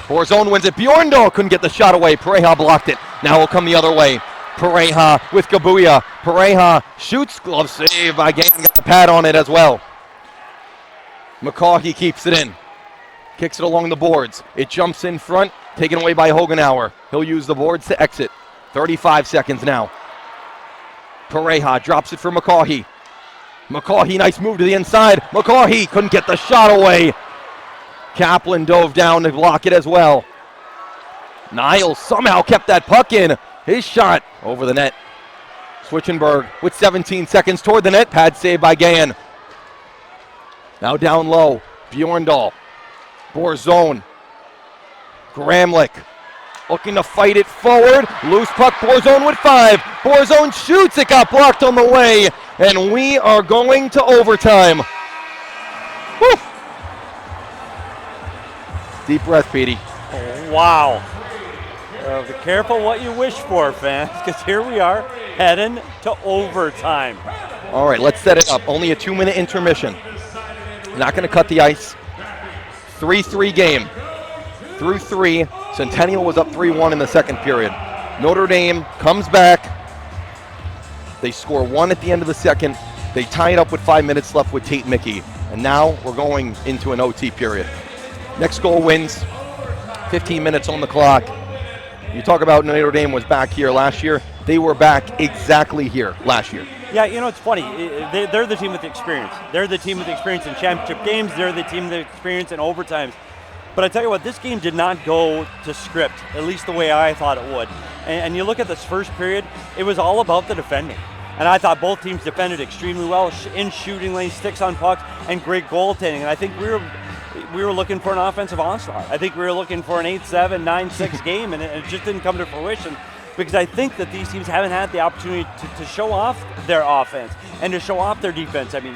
Borzone wins it. Bjorndal couldn't get the shot away. Pareja blocked it. Now will come the other way. Pareja with Gabuya. Pareja shoots. Glove save by Gann. Got the pad on it as well. McCaughey keeps it in. Kicks it along the boards. It jumps in front. Taken away by Hogenauer. He'll use the boards to exit. 35 seconds now. Pareja drops it for McCaughey. McCaughey, nice move to the inside. McCaughey couldn't get the shot away. Kaplan dove down to block it as well. Niles somehow kept that puck in. His shot over the net. Switchenberg with 17 seconds toward the net. Pad saved by Gann. Now down low. Bjorndal. Borzone. Gramlich looking to fight it forward. Loose puck. Borzone with 5. Borzone shoots. It got blocked on the way. And we are going to overtime. Woo. Deep breath, Petey. Oh, wow. Be careful what you wish for, fans, because here we are heading to overtime. All right, let's set it up. Only a 2-minute intermission. Not going to cut the ice. 3-3 game. Through 3, Centennial was up 3-1 in the second period. Notre Dame comes back. They score 1 at the end of the second. They tie it up with 5 minutes left with Tate Mickey. And now we're going into an OT period. Next goal wins. 15 minutes on the clock. You talk about Notre Dame was back here last year. They were back exactly here last year. Yeah, you know, it's funny. They're the team with the experience. They're the team with the experience in championship games. They're the team with the experience in overtimes. But I tell you what, this game did not go to script, at least the way I thought it would. And you look at this first period, it was all about the defending. And I thought both teams defended extremely well in shooting lanes, sticks on pucks, and great goaltending. And I think we were looking for an offensive onslaught. I think we were looking for an 8-7, 9-6 game, and it just didn't come to fruition because I think that these teams haven't had the opportunity to show off their offense and to show off their defense. I mean,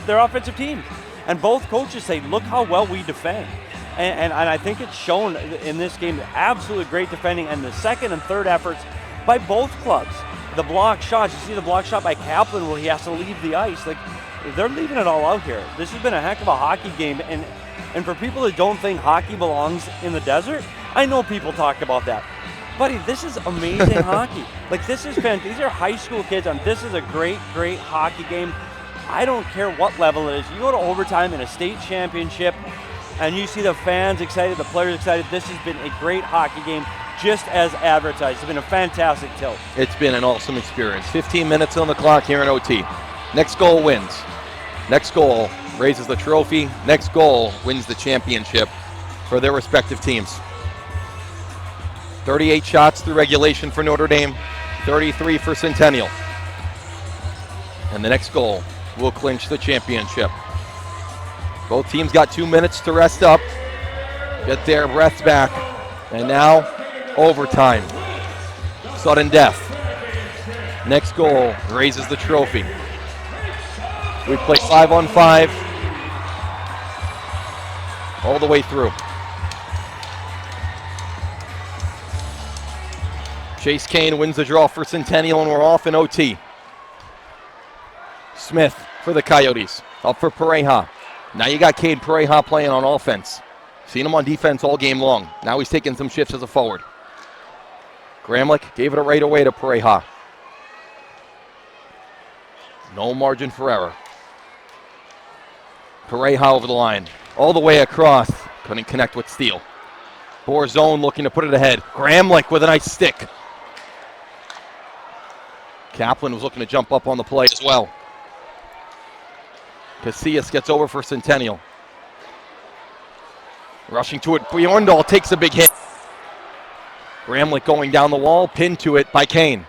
they're offensive teams. And both coaches say, look how well we defend. And I think it's shown in this game, absolutely great defending, and the second and third efforts by both clubs. The block shots, you see the block shot by Kaplan where he has to leave the ice. Like, they're leaving it all out here. This has been a heck of a hockey game, and for people that don't think hockey belongs in the desert, I know people talk about that. Buddy, this is amazing hockey. Like, this is fantastic. These are high school kids, and this is a great, great hockey game. I don't care what level it is. You go to overtime in a state championship, and you see the fans excited, the players excited. This has been a great hockey game, just as advertised. It's been a fantastic tilt. It's been an awesome experience. 15 minutes on the clock here in OT. Next goal wins. Next goal raises the trophy. Next goal wins the championship for their respective teams. 38 shots through regulation for Notre Dame, 33 for Centennial. And the next goal will clinch the championship. Both teams got 2 minutes to rest up, get their breaths back, and now overtime. Sudden death. Next goal raises the trophy. We play 5-on-5 all the way through. Chase Kane wins the draw for Centennial, and we're off in OT. Smith for the Coyotes, up for Pareja. Now you got Cade Pareja playing on offense. Seen him on defense all game long. Now he's taking some shifts as a forward. Gramlich gave it right away to Pareja. No margin for error. Pareja over the line, all the way across. Couldn't connect with Steele. Borzone looking to put it ahead. Gramlich with a nice stick. Kaplan was looking to jump up on the play as well. Casillas gets over for Centennial. Rushing to it, Bjorndal takes a big hit. Gramlich going down the wall, pinned to it by Kane.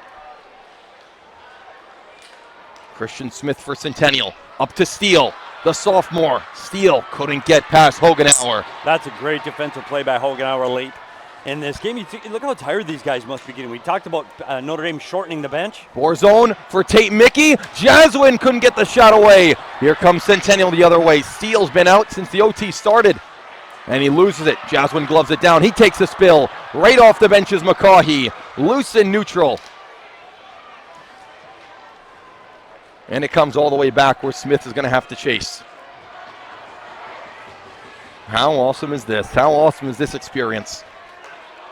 Christian Smith for Centennial, up to Steele. the sophomore. Steele couldn't get past Hogenauer. That's a great defensive play by Hogenauer late in this game. Look how tired these guys must be getting. We talked about Notre Dame shortening the bench. Borzone for Tate Mickey. Jaswin couldn't get the shot away. Here comes Centennial the other way. Steele's been out since the OT started, and he loses it. Jaswin gloves it down. He takes a spill. Right off the bench is McCaughey. Loose and neutral. And it comes all the way back where Smith is going to have to chase. How awesome is this? How awesome is this experience?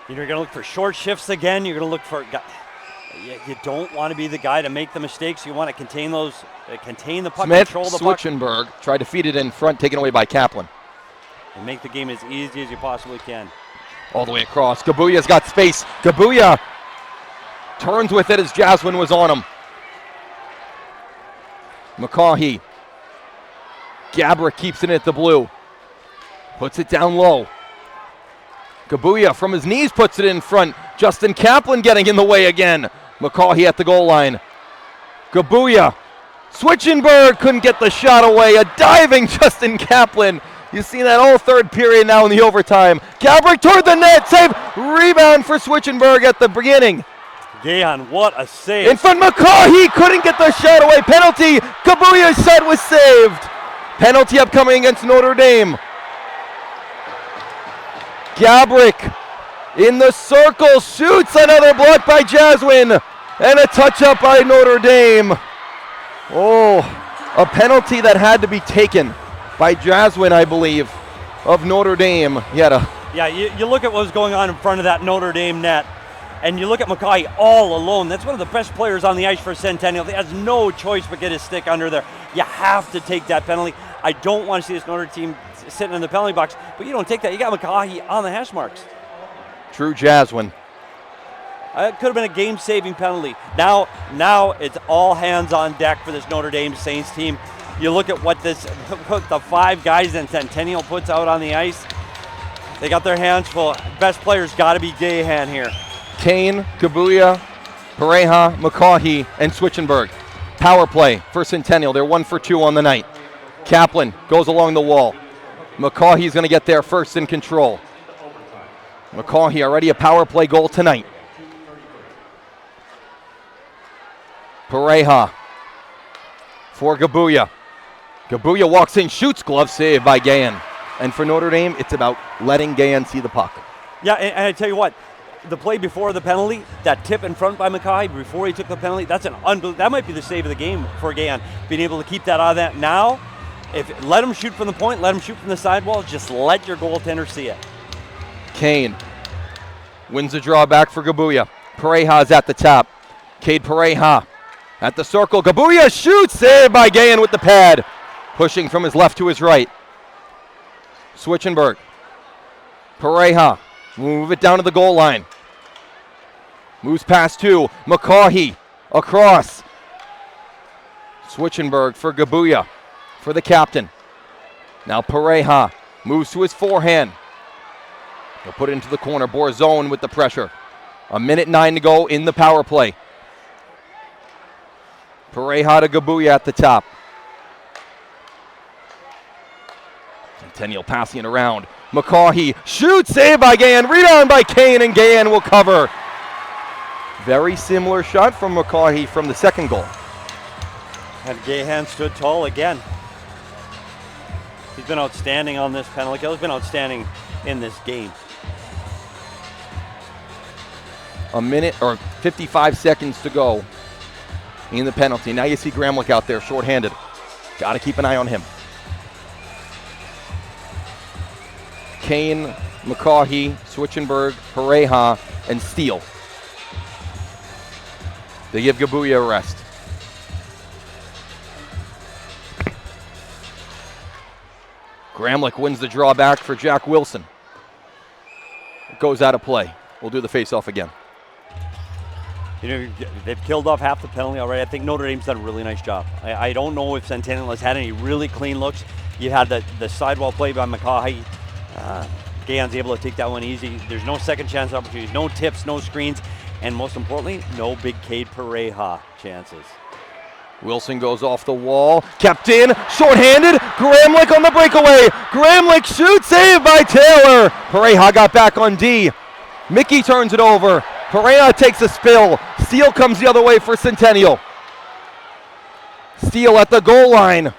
You're going to look for short shifts again. You're going to look for. You don't want to be the guy to make the mistakes. You want to contain those, contain the puck, Smith, control the puck. Switchenberg tried to feed it in front, taken away by Kaplan. And make the game as easy as you possibly can. All the way across. Gabuya's got space. Gabuya turns with it as Jaswin was on him. McCaughey. Gabrick keeps it at the blue. Puts it down low. Gabuya from his knees puts it in front. Justin Kaplan getting in the way again. McCaughey at the goal line. Gabuya. Switchenberg couldn't get the shot away. A diving Justin Kaplan. You see that all third period now in the overtime. Gabrick toward the net. Save. Rebound for Switchenberg at the beginning. Gahan, what a save. In front, McCaughey couldn't get the shot away. Penalty. Gabuya's shot was saved. Penalty upcoming against Notre Dame. Gabrick in the circle, shoots another block by Jaswin, and a touch-up by Notre Dame. Oh, a penalty that had to be taken by Jaswin, I believe, of Notre Dame. Yeah, you look at what was going on in front of that Notre Dame net, and you look at McCaughey all alone. That's one of the best players on the ice for Centennial. He has no choice but get his stick under there. You have to take that penalty. I don't want to see this Notre team sitting in the penalty box, but you don't take that. You got McCaughey on the hash marks. True Jaswin. It could have been a game-saving penalty. Now it's all hands on deck for this Notre Dame Saints team. You look at what the 5 guys in Centennial puts out on the ice. They got their hands full. Best players got to be Gahan here. Kane, Gabuya, Pareja, McCaughey, and Switchenberg. Power play for Centennial. They're 1 for 2 on the night. Kaplan goes along the wall. McCaughey's going to get there first in control. McCaughey already a power play goal tonight. Pareja for Gabuya. Gabuya walks in, shoots, glove save by Gahan. And for Notre Dame, it's about letting Gahan see the puck. Yeah, and I tell you what, the play before the penalty, that tip in front by McCaughey before he took the penalty, that might be the save of the game for Gahan. Being able to keep that out of that now. Let him shoot from the point, let him shoot from the sidewall, just let your goaltender see it. Kane wins the draw back for Gabuya. Pareja's at the top. Cade Pareja at the circle. Gabuya shoots, saved by Gahan with the pad. Pushing from his left to his right. Switchenberg. Pareja, move it down to the goal line. Moves past 2. McCaughey across. Switchenberg for Gabuya. For the captain. Now Pareja moves to his forehand. He'll put it into the corner. Borzone with the pressure. 1:09 to go in the power play. Pareja to Gabuya at the top. Centennial passing it around. McCaughey shoots, saved by Gahan. Rebound by Kane, and Gahan will cover. Very similar shot from McCaughey from the second goal. And Gahan stood tall again. He's been outstanding on this penalty kill. He's been outstanding in this game. 55 seconds to go in the penalty. Now you see Gramlich out there shorthanded. Got to keep an eye on him. Kane, McCaughey, Switchenberg, Pareja, and Steele. They give Gabuya a rest. Gramlich wins the draw back for Jack Wilson. It goes out of play. We'll do the face-off again. You know, they've killed off half the penalty already. I think Notre Dame's done a really nice job. I don't know if Centennial has had any really clean looks. You had the sidewall play by McCaughey. Gahan's able to take that one easy. There's no second chance opportunities, no tips, no screens, and most importantly, no big Cade Pareja chances. Wilson goes off the wall, kept in, shorthanded, Gramlich on the breakaway. Gramlich shoots, saved by Taylor. Pareja got back on D. Mickey turns it over. Pareja takes a spill. Steele comes the other way for Centennial. Steele at the goal line.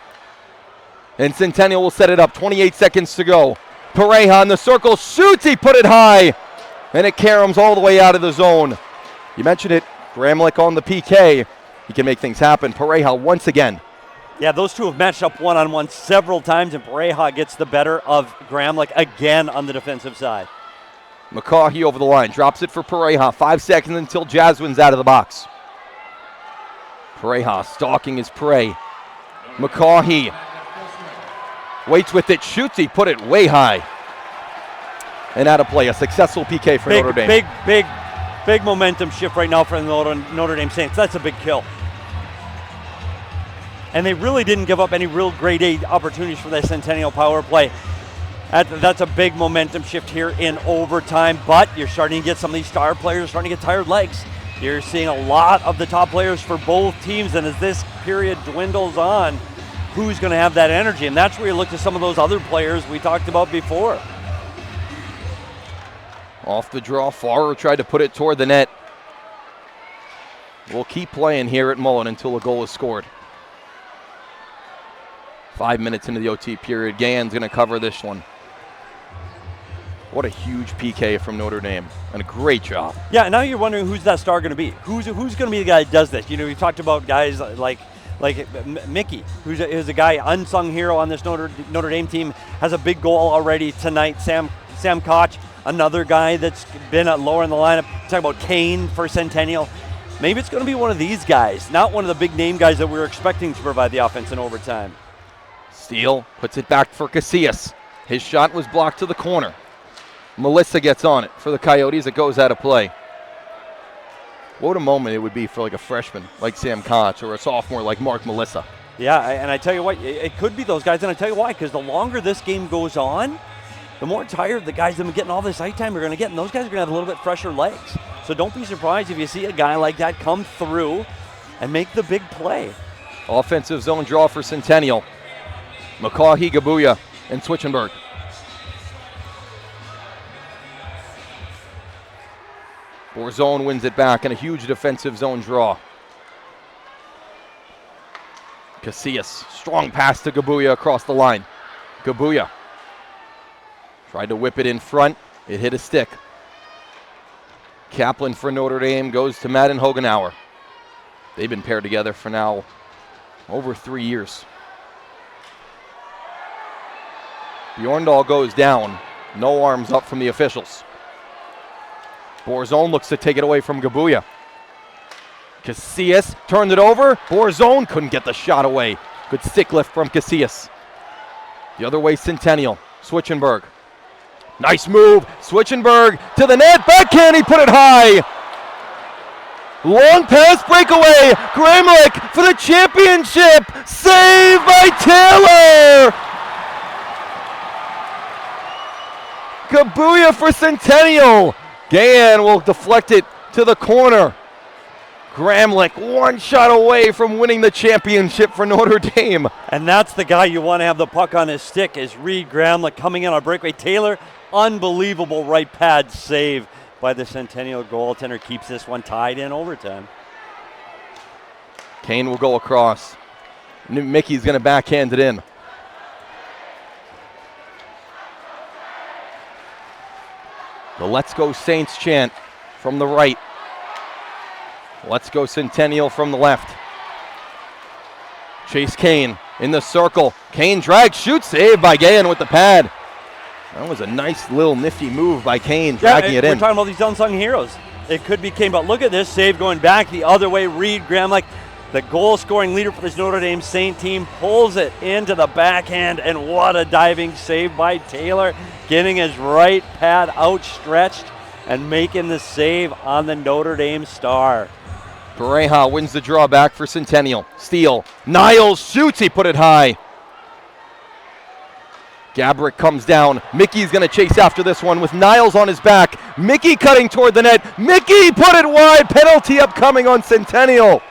And Centennial will set it up, 28 seconds to go. Pareja in the circle, shoots, he put it high. And it caroms all the way out of the zone. You mentioned it, Gramlich on the PK. He can make things happen. Pareja once again. Yeah, those two have matched up one-on-one several times, and Pareja gets the better of Gramlich again on the defensive side. McCaughey over the line, drops it for Pareja. 5 seconds until Jaswine's out of the box. Pareja stalking his prey. McCaughey waits with it, shoots, he put it way high. And out of play, a successful PK for Notre Dame. Big momentum shift right now for the Notre Dame Saints. That's a big kill. And they really didn't give up any real grade A opportunities for that Centennial power play. That's a big momentum shift here in overtime, but you're starting to get some of these star players starting to get tired legs. You're seeing a lot of the top players for both teams, and as this period dwindles on, who's going to have that energy? And that's where you look to some of those other players we talked about before. Off the draw, Farrer tried to put it toward the net. We'll keep playing here at Mullen until a goal is scored. 5 minutes into the OT period. Gahan's going to cover this one. What a huge PK from Notre Dame, and a great job. Yeah, now you're wondering who's that star going to be. Who's going to be the guy that does this? You know, we talked about guys like Mickey, who's a guy, unsung hero on this Notre Dame team, has a big goal already tonight. Sam Koch, another guy that's been lower in the lineup. Talk about Kane for Centennial. Maybe it's going to be one of these guys, not one of the big name guys that we were expecting to provide the offense in overtime. Steele puts it back for Casillas. His shot was blocked to the corner. Melissa gets on it for the Coyotes. It goes out of play. What a moment it would be for like a freshman like Sam Koch or a sophomore like Mark Melissa. Yeah, and I tell you what, it could be those guys, and I tell you why, because the longer this game goes on, the more tired the guys that have been getting all this ice time are going to get, and those guys are going to have a little bit fresher legs. So don't be surprised if you see a guy like that come through and make the big play. Offensive zone draw for Centennial. McCaughey, Gabuya, and Switchenberg. Borzone wins it back in a huge defensive zone draw. Casillas, strong pass to Gabuya across the line. Gabuya tried to whip it in front. It hit a stick. Kaplan for Notre Dame goes to Madden Hogenauer. They've been paired together for now over 3 years. Bjorndal goes down. No arms up from the officials. Borzone looks to take it away from Gabuya. Casillas turned it over. Borzone couldn't get the shot away. Good stick lift from Casillas. The other way, Centennial. Switchenberg. Nice move. Switchenberg to the net. Backhand, he put it high. Long pass breakaway. Gramlich for the championship. Saved by Taylor. Gabuya for Centennial. Gahan will deflect it to the corner. Gramlich one shot away from winning the championship for Notre Dame. And that's the guy you want to have the puck on his stick, is Reed Gramlich coming in on a breakaway. Taylor, unbelievable right pad save by the Centennial goaltender, keeps this one tied in overtime. Kane will go across. Mickey's going to backhand it in. The Let's Go Saints chant from the right. Let's go Centennial from the left. Chase Kane in the circle. Kane drags, shoots, saved by Gahan with the pad. That was a nice little nifty move by Kane, dragging it in. We're talking about these unsung heroes. It could be Kane, but look at this save going back the other way. Reed Gramlich, the goal-scoring leader for this Notre Dame Saint team, pulls it into the backhand, and what a diving save by Taylor, getting his right pad outstretched and making the save on the Notre Dame star. Pareja wins the draw back for Centennial. Steele. Niles shoots, he put it high. Gabrick comes down. Mickey's going to chase after this one with Niles on his back. Mickey cutting toward the net. Mickey put it wide. Penalty upcoming on Centennial.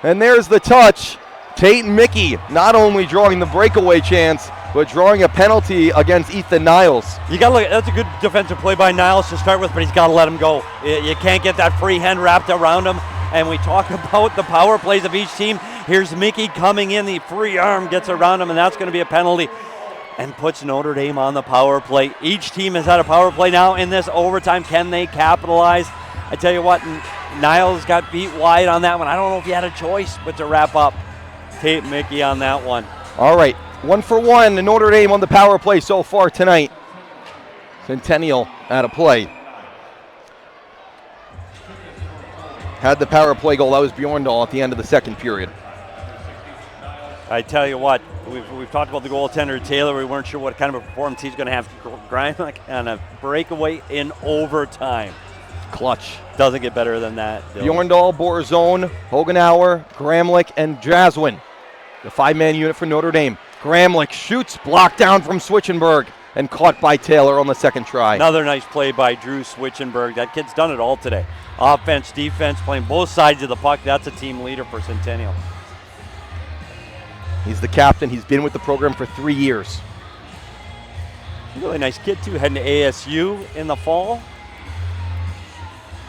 And there's the touch. Tate and Mickey not only drawing the breakaway chance, but drawing a penalty against Ethan Niles. You got to look. That's a good defensive play by Niles to start with, but he's got to let him go. You can't get that free hand wrapped around him. And we talk about the power plays of each team. Here's Mickey coming in. The free arm gets around him, and that's going to be a penalty and puts Notre Dame on the power play. Each team has had a power play now in this overtime. Can they capitalize? I tell you what, Niles got beat wide on that one. I don't know if he had a choice but to wrap up. Tate Mickey on that one. All right, 1 for 1 to Notre Dame on the power play so far tonight. Centennial at a play. Had the power play goal. That was Bjorndal at the end of the second period. I tell you what, we've talked about the goaltender Taylor. We weren't sure what kind of a performance he's going to have. Grimek on a breakaway in overtime. Clutch. Doesn't get better than that. Bjorndal, Borzone, Hogenauer, Gramlich, and Jaswin. The 5-man unit for Notre Dame. Gramlich shoots, blocked down from Switchenberg, and caught by Taylor on the second try. Another nice play by Drew Switchenberg. That kid's done it all today. Offense, defense, playing both sides of the puck. That's a team leader for Centennial. He's the captain. He's been with the program for 3 years. Really nice kid, too, heading to ASU in the fall.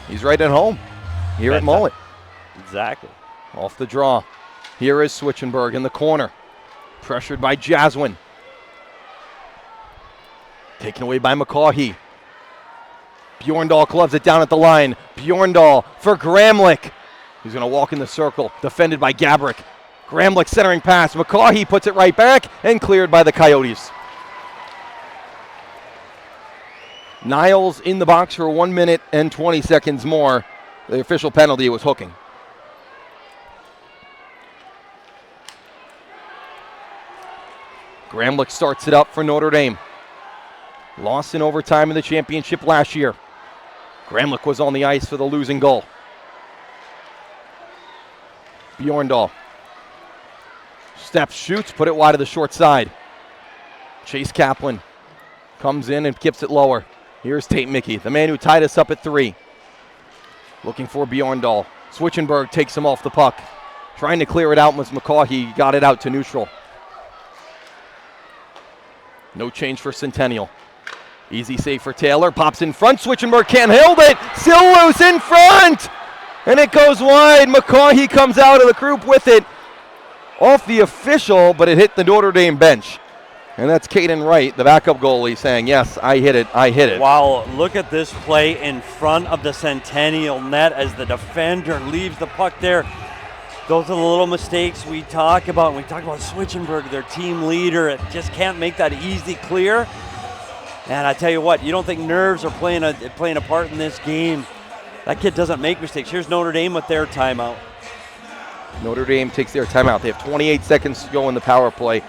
He's right at home here at Mullet. Exactly. Off the draw. Here is Switchenberg in the corner. Pressured by Jaswin. Taken away by McCaughey. Bjorndal gloves it down at the line. Bjorndal for Gramlich. He's going to walk in the circle. Defended by Gabrick. Gramlich centering pass. McCaughey puts it right back and cleared by the Coyotes. Niles in the box for 1 minute and 20 seconds more. The official penalty was hooking. Gramlich starts it up for Notre Dame. Lost in overtime in the championship last year. Gramlich was on the ice for the losing goal. Bjorndal. Steps, shoots, put it wide of the short side. Chase Kaplan comes in and kips it lower. Here's Tate Mickey, the man who tied us up at 3. Looking for Bjorndal. Switchenberg takes him off the puck. Trying to clear it out with McCaughey. Got it out to neutral. No change for Centennial. Easy save for Taylor. Pops in front. Switchenberg can't hold it. Still loose in front. And it goes wide. McCaughey comes out of the group with it. Off the official, but it hit the Notre Dame bench. And that's Caden Wright, the backup goalie, saying, yes, I hit it, I hit it. Wow, look at this play in front of the Centennial net as the defender leaves the puck there. Those are the little mistakes we talk about. We talk about Switchenberg, their team leader. It just can't make that easy clear. And I tell you what, you don't think nerves are playing a part in this game. That kid doesn't make mistakes. Here's Notre Dame with their timeout. Notre Dame takes their timeout. They have 28 seconds to go in the power play.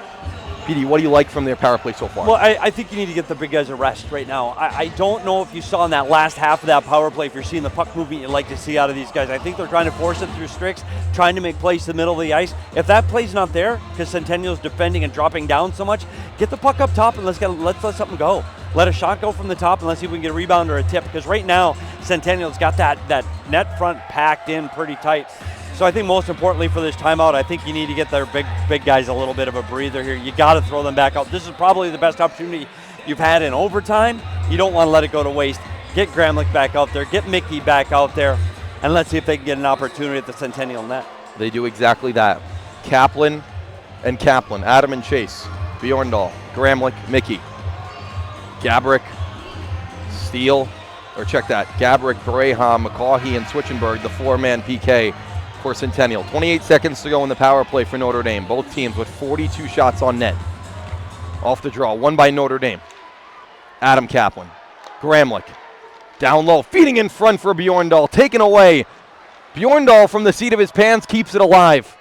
PD, what do you like from their power play so far? Well, I think you need to get the big guys a rest right now. I don't know if you saw in that last half of that power play, if you're seeing the puck movement you'd like to see out of these guys. I think they're trying to force it through Strix, trying to make plays to the middle of the ice. If that play's not there, because Centennial's defending and dropping down so much, get the puck up top and let's let something go. Let a shot go from the top and let's see if we can get a rebound or a tip. Because right now, Centennial's got that net front packed in pretty tight. So I think most importantly for this timeout, I think you need to get their big guys a little bit of a breather here. You got to throw them back out. This is probably the best opportunity you've had in overtime. You don't want to let it go to waste. Get Gramlich back out there. Get Mickey back out there. And let's see if they can get an opportunity at the Centennial net. They do exactly that. Kaplan and Kaplan. Adam and Chase. Bjorndal. Gramlich. Mickey. Gabrick. Steele. Or check that. Gabrick, Braham, McCaughey, and Switchenberg, the 4-man PK for Centennial. 28 seconds to go in the power play for Notre Dame. Both teams with 42 shots on net. Off the draw, one by Notre Dame. Adam Kaplan. Gramlich. Down low, feeding in front for Bjorndal. Taken away. Bjorndal from the seat of his pants keeps it alive.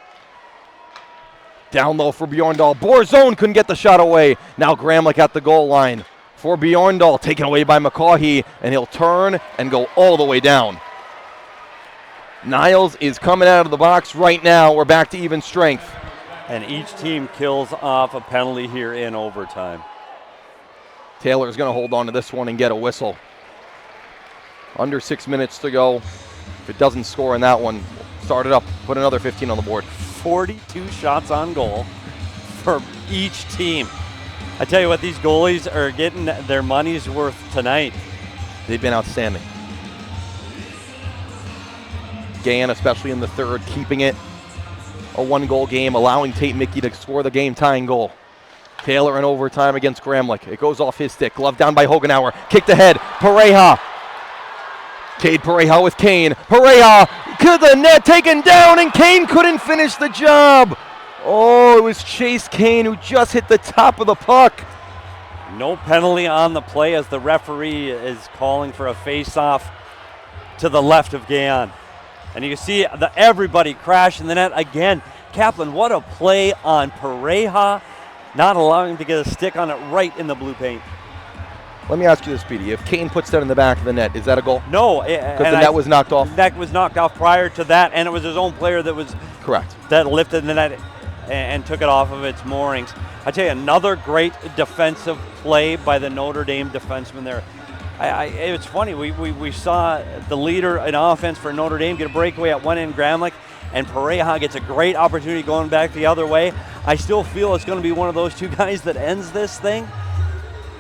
Down low for Bjorndal. Borzone couldn't get the shot away. Now Gramlich at the goal line for Bjorndal. Taken away by McCaughey, and he'll turn and go all the way down. Niles is coming out of the box right now. We're back to even strength. And each team kills off a penalty here in overtime. Taylor's going to hold on to this one and get a whistle. Under 6 minutes to go. If it doesn't score in that one, start it up, put another 15 on the board. 42 shots on goal for each team. I tell you what, these goalies are getting their money's worth tonight. They've been outstanding. Gann, especially in the third, keeping it a 1-goal game, allowing Tate Mickey to score the game-tying goal. Taylor in overtime against Gramlich. It goes off his stick. Glove down by Hogenauer. Kicked ahead. Pareja. Cade Pareja with Kane. Pareja to the net, taken down, and Kane couldn't finish the job. Oh, it was Chase Kane who just hit the top of the puck. No penalty on the play as the referee is calling for a face-off to the left of Gann. And you see everybody crash in the net again. Kaplan, what a play on Pareja, not allowing him to get a stick on it right in the blue paint. Let me ask you this, Petey. If Kane puts that in the back of the net, is that a goal? No. Because the net was knocked off? That was knocked off prior to that, and it was his own player that was correct. That lifted the net and took it off of its moorings. I tell you, another great defensive play by the Notre Dame defenseman there. It's funny, we saw the leader in offense for Notre Dame get a breakaway at one end, Gramlich, and Pareja gets a great opportunity going back the other way. I still feel it's going to be one of those two guys that ends this thing.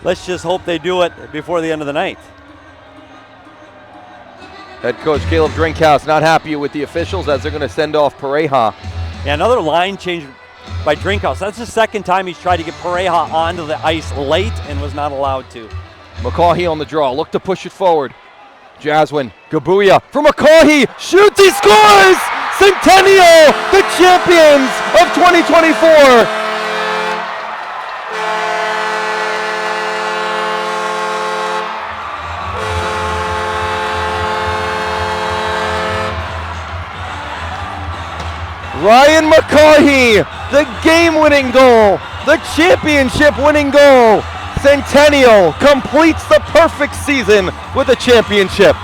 Let's just hope they do it before the end of the night. Head coach Caleb Drinkhouse not happy with the officials as they're going to send off Pareja. Yeah, another line change by Drinkhouse. That's the second time he's tried to get Pareja onto the ice late and was not allowed to. McCaughey on the draw, look to push it forward. Jaswin, Gabuya for McCaughey, shoots, he scores! Centennial, the champions of 2024. Ryan McCaughey, the game-winning goal, the championship-winning goal. Centennial completes the perfect season with a championship.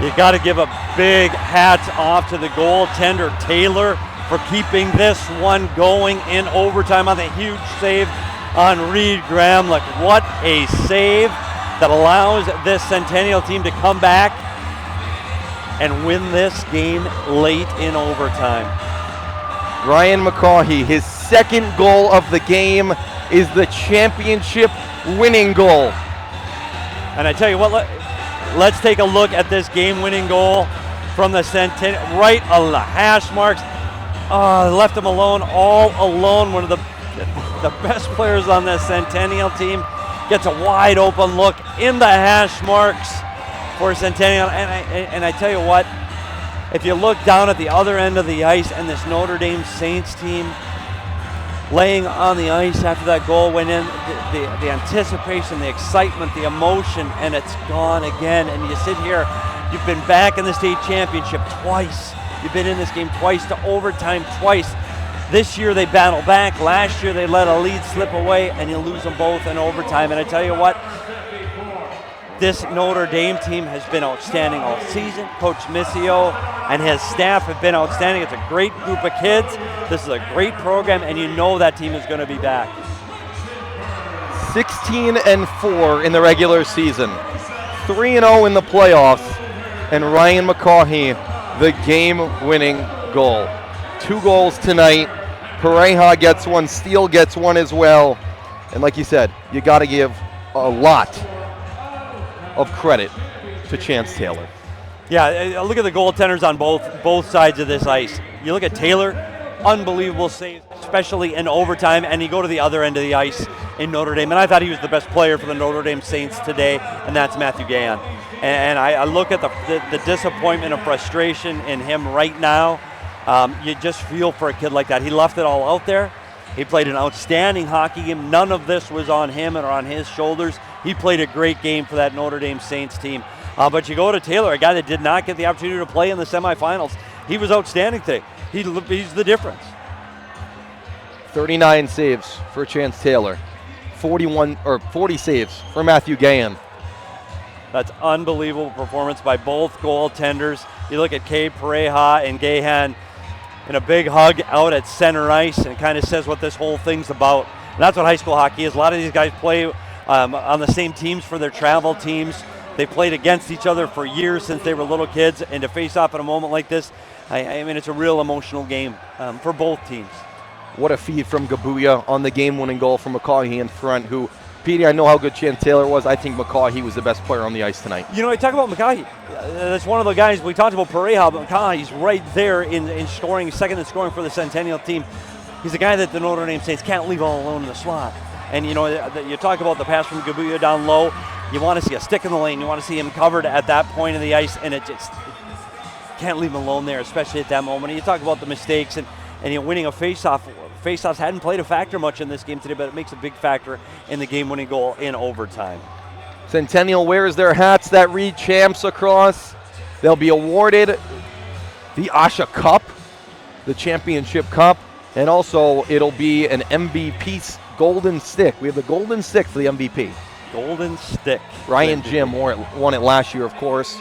You got to give a big hats off to the goaltender Taylor for keeping this one going in overtime on the huge save on Reed Gramlich. What a save that allows this Centennial team to come back and win this game late in overtime. Ryan McCaughey, his second goal of the game is the championship winning goal. And I tell you what, let's take a look at this game-winning goal from the Centennial, right on the hash marks. Left him alone, all alone. One of the best players on the Centennial team gets a wide open look in the hash marks for Centennial. And I tell you what, if you look down at the other end of the ice and this Notre Dame Saints team laying on the ice after that goal went in, the anticipation, the excitement, the emotion, and it's gone again. And you sit here, you've been back in the state championship twice. You've been in this game twice to overtime twice. This year they battle back. Last year they let a lead slip away and you lose them both in overtime. And I tell you what, this Notre Dame team has been outstanding all season. Coach Missio and his staff have been outstanding. It's a great group of kids. This is a great program, and you know that team is going to be back. 16-4 in the regular season, 3-0 in the playoffs, and Ryan McCaughey, the game-winning goal. 2 goals tonight. Pareja gets one, Steele gets one as well. And like you said, you got to give a lot of credit to Chance Taylor. Yeah, look at the goaltenders on both sides of this ice. You look at Taylor, unbelievable save, especially in overtime, and you go to the other end of the ice in Notre Dame, and I thought he was the best player for the Notre Dame Saints today, and that's Matthew Gann. And I look at the disappointment and frustration in him right now. You just feel for a kid like that. He left it all out there. He played an outstanding hockey game. None of this was on him or on his shoulders. He played a great game for that Notre Dame Saints team. But you go to Taylor, a guy that did not get the opportunity to play in the semifinals. He was outstanding today. He's the difference. 39 saves for Chance Taylor. 40 saves for Matthew Gann. That's unbelievable performance by both goaltenders. You look at Cade Pareja and Gahan in a big hug out at center ice, and it kind of says what this whole thing's about. And that's what high school hockey is. A lot of these guys play on the same teams for their travel teams. They played against each other for years since they were little kids, and to face off in a moment like this, I mean, it's a real emotional game for both teams. What a feed from Gabuya on the game-winning goal from McCaughey in front, who, Petey, I know how good Chan Taylor was. I think McCaughey was the best player on the ice tonight. You know, I talk about McCaughey. That's one of the guys, we talked about Pareja, but McCaughey's right there in scoring, second in scoring for the Centennial team. He's a guy that the Notre Dame Saints can't leave all alone in the slot. And, you know, you talk about the pass from Gabuya down low. You want to see a stick in the lane. You want to see him covered at that point of the ice, and it just can't leave him alone there, especially at that moment. And you talk about the mistakes and you know, winning a faceoff. Faceoffs hadn't played a factor much in this game today, but it makes a big factor in the game-winning goal in overtime. Centennial wears their hats that read champs across. They'll be awarded the AHSHA Cup, the championship cup, and also it'll be an MVP golden stick. We have the golden stick for the MVP. Golden stick. Ryan Jim won it last year, of course.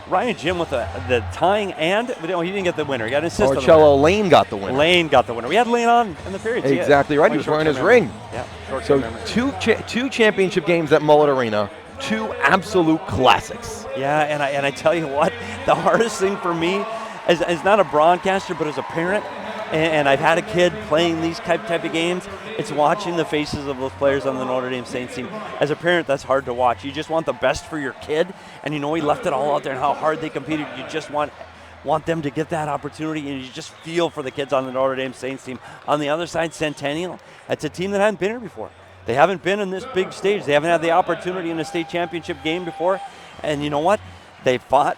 Ryan Jim with the tying and, no, he didn't get the winner. He got an assist. Marcello Lane got the winner. Lane got the winner. We had Lane on in the period. Exactly right. He was wearing his ring. Yeah. So two championship games at Mullet Arena, two absolute classics. Yeah, and I tell you what, the hardest thing for me as not a broadcaster, but as a parent, and I've had a kid playing these type of games, it's watching the faces of those players on the Notre Dame Saints team. As a parent, that's hard to watch. You just want the best for your kid, and you know he left it all out there and how hard they competed. You just want them to get that opportunity, and you just feel for the kids on the Notre Dame Saints team. On the other side, Centennial, it's a team that hadn't been here before. They haven't been in this big stage. They haven't had the opportunity in a state championship game before, and you know what? They fought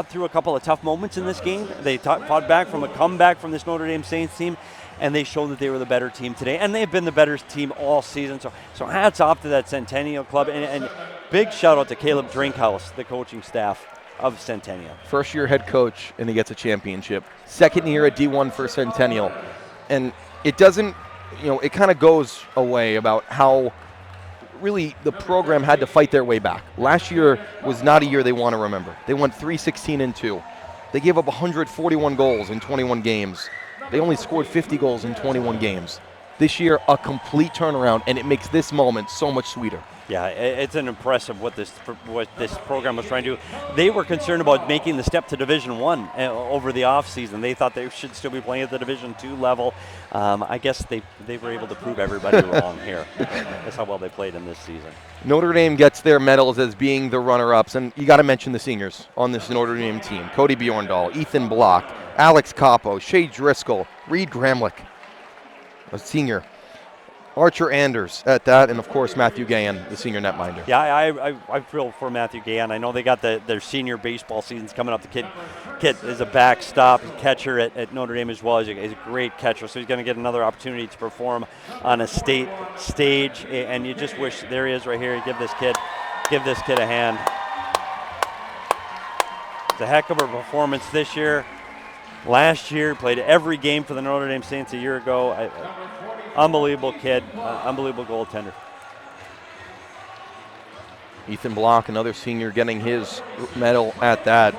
through a couple of tough moments in this game. They fought back from a comeback from this Notre Dame Saints team, and they showed that they were the better team today, and they've been the better team all season. So hats off to that Centennial club, and big shout out to Caleb Drinkhouse, the coaching staff of Centennial. First year head coach, and he gets a championship. Second year at D1 for Centennial, and it doesn't, you know, it kind of goes away about how really the program had to fight their way back. Last year was not a year they want to remember. They went 3-16-2. They gave up 141 goals in 21 games. They only scored 50 goals in 21 games. This year, a complete turnaround, and it makes this moment so much sweeter. Yeah, it's an impressive what this program was trying to do. They were concerned about making the step to Division I over the offseason. They thought they should still be playing at the Division II level. I guess they were able to prove everybody wrong here. That's how well they played in this season. Notre Dame gets their medals as being the runner-ups, and you got to mention the seniors on this Notre Dame team. Cody Bjorndal, Ethan Block, Alex Capo, Shea Driscoll, Reed Gramlich, a senior, Archer Anders at that, and of course Matthew Gahan, the senior netminder. Yeah, I feel for Matthew Gahan. I know they got their senior baseball seasons coming up. The kid is a backstop catcher at Notre Dame as well. He's a great catcher, so he's going to get another opportunity to perform on a state stage. And you just wish, there he is right here. Give this kid a hand. It's a heck of a performance this year. Last year, played every game for the Notre Dame Saints a year ago. Unbelievable kid, unbelievable goaltender. Ethan Block, another senior, getting his medal at that.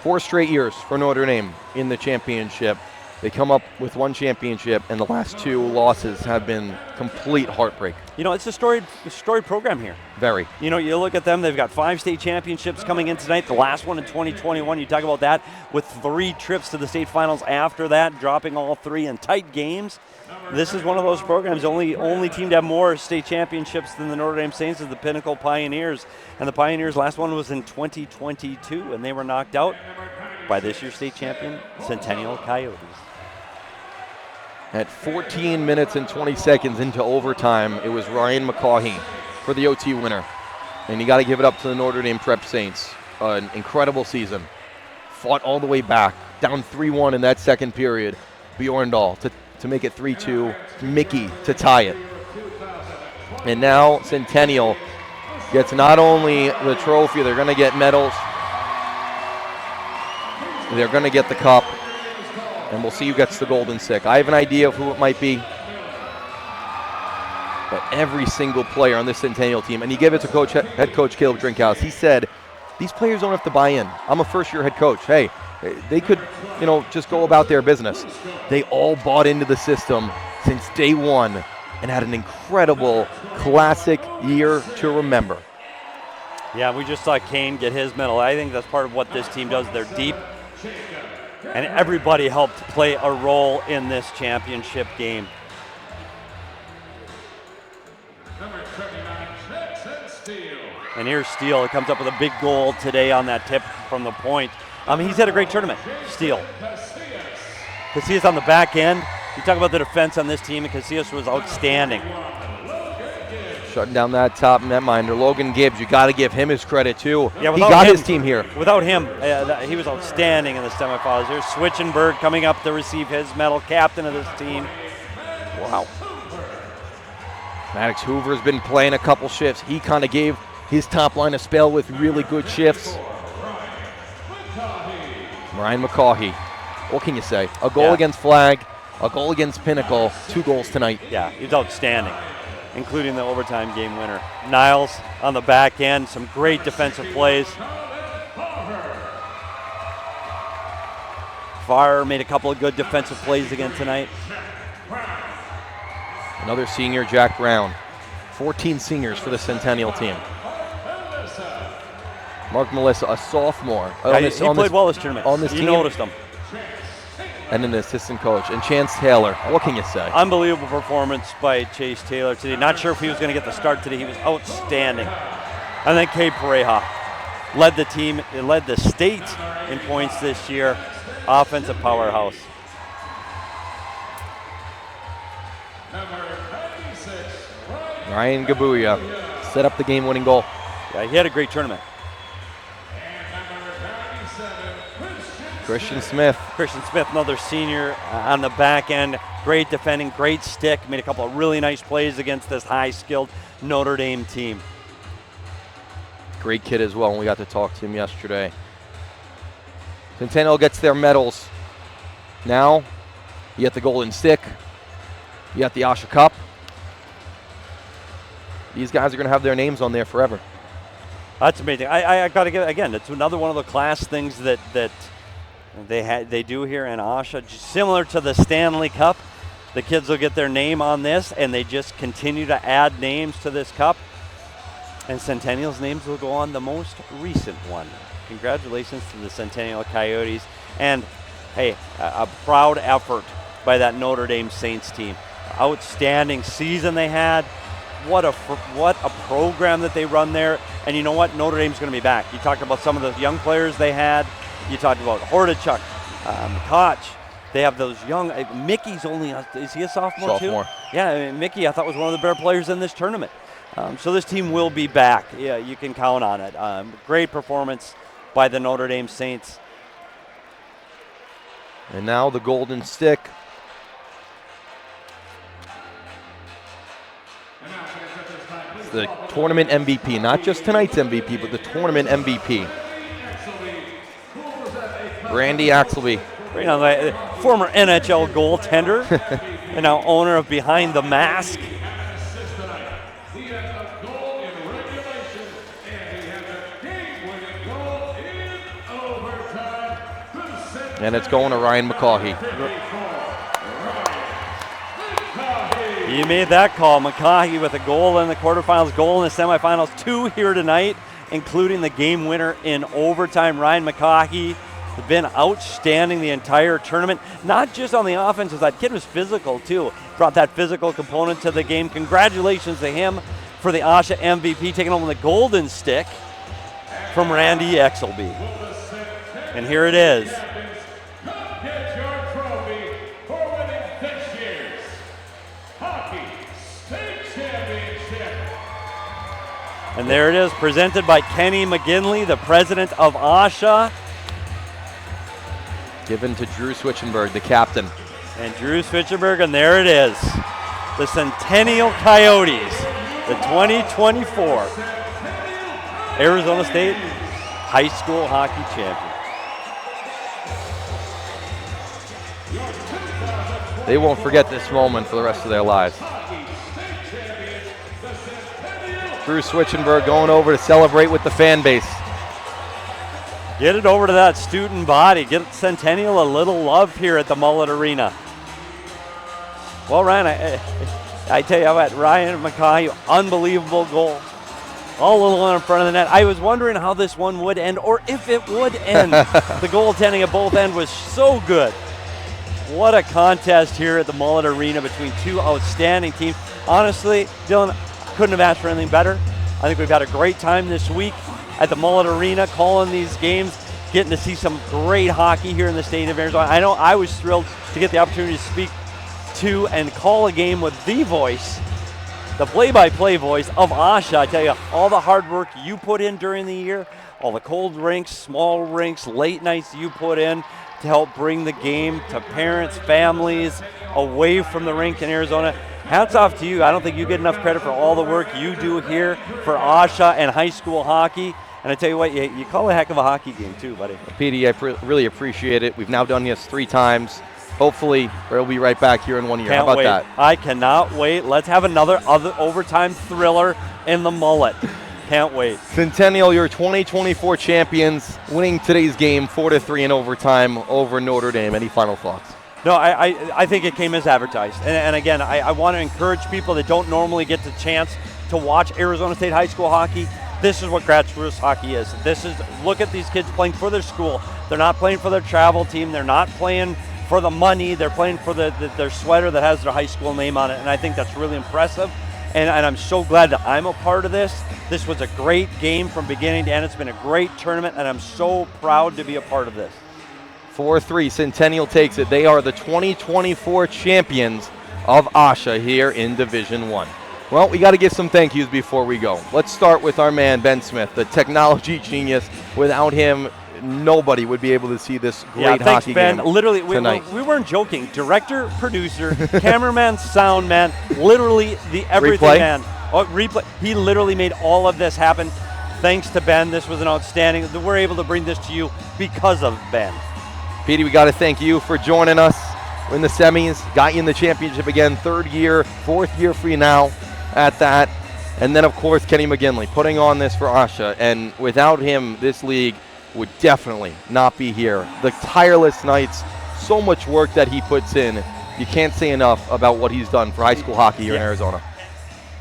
4 straight years for Notre Dame in the championship. They come up with 1 championship, and the last 2 losses have been complete heartbreak. You know, it's a storied program here. Very. You know, you look at them, they've got 5 state championships coming in tonight, the last one in 2021. You talk about that with 3 trips to the state finals after that, dropping all 3 in tight games. This is one of those programs, only team to have more state championships than the Notre Dame Saints is the Pinnacle Pioneers. And the Pioneers' last one was in 2022, and they were knocked out by this year's state champion, Centennial Coyotes. At 14 minutes and 20 seconds into overtime, it was Ryan McCaughey for the OT winner. And you got to give it up to the Notre Dame Prep Saints. An incredible season. Fought all the way back, down 3-1 in that second period. Bjorndal to make it 3-2. Mickey to tie it. And now Centennial gets not only the trophy, they're going to get medals. They're going to get the cup. And we'll see who gets the golden stick. I have an idea of who it might be. But every single player on this Centennial team, and he gave it to head coach Caleb Drinkhouse. He said, these players don't have to buy in. I'm a first-year head coach. Hey, they could, just go about their business. They all bought into the system since day one and had an incredible classic year to remember. Yeah, we just saw Kane get his medal. I think that's part of what this team does. They're deep, and everybody helped play a role in this championship game. And here's Steele. He comes up with a big goal today on that tip from the point. He's had a great tournament, Steele. Casillas on the back end. You talk about the defense on this team, and Casillas was outstanding. Shutting down that top netminder. Logan Gibbs, you got to give him his credit too. Yeah, he got him, his team here. Without him, he was outstanding in the semifinals. There's Switchenberg coming up to receive his medal, captain of this team. Wow. Maddox Hoover's been playing a couple shifts. He kind of gave his top line a spell with really good shifts. Ryan McCaughey, what can you say? A goal against Flag, a goal against Pinnacle, 2 goals tonight. Yeah, he's outstanding, including the overtime game winner. Niles on the back end, some great defensive plays. Farr made a couple of good defensive plays again tonight. Another senior, Jack Brown. 14 seniors for the Centennial team. Mark Melissa, a sophomore. Yeah, he played well this tournament. On this you team. Noticed him. And an assistant coach. And Chance Taylor, what can you say? Unbelievable performance by Chase Taylor today. Not sure if he was going to get the start today. He was outstanding. And then Cade Pareja led the team, led the state in points this year. Offensive powerhouse. Ryan Gabuya set up the game-winning goal. Yeah, he had a great tournament. Christian Smith, another senior on the back end. Great defending, great stick. Made a couple of really nice plays against this high-skilled Notre Dame team. great kid as well, and we got to talk to him yesterday. Centennial gets their medals. Now, you get the Golden Stick. You got the AHSHA Cup. These guys are going to have their names on there forever. That's amazing. I got to get, again, it's another one of the class things that they do here in AHSHA. Similar to the Stanley Cup, the kids will get their name on this, and they just continue to add names to this cup. And Centennial's names will go on the most recent one. Congratulations to the Centennial Coyotes. And, hey, a proud effort by that Notre Dame Saints team. Outstanding season they had. What a program that they run there. And you know what? Notre Dame's going to be back. You talked about some of the young players they had. You talked about Hordichuk, Koch. They have those young. Mickey's only, is he a sophomore too? Yeah, I mean, Mickey I thought was one of the better players in this tournament. So this team will be back. Yeah, you can count on it. Great performance by the Notre Dame Saints. And now the Golden Stick. It's the tournament MVP, not just tonight's MVP, but the tournament MVP. Randy Axelby. You know, the former NHL goaltender and now owner of Behind the Mask. And it's going to Ryan McCaughey. He made that call. McCaughey with a goal in the quarterfinals, goal in the semifinals, 2 here tonight, including the game winner in overtime. Ryan McCaughey has been outstanding the entire tournament, not just on the offensive side. Kid was physical too. Brought that physical component to the game. Congratulations to him for the AHSHA MVP, taking home the Golden Stick from Randy Axelby. And here it is. And there it is, presented by Kenny McGinley, the president of AHSHA. Given to Drew Switchenberg, the captain. And Drew Switchenberg, and there it is. The Centennial Coyotes, the 2024 Arizona State High School Hockey Champions. They won't forget this moment for the rest of their lives. Drew Switchenberg going over to celebrate with the fan base. Get it over to that student body. Get Centennial a little love here at the Mullet Arena. Well, Ryan, I tell you what, Ryan McCaughey, unbelievable goal. all alone in front of the net. I was wondering how this one would end, or if it would end. The goaltending at both ends was so good. What a contest here at the Mullet Arena between two outstanding teams. Honestly, Dylan, couldn't have asked for anything better. I think we've had a great time this week at the Mullet Arena calling these games, getting to see some great hockey here in the state of Arizona. I know I was thrilled to get the opportunity to speak to and call a game with the voice, the play-by-play voice of AHSHA. I tell you, all the hard work you put in during the year, all the cold rinks, small rinks, late nights you put in to help bring the game to parents, families, away from the rink in Arizona. Hats off to you. I don't think you get enough credit for all the work you do here for AHSHA and high school hockey. And I tell you what, you call a heck of a hockey game too, buddy. Petey, I really appreciate it. We've now done this 3 times. Hopefully, we'll be right back here in 1 year. Can't How about wait. that? I cannot wait. Let's have another overtime thriller in the Mullet. Can't wait. Centennial, your 2024 champions, winning today's game 4-3 in overtime over Notre Dame. Any final thoughts? No, I think it came as advertised. And again, I want to encourage people that don't normally get the chance to watch Arizona State high school hockey. This is what grassroots hockey is. Look at these kids playing for their school. They're not playing for their travel team. They're not playing for the money. They're playing for their sweater that has their high school name on it. And I think that's really impressive. And I'm so glad that I'm a part of this. This was a great game from beginning to end. It's been a great tournament, and I'm so proud to be a part of this. 4-3, Centennial takes it. They are the 2024 champions of AHSHA here in Division 1. Well, we got to give some thank yous before we go. Let's start with our man, Ben Smith, the technology genius. Without him, nobody would be able to see this great thanks, hockey Ben. game Literally, tonight. we weren't joking. Director, producer, cameraman, sound man, literally the everything Replay? man. Oh, replay. He literally made all of this happen. Thanks to Ben. This was an outstanding. We're able to bring this to you because of Ben. Petey, we got to thank you for joining us in the semis. Got you in the championship again, 3rd year, 4th year for you now at that. And then, of course, Kenny McGinley putting on this for AHSHA. And without him, this league would definitely not be here. The tireless nights, so much work that he puts in. You can't say enough about what he's done for high school hockey here in Arizona.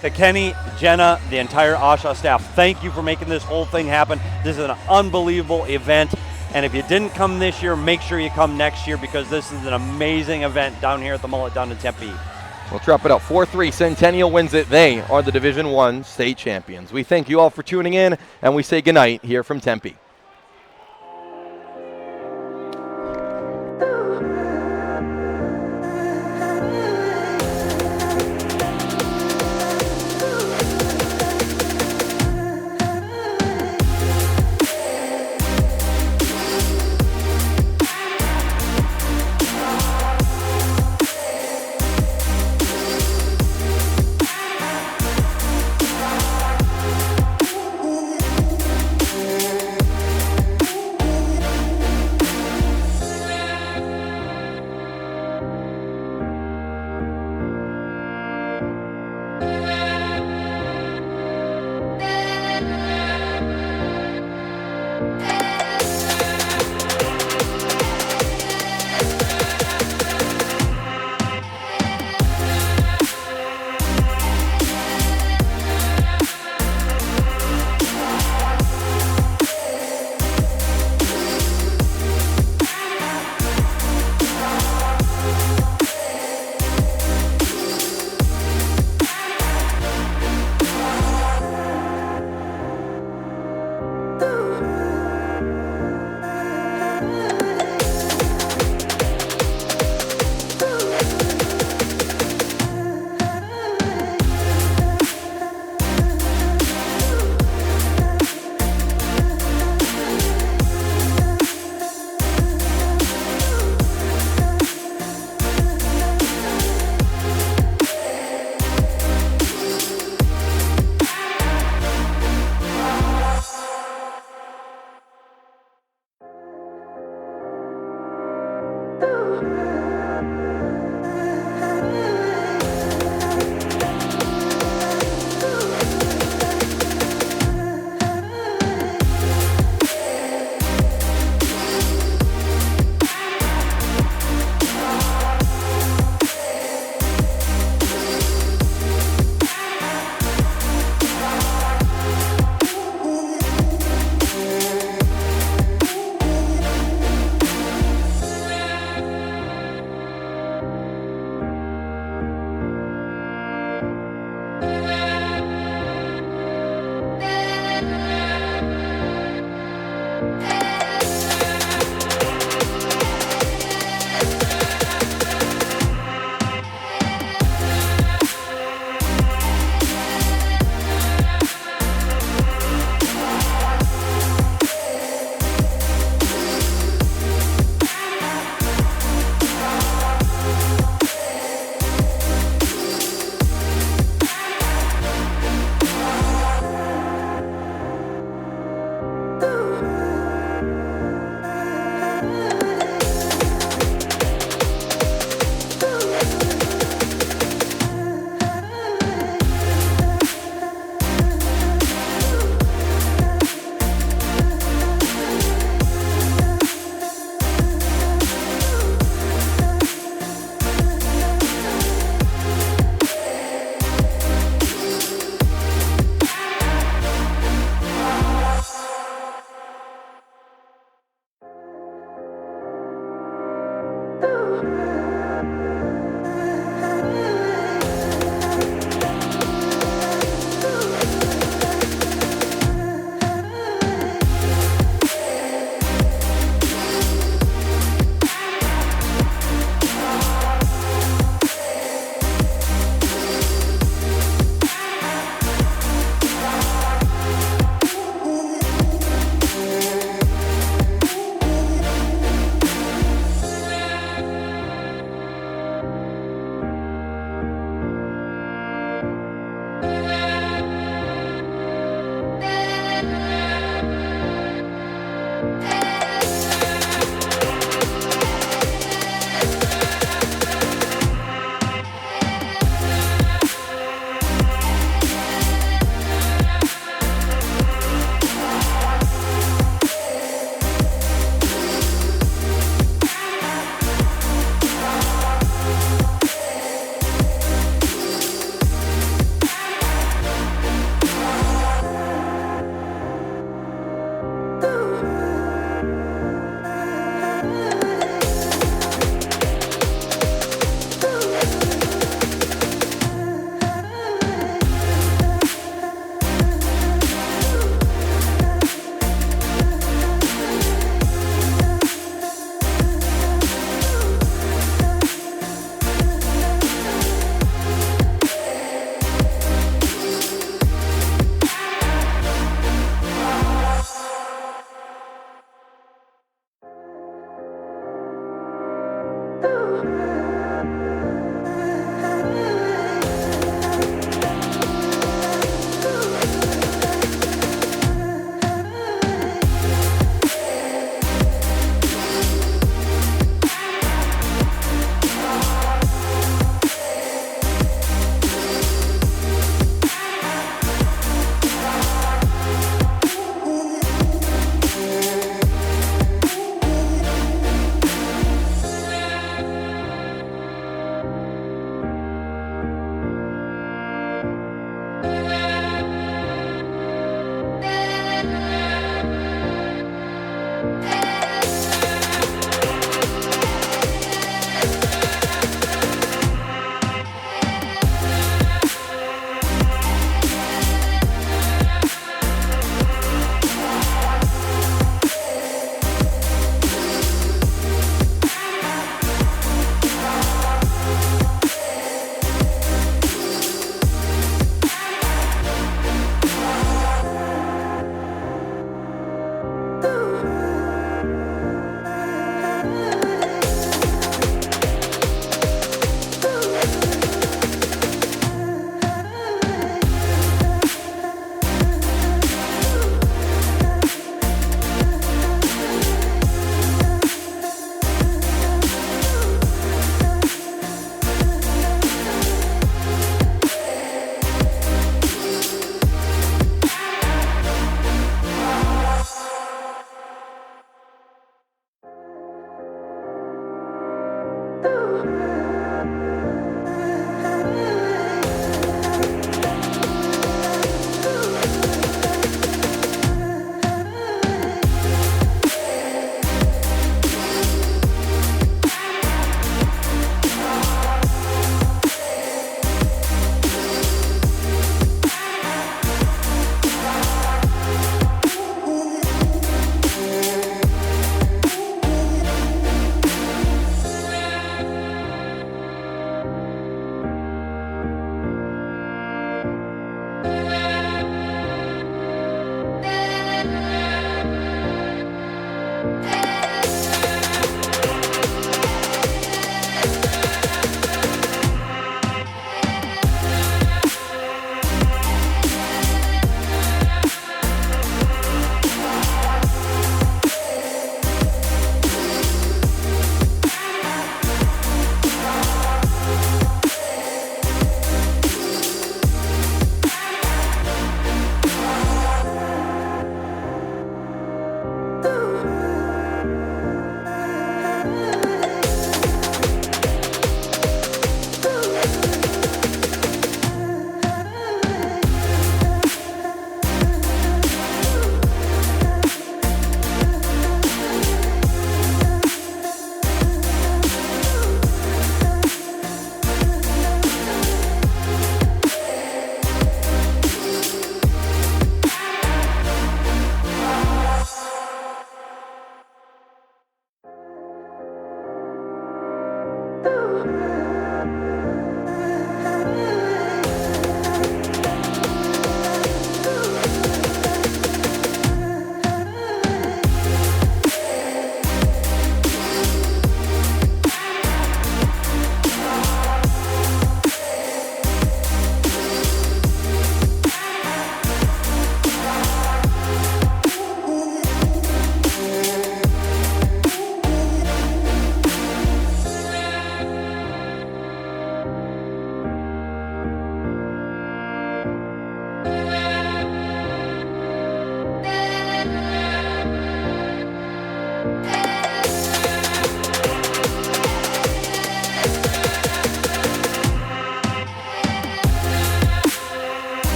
To Kenny, Jenna, the entire AHSHA staff, thank you for making this whole thing happen. This is an unbelievable event. And if you didn't come this year, make sure you come next year, because this is an amazing event down here at the Mullet down in Tempe. We'll trap it up. 4-3, Centennial wins it. They are the Division 1 state champions. We thank you all for tuning in, and we say goodnight here from Tempe.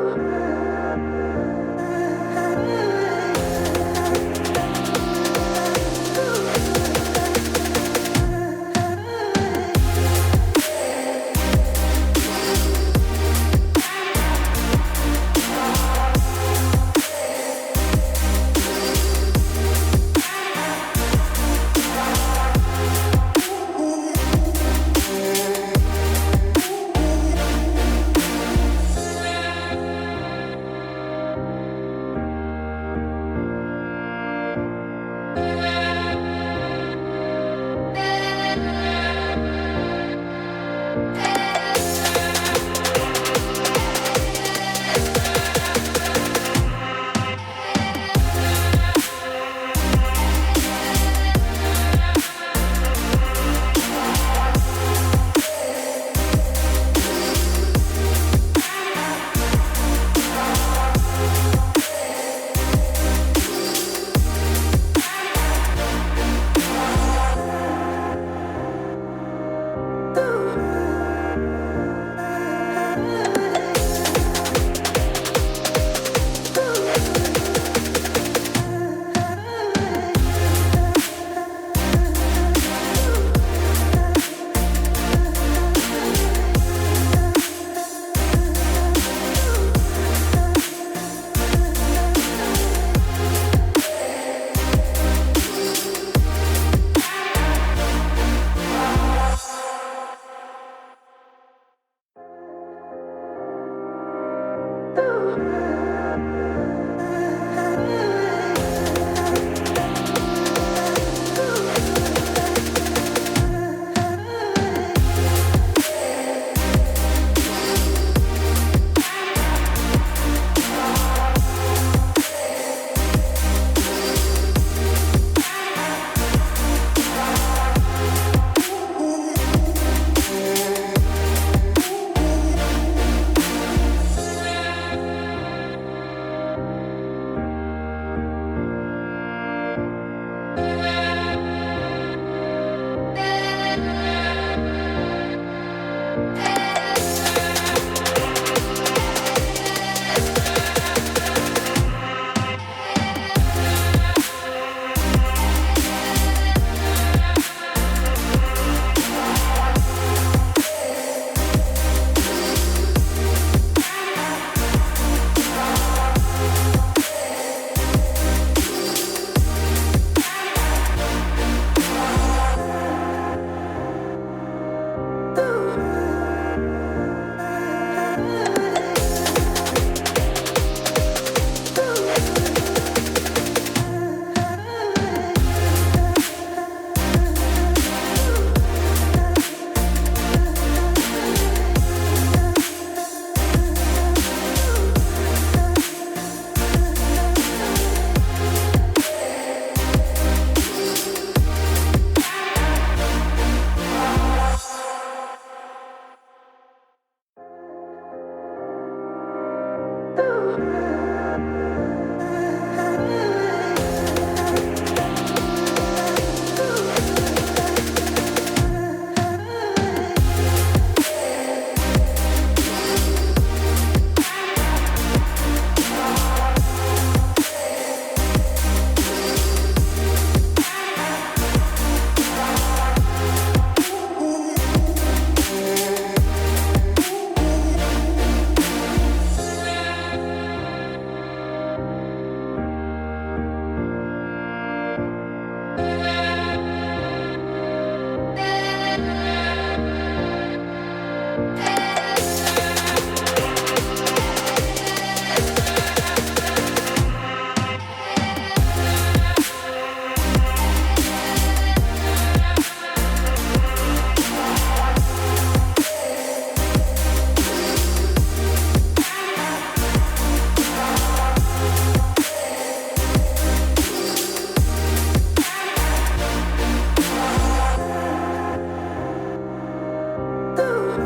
Ooh.